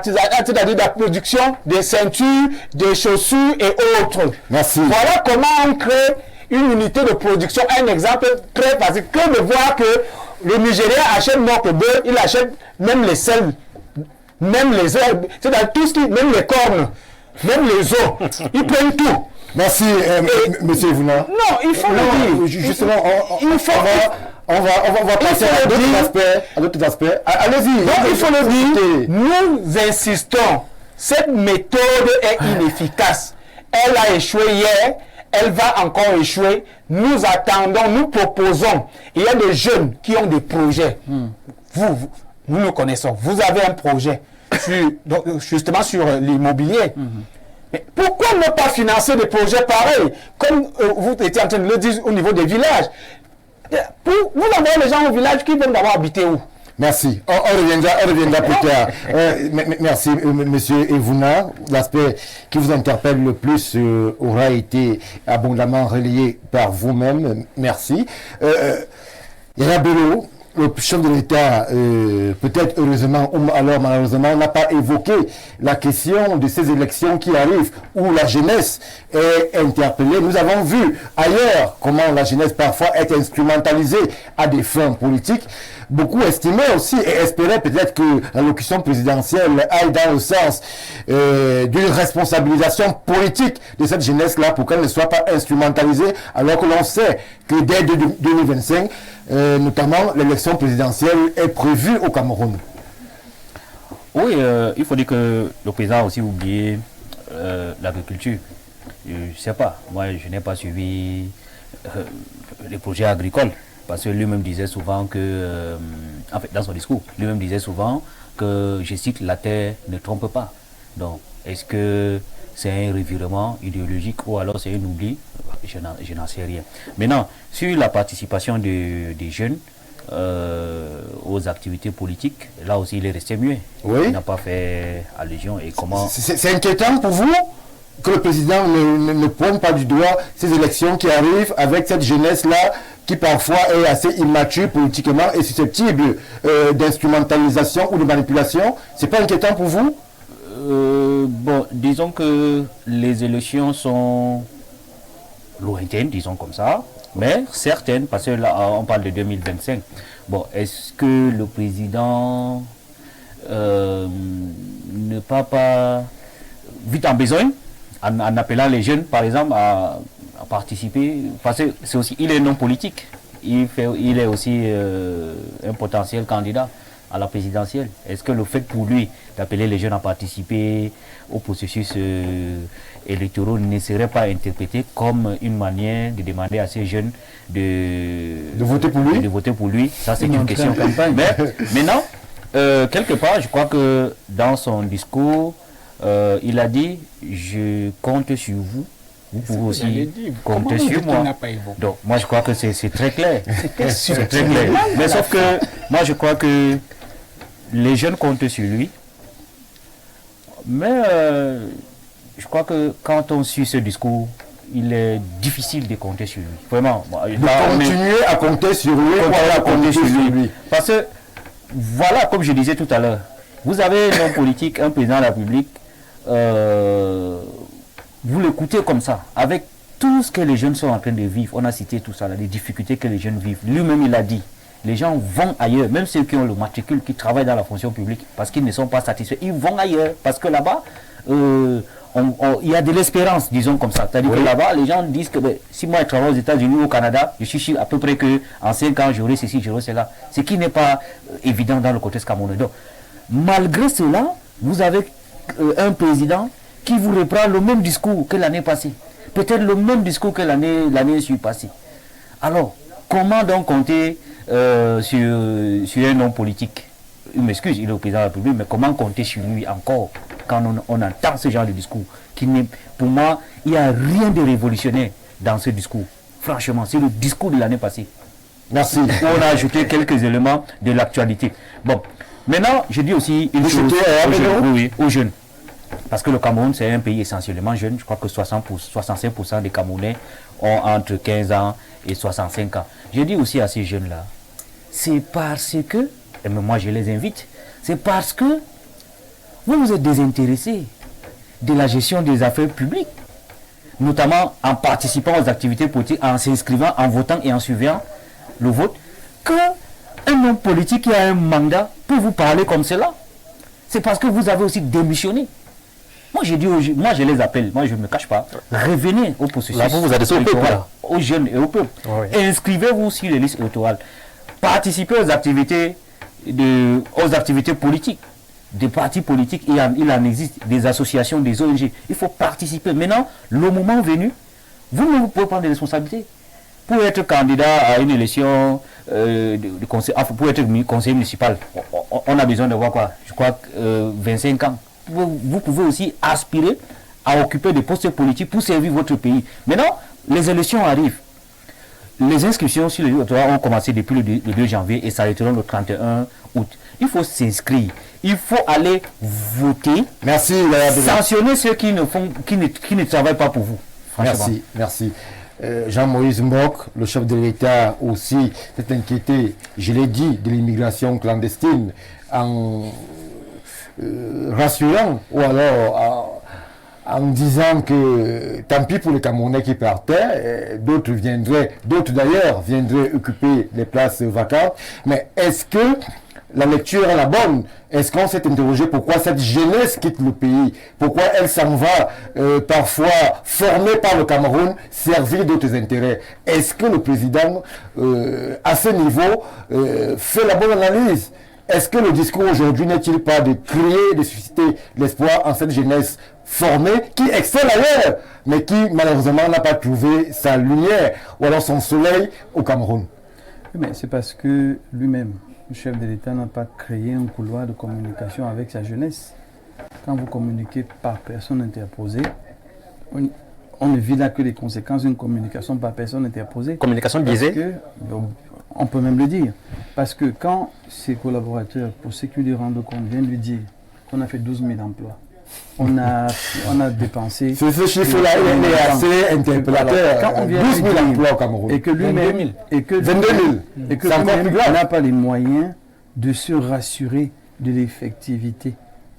c'est-à-dire la production des ceintures, des chaussures et autres. Merci. Voilà comment on crée une unité de production. Un exemple très facile, que de voir que le Nigeria achète notre beurre, il achète même les sels, même les herbes, c'est-à-dire tout ce qui, même les cornes, même les os, ils prennent tout. Merci, monsieur Vouna. Non, il faut le dire. Justement, on va passer à d'autres aspects. Allez-y. Donc, il faut le dire. Nous insistons. Cette méthode est inefficace. Elle a échoué hier. Elle va encore échouer. Nous attendons, nous proposons. Il y a des jeunes qui ont des projets. Nous nous connaissons. Vous avez un projet justement sur l'immobilier. Mais pourquoi ne pas financer des projets pareils, comme vous étiez en train de le dire au niveau des villages? Vous avez les gens au village qui viennent d'avoir habité où? Merci. On reviendra plus tard. Merci, monsieur Evouna. L'aspect qui vous interpelle le plus aura été abondamment relayé par vous-même. Merci. Rabello, le chef de l'État, peut-être heureusement ou alors malheureusement, n'a pas évoqué la question de ces élections qui arrivent où la jeunesse est interpellée. Nous avons vu ailleurs comment la jeunesse parfois est instrumentalisée à des fins politiques. Beaucoup estimaient aussi et espéraient peut-être que l'allocution présidentielle aille dans le sens d'une responsabilisation politique de cette jeunesse-là pour qu'elle ne soit pas instrumentalisée, alors que l'on sait que dès 2025, notamment l'élection présidentielle est prévue au Cameroun. Oui, il faut dire que le président a aussi oublié l'agriculture. Je ne sais pas, moi je n'ai pas suivi les projets agricoles. Parce que lui-même disait souvent que, en fait, dans son discours, lui-même disait souvent que, je cite, la terre ne trompe pas. Donc, est-ce que c'est un revirement idéologique ou alors c'est un oubli? Je n'en sais rien. Maintenant, sur la participation des jeunes aux activités politiques, là aussi il est resté muet. Oui. Il n'a pas fait allusion. Et comment... C'est inquiétant pour vous que le président ne pointe pas du doigt ces élections qui arrivent avec cette jeunesse-là qui parfois est assez immature politiquement et susceptible d'instrumentalisation ou de manipulation. C'est pas inquiétant pour vous? Bon, disons que les élections sont lointaines, disons comme ça, mais certaines, parce que là on parle de 2025. Bon, est-ce que le président ne peut pas vite en besoin en appelant les jeunes, par exemple, à participer, parce que c'est aussi, il est non politique, il est aussi un potentiel candidat à la présidentielle. Est-ce que le fait pour lui d'appeler les jeunes à participer au processus électoral ne serait pas interprété comme une manière de demander à ces jeunes de voter pour lui? De voter pour lui? Ça, c'est une question campagne. Mais maintenant, quelque part, je crois que dans son discours, il a dit « Je compte sur vous ». Vous pouvez aussi compter sur moi. Donc, moi, je crois que c'est très clair. C'est très clair. Mais sauf que, moi, je crois que les jeunes comptent sur lui. Mais je crois que quand on suit ce discours, il est difficile de compter sur lui. Vraiment. Continuer à compter sur lui. À compter sur lui. Parce que, voilà, comme je disais tout à l'heure, vous avez un homme politique, un président de la République, vous l'écoutez comme ça, avec tout ce que les jeunes sont en train de vivre, on a cité tout ça, là, les difficultés que les jeunes vivent. Lui-même, il a dit, les gens vont ailleurs, même ceux qui ont le matricule, qui travaillent dans la fonction publique, parce qu'ils ne sont pas satisfaits, ils vont ailleurs, parce que là-bas, il y a de l'espérance, disons comme ça. C'est-à-dire que là-bas, les gens disent que si moi je travaille aux États-Unis ou au Canada, je suis sûr à peu près qu'en 5 ans, j'aurai ceci, j'aurai cela. Ce qui n'est pas évident dans le contexte camerounais. Donc, malgré cela, vous avez un président qui vous reprend le même discours que l'année passée. Peut-être le même discours que l'année passée. Alors, comment donc compter sur un homme politique? Il m'excuse, il est au président de la République, mais comment compter sur lui encore quand on entend ce genre de discours pour moi, il n'y a rien de révolutionnaire dans ce discours. Franchement, c'est le discours de l'année passée. Merci. On a ajouté quelques éléments de l'actualité. Bon, maintenant, je dis aussi une chose aux jeunes. Parce que le Cameroun, c'est un pays essentiellement jeune. Je crois que 65% des Camerounais ont entre 15 ans et 65 ans. Je dis aussi à ces jeunes-là, c'est parce que, et moi je les invite, c'est parce que vous vous êtes désintéressés de la gestion des affaires publiques, notamment en participant aux activités politiques, en s'inscrivant, en votant et en suivant le vote, qu'un homme politique qui a un mandat peut vous parler comme cela. C'est parce que vous avez aussi démissionné. Moi, j'ai dit moi je les appelle, moi je ne me cache pas. Revenez au processus. Là, vous adressez au peuple, là. Aux jeunes et au peuple. Oui. Inscrivez-vous sur les listes électorales. Participez aux activités politiques, des partis politiques. Il en existe, des associations, des ONG. Il faut participer. Maintenant, le moment venu, vous pouvez prendre des responsabilités. Pour être candidat à une élection de conseil, pour être conseiller municipal, on a besoin de voir quoi? Je crois 25 ans. Vous pouvez aussi aspirer à occuper des postes politiques pour servir votre pays. Maintenant, les élections arrivent. Les inscriptions sur les électorats ont commencé depuis le 2 janvier et s'arrêteront le 31 août. Il faut s'inscrire. Il faut aller voter. Merci. Sanctionner ceux qui ne travaillent pas pour vous. Merci. Jean-Moïse Mbok, le chef de l'État aussi, s'est inquiété, je l'ai dit, de l'immigration clandestine en rassurant ou alors en disant que tant pis pour les Camerounais qui partaient, d'autres d'ailleurs viendraient occuper les places vacantes. Mais est-ce que la lecture est la bonne? Est-ce qu'on s'est interrogé pourquoi cette jeunesse quitte le pays? Pourquoi elle s'en va parfois formée par le Cameroun servir d'autres intérêts? Est-ce que le président, à ce niveau, fait la bonne analyse? Est-ce que le discours aujourd'hui n'est-il pas de créer, de susciter l'espoir en cette jeunesse formée qui excelle ailleurs, mais qui malheureusement n'a pas trouvé sa lumière ou alors son soleil au Cameroun? Oui, mais c'est parce que lui-même, le chef de l'État, n'a pas créé un couloir de communication avec sa jeunesse. Quand vous communiquez par personne interposée, on ne vit là que les conséquences d'une communication par personne interposée. Communication biaisée? On peut même le dire. Parce que quand ses collaborateurs, pour ceux qui lui rendent compte, viennent lui dire qu'on a fait 12 000 emplois, on a dépensé... Ce chiffre-là, il est assez interpellateur. Quand on vient 12 000 emplois au Cameroun. Et que lui-même... 22 000. Et que lui-même n'a pas les moyens de se rassurer de l'effectivité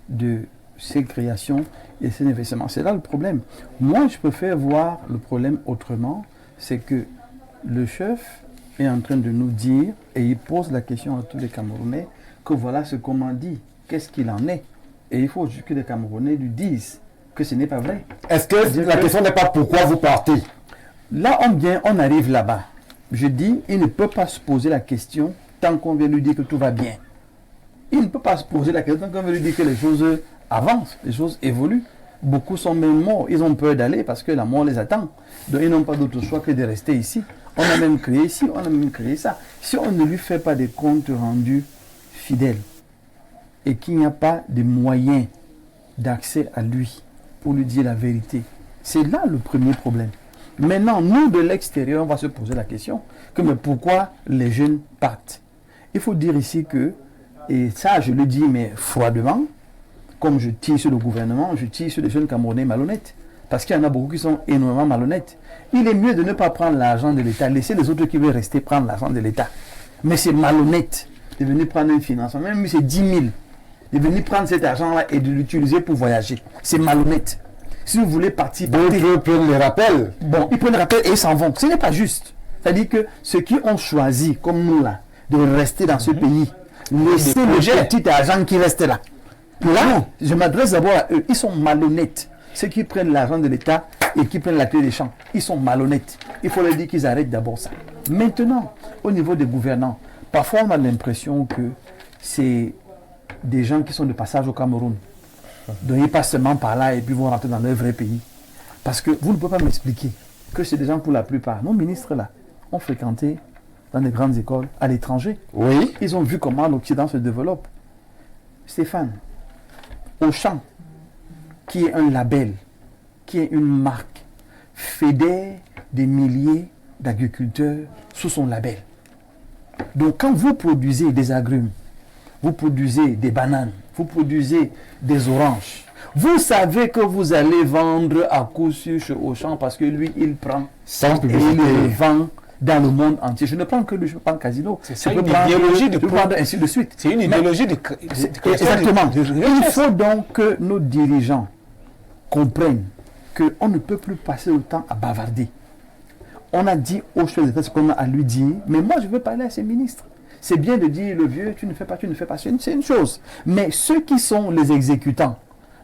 de ces créations et ces investissements. C'est là le problème. Moi, je préfère voir le problème autrement. C'est que le chef est en train de nous dire, et il pose la question à tous les Camerounais, que voilà ce qu'on m'a dit, qu'est-ce qu'il en est. Et il faut que les Camerounais lui disent que ce n'est pas vrai. Est-ce que la question n'est pas pourquoi vous partez? Là, on arrive là-bas. Je dis, il ne peut pas se poser la question tant qu'on vient lui dire que tout va bien. Il ne peut pas se poser la question tant qu'on vient lui dire que les choses avancent, les choses évoluent. Beaucoup sont même morts, ils ont peur d'aller parce que la mort les attend. Donc ils n'ont pas d'autre choix que de rester ici. On a même créé ici, on a même créé ça. Si on ne lui fait pas des comptes rendus fidèles et qu'il n'y a pas de moyens d'accès à lui pour lui dire la vérité, c'est là le premier problème. Maintenant, nous de l'extérieur, on va se poser la question que mais pourquoi les jeunes partent? Il faut dire ici que, et ça je le dis mais froidement, comme je tire sur le gouvernement, je tire sur les jeunes Camerounais malhonnêtes. Parce qu'il y en a beaucoup qui sont énormément malhonnêtes. Il est mieux de ne pas prendre l'argent de l'État, laisser les autres qui veulent rester prendre l'argent de l'État. Mais c'est malhonnête de venir prendre un financement, même si c'est 10 000, de venir prendre cet argent-là et de l'utiliser pour voyager. C'est malhonnête. Si vous voulez partir, D'autres prennent les rappels. bon, ils prennent le rappel et ils s'en vont. Ce n'est pas juste. C'est-à-dire que ceux qui ont choisi, comme nous là, de rester dans ce pays, laisser le petit argent qui reste là. Là, je m'adresse d'abord à eux. Ils sont malhonnêtes. Ceux qui prennent l'argent de l'État et qui prennent la clé des champs, ils sont malhonnêtes. Il faut leur dire qu'ils arrêtent d'abord ça. Maintenant, au niveau des gouvernants, parfois on a l'impression que c'est des gens qui sont de passage au Cameroun. Donc ils passent seulement par là et puis vont rentrer dans leur vrai pays. Parce que vous ne pouvez pas m'expliquer que c'est des gens pour la plupart. Nos ministres là ont fréquenté dans des grandes écoles à l'étranger. Oui. Ils ont vu comment l'Occident se développe. Stéphane, Auchan, qui est un label, qui est une marque, fédère des milliers d'agriculteurs sous son label. Donc quand vous produisez des agrumes, vous produisez des bananes, vous produisez des oranges, vous savez que vous allez vendre à coup sûr chez Auchan parce que lui, il prend Sans et publicité. il le vend dans le monde entier. Je ne prends que lui, je prends Casino. C'est ça, Je peux une prendre- idéologie de je peux pro- prendre ainsi de suite. C'est une Mais- idéologie de Exactement. Il richesse. faut donc que nos dirigeants comprennent qu'on ne peut plus passer le temps à bavarder. On a dit aux chefs d'État ce qu'on a à lui dire, mais moi je veux parler à ces ministres. C'est bien de dire le vieux, tu ne fais pas, c'est une chose. Mais ceux qui sont les exécutants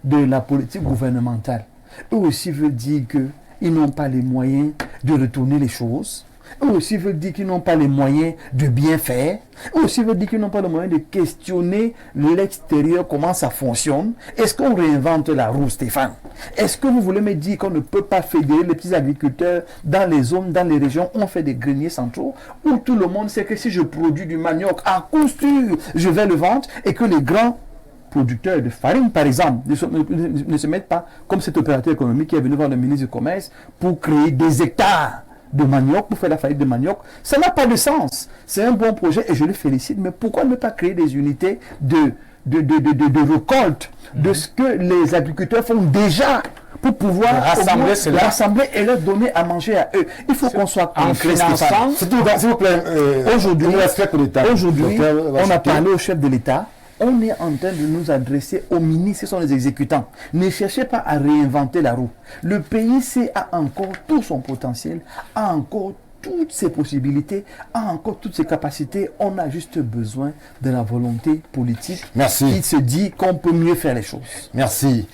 de la politique gouvernementale, eux aussi veulent dire qu'ils n'ont pas les moyens de retourner les choses. Eux aussi veulent dire qu'ils n'ont pas les moyens de bien faire. Eux aussi veulent dire qu'ils n'ont pas les moyens de questionner l'extérieur, comment ça fonctionne. Est-ce qu'on réinvente la roue, Stéphane? Est-ce que vous voulez me dire qu'on ne peut pas fédérer les petits agriculteurs dans les zones, dans les régions où on fait des greniers centraux, où tout le monde sait que si je produis du manioc, à coup sûr, je vais le vendre, et que les grands producteurs de farine, par exemple, ne se mettent pas comme cet opérateur économique qui est venu voir le ministre du Commerce pour créer des hectares de manioc, pour faire la farine de manioc. Ça n'a pas de sens. C'est un bon projet et je le félicite, mais pourquoi ne pas créer des unités de récolte de ce que les agriculteurs font déjà pour pouvoir Rassembler au moins cela. rassembler et leur donner à manger à eux. Il faut qu'on soit En concret, finançant. Stéphane. S'il vous plaît, Aujourd'hui, il reste pour l'État. Aujourd'hui, Docteur on a Washington. parlé au chef de l'État. On est en train de nous adresser aux ministres, ce sont les exécutants. Ne cherchez pas à réinventer la roue. Le PIC a encore tout son potentiel, a encore toutes ses possibilités, a encore toutes ses capacités. On a juste besoin de la volonté politique Merci. qui se dit qu'on peut mieux faire les choses. Merci.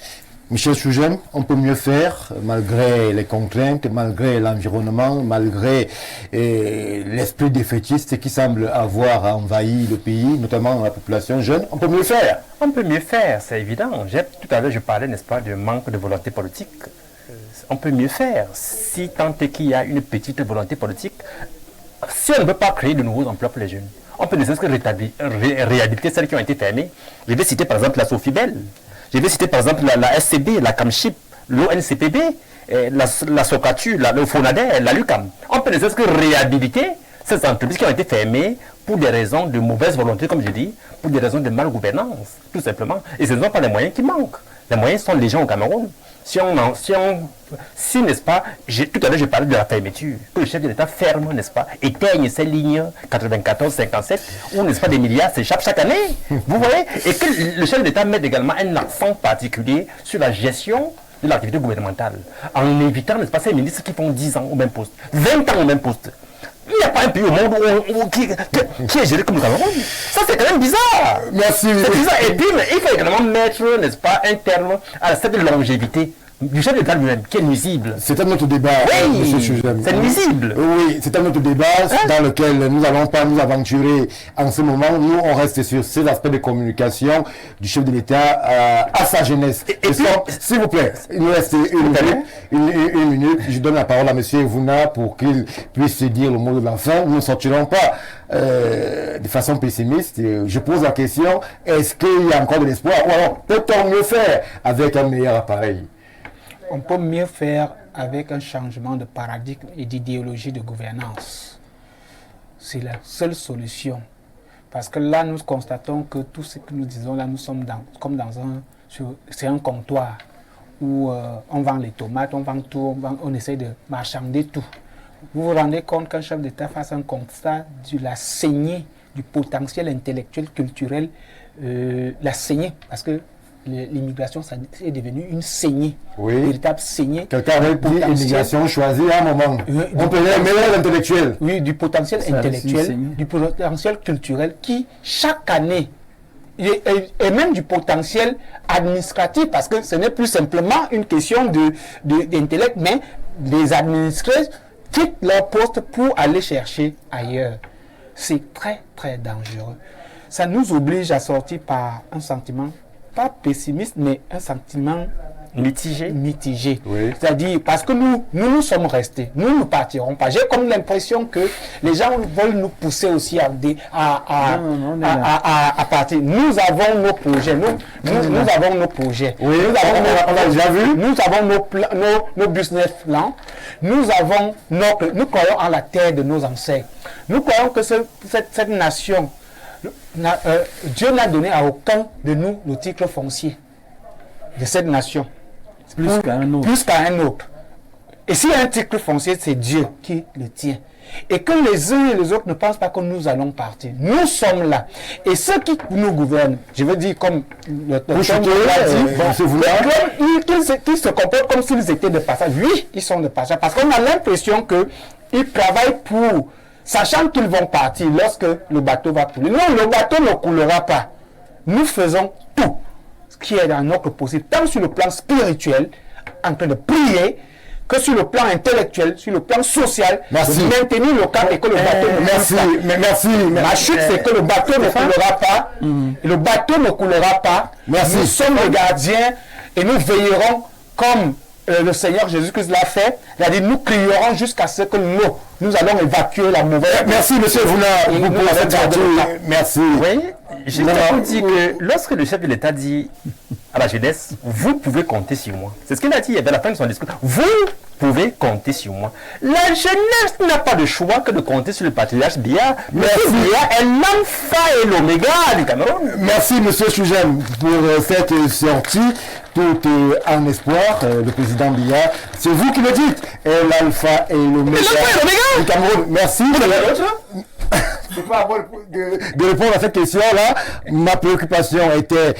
Michel Soujem, on peut mieux faire malgré les contraintes, malgré l'environnement, malgré l'esprit défaitiste qui semble avoir envahi le pays, notamment la population jeune. On peut mieux faire. On peut mieux faire, c'est évident. Tout à l'heure, je parlais, n'est-ce pas, du manque de volonté politique. On peut mieux faire. Si tant est qu'il y a une petite volonté politique, si on ne peut pas créer de nouveaux emplois pour les jeunes, on peut ne serait-ce que réhabiliter celles qui ont été fermées. Je vais citer par exemple la Sofibel. Je vais citer par exemple la SCB, la CAMCHIP, l'ONCPB, la SOCATU, le FONADER, la LUCAM. On peut ne serait-ce que réhabiliter ces entreprises qui ont été fermées pour des raisons de mauvaise volonté, comme je dis, pour des raisons de malgouvernance, tout simplement. Et ce ne sont pas les moyens qui manquent. Les moyens sont les gens au Cameroun. Si n'est-ce pas, tout à l'heure je parlais de la fermeture, que le chef de l'État ferme, n'est-ce pas, éteigne ces lignes 94-57, où, n'est-ce pas, des milliards s'échappent chaque année, vous voyez, et que le chef de l'État mette également un accent particulier sur la gestion de l'activité gouvernementale, en évitant, n'est-ce pas, ces ministres qui font 10 ans au même poste, 20 ans au même poste. Il n'y a pas un pays au monde qui est géré comme le Cameroun. Ça, c'est quand même bizarre. Merci. C'est bizarre. Et puis, il faut également mettre, n'est-ce pas, un terme à cette longévité du chef d'État lui-même, qui est nuisible. C'est un autre débat, Oui, Monsieur Soujem. c'est nuisible. Oui, c'est un autre débat dans lequel nous n'allons pas nous aventurer en ce moment. Nous, on reste sur ces aspects de communication du chef de l'État à sa jeunesse. Et puis, s'il vous plaît, il nous reste une minute. Je donne la parole à Monsieur Evuna pour qu'il puisse se dire le mot de la fin. Nous ne sortirons pas de façon pessimiste. Je pose la question, est-ce qu'il y a encore de l'espoir ou alors peut-on mieux faire avec un meilleur appareil? On peut mieux faire avec un changement de paradigme et d'idéologie de gouvernance. C'est la seule solution. Parce que là, nous constatons que tout ce que nous disons là, nous sommes comme dans c'est un comptoir où on vend les tomates, on vend tout, on essaie de marchander tout. Vous vous rendez compte qu'un chef d'État fasse un constat de la saignée du potentiel intellectuel, culturel, la saignée, parce que l'immigration est devenue une saignée, Oui. une véritable saignée. Quelqu'un avait dit immigration choisie à un moment. On prenait le meilleur intellectuel. Oui, du potentiel Ça, intellectuel, c'est du potentiel culturel qui, chaque année, et même du potentiel administratif, parce que ce n'est plus simplement une question d'intellect, mais les administrés quittent leur poste pour aller chercher ailleurs. C'est très, très dangereux. Ça nous oblige à sortir par un sentiment, pas pessimiste, mais un sentiment mitigé. Oui. C'est-à-dire, parce que nous sommes restés, nous ne partirons pas. J'ai comme l'impression que les gens veulent nous pousser aussi à partir. Nous avons nos projets, nous avons nos projets. Oui, on l'a déjà vu. Nous avons nos business plans, nous croyons en la terre de nos ancêtres. Nous croyons que cette nation, Dieu n'a donné à aucun de nous le titre foncier de cette nation. Plus qu'à un autre. Et s'il y a un titre foncier, c'est Dieu qui le tient. Et que les uns et les autres ne pensent pas que nous allons partir. Nous sommes là. Et ceux qui nous gouvernent, je veux dire comme le qu'ils se comportent comme s'ils étaient de passage. Oui, ils sont de passage. Parce qu'on a l'impression qu'ils travaillent pour, sachant qu'ils vont partir lorsque le bateau va couler. Non, le bateau ne coulera pas. Nous faisons tout ce qui est dans notre possible, tant sur le plan spirituel, en train de prier, que sur le plan intellectuel, sur le plan social, de maintenir le cap et que le bateau ne coule pas. Ma chute, c'est que le bateau ne coulera pas. Le bateau ne coulera pas. Nous sommes les gardiens et nous veillerons comme le Seigneur Jésus-Christ l'a fait. Il a dit, nous crierons jusqu'à ce que nous allons évacuer la mauvaise. Merci, monsieur Vouna, pour cette sortie. Merci. Oui, je vous dis que lorsque le chef de l'État dit à la jeunesse, vous pouvez compter sur moi. C'est ce qu'il a dit à la fin de son discours. Vous pouvez compter sur moi. La jeunesse n'a pas de choix que de compter sur le patriarche Biya. Monsieur Biya est l'alpha et l'oméga du Cameroun. Merci, monsieur Chougem, pour cette sortie. Tout est en espoir. Le président Biya, c'est vous qui le dites, est l'alpha et l'oméga du Cameroun. Merci. Je peux avoir de répondre à cette question-là. Ma préoccupation était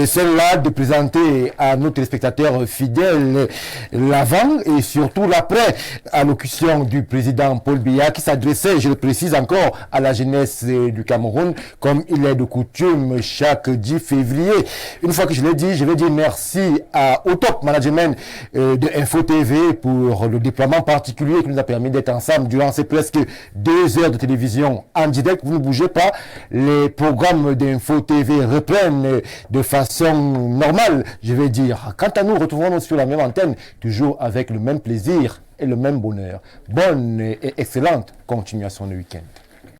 celle-là de présenter à nos téléspectateurs fidèles l'avant et surtout l'après allocution du président Paul Biya qui s'adressait, je le précise encore, à la jeunesse du Cameroun comme il est de coutume chaque 10 février. Une fois que je l'ai dit, je vais dire merci au top management de Info TV pour le déploiement particulier qui nous a permis d'être ensemble durant ces presque 2 heures de télévision en direct. Vous ne bougez pas, les programmes d'Info TV reprennent de façon normale, je vais dire. Quant à nous, retrouvons-nous sur la même antenne, toujours avec le même plaisir et le même bonheur. Bonne et excellente continuation de week-end.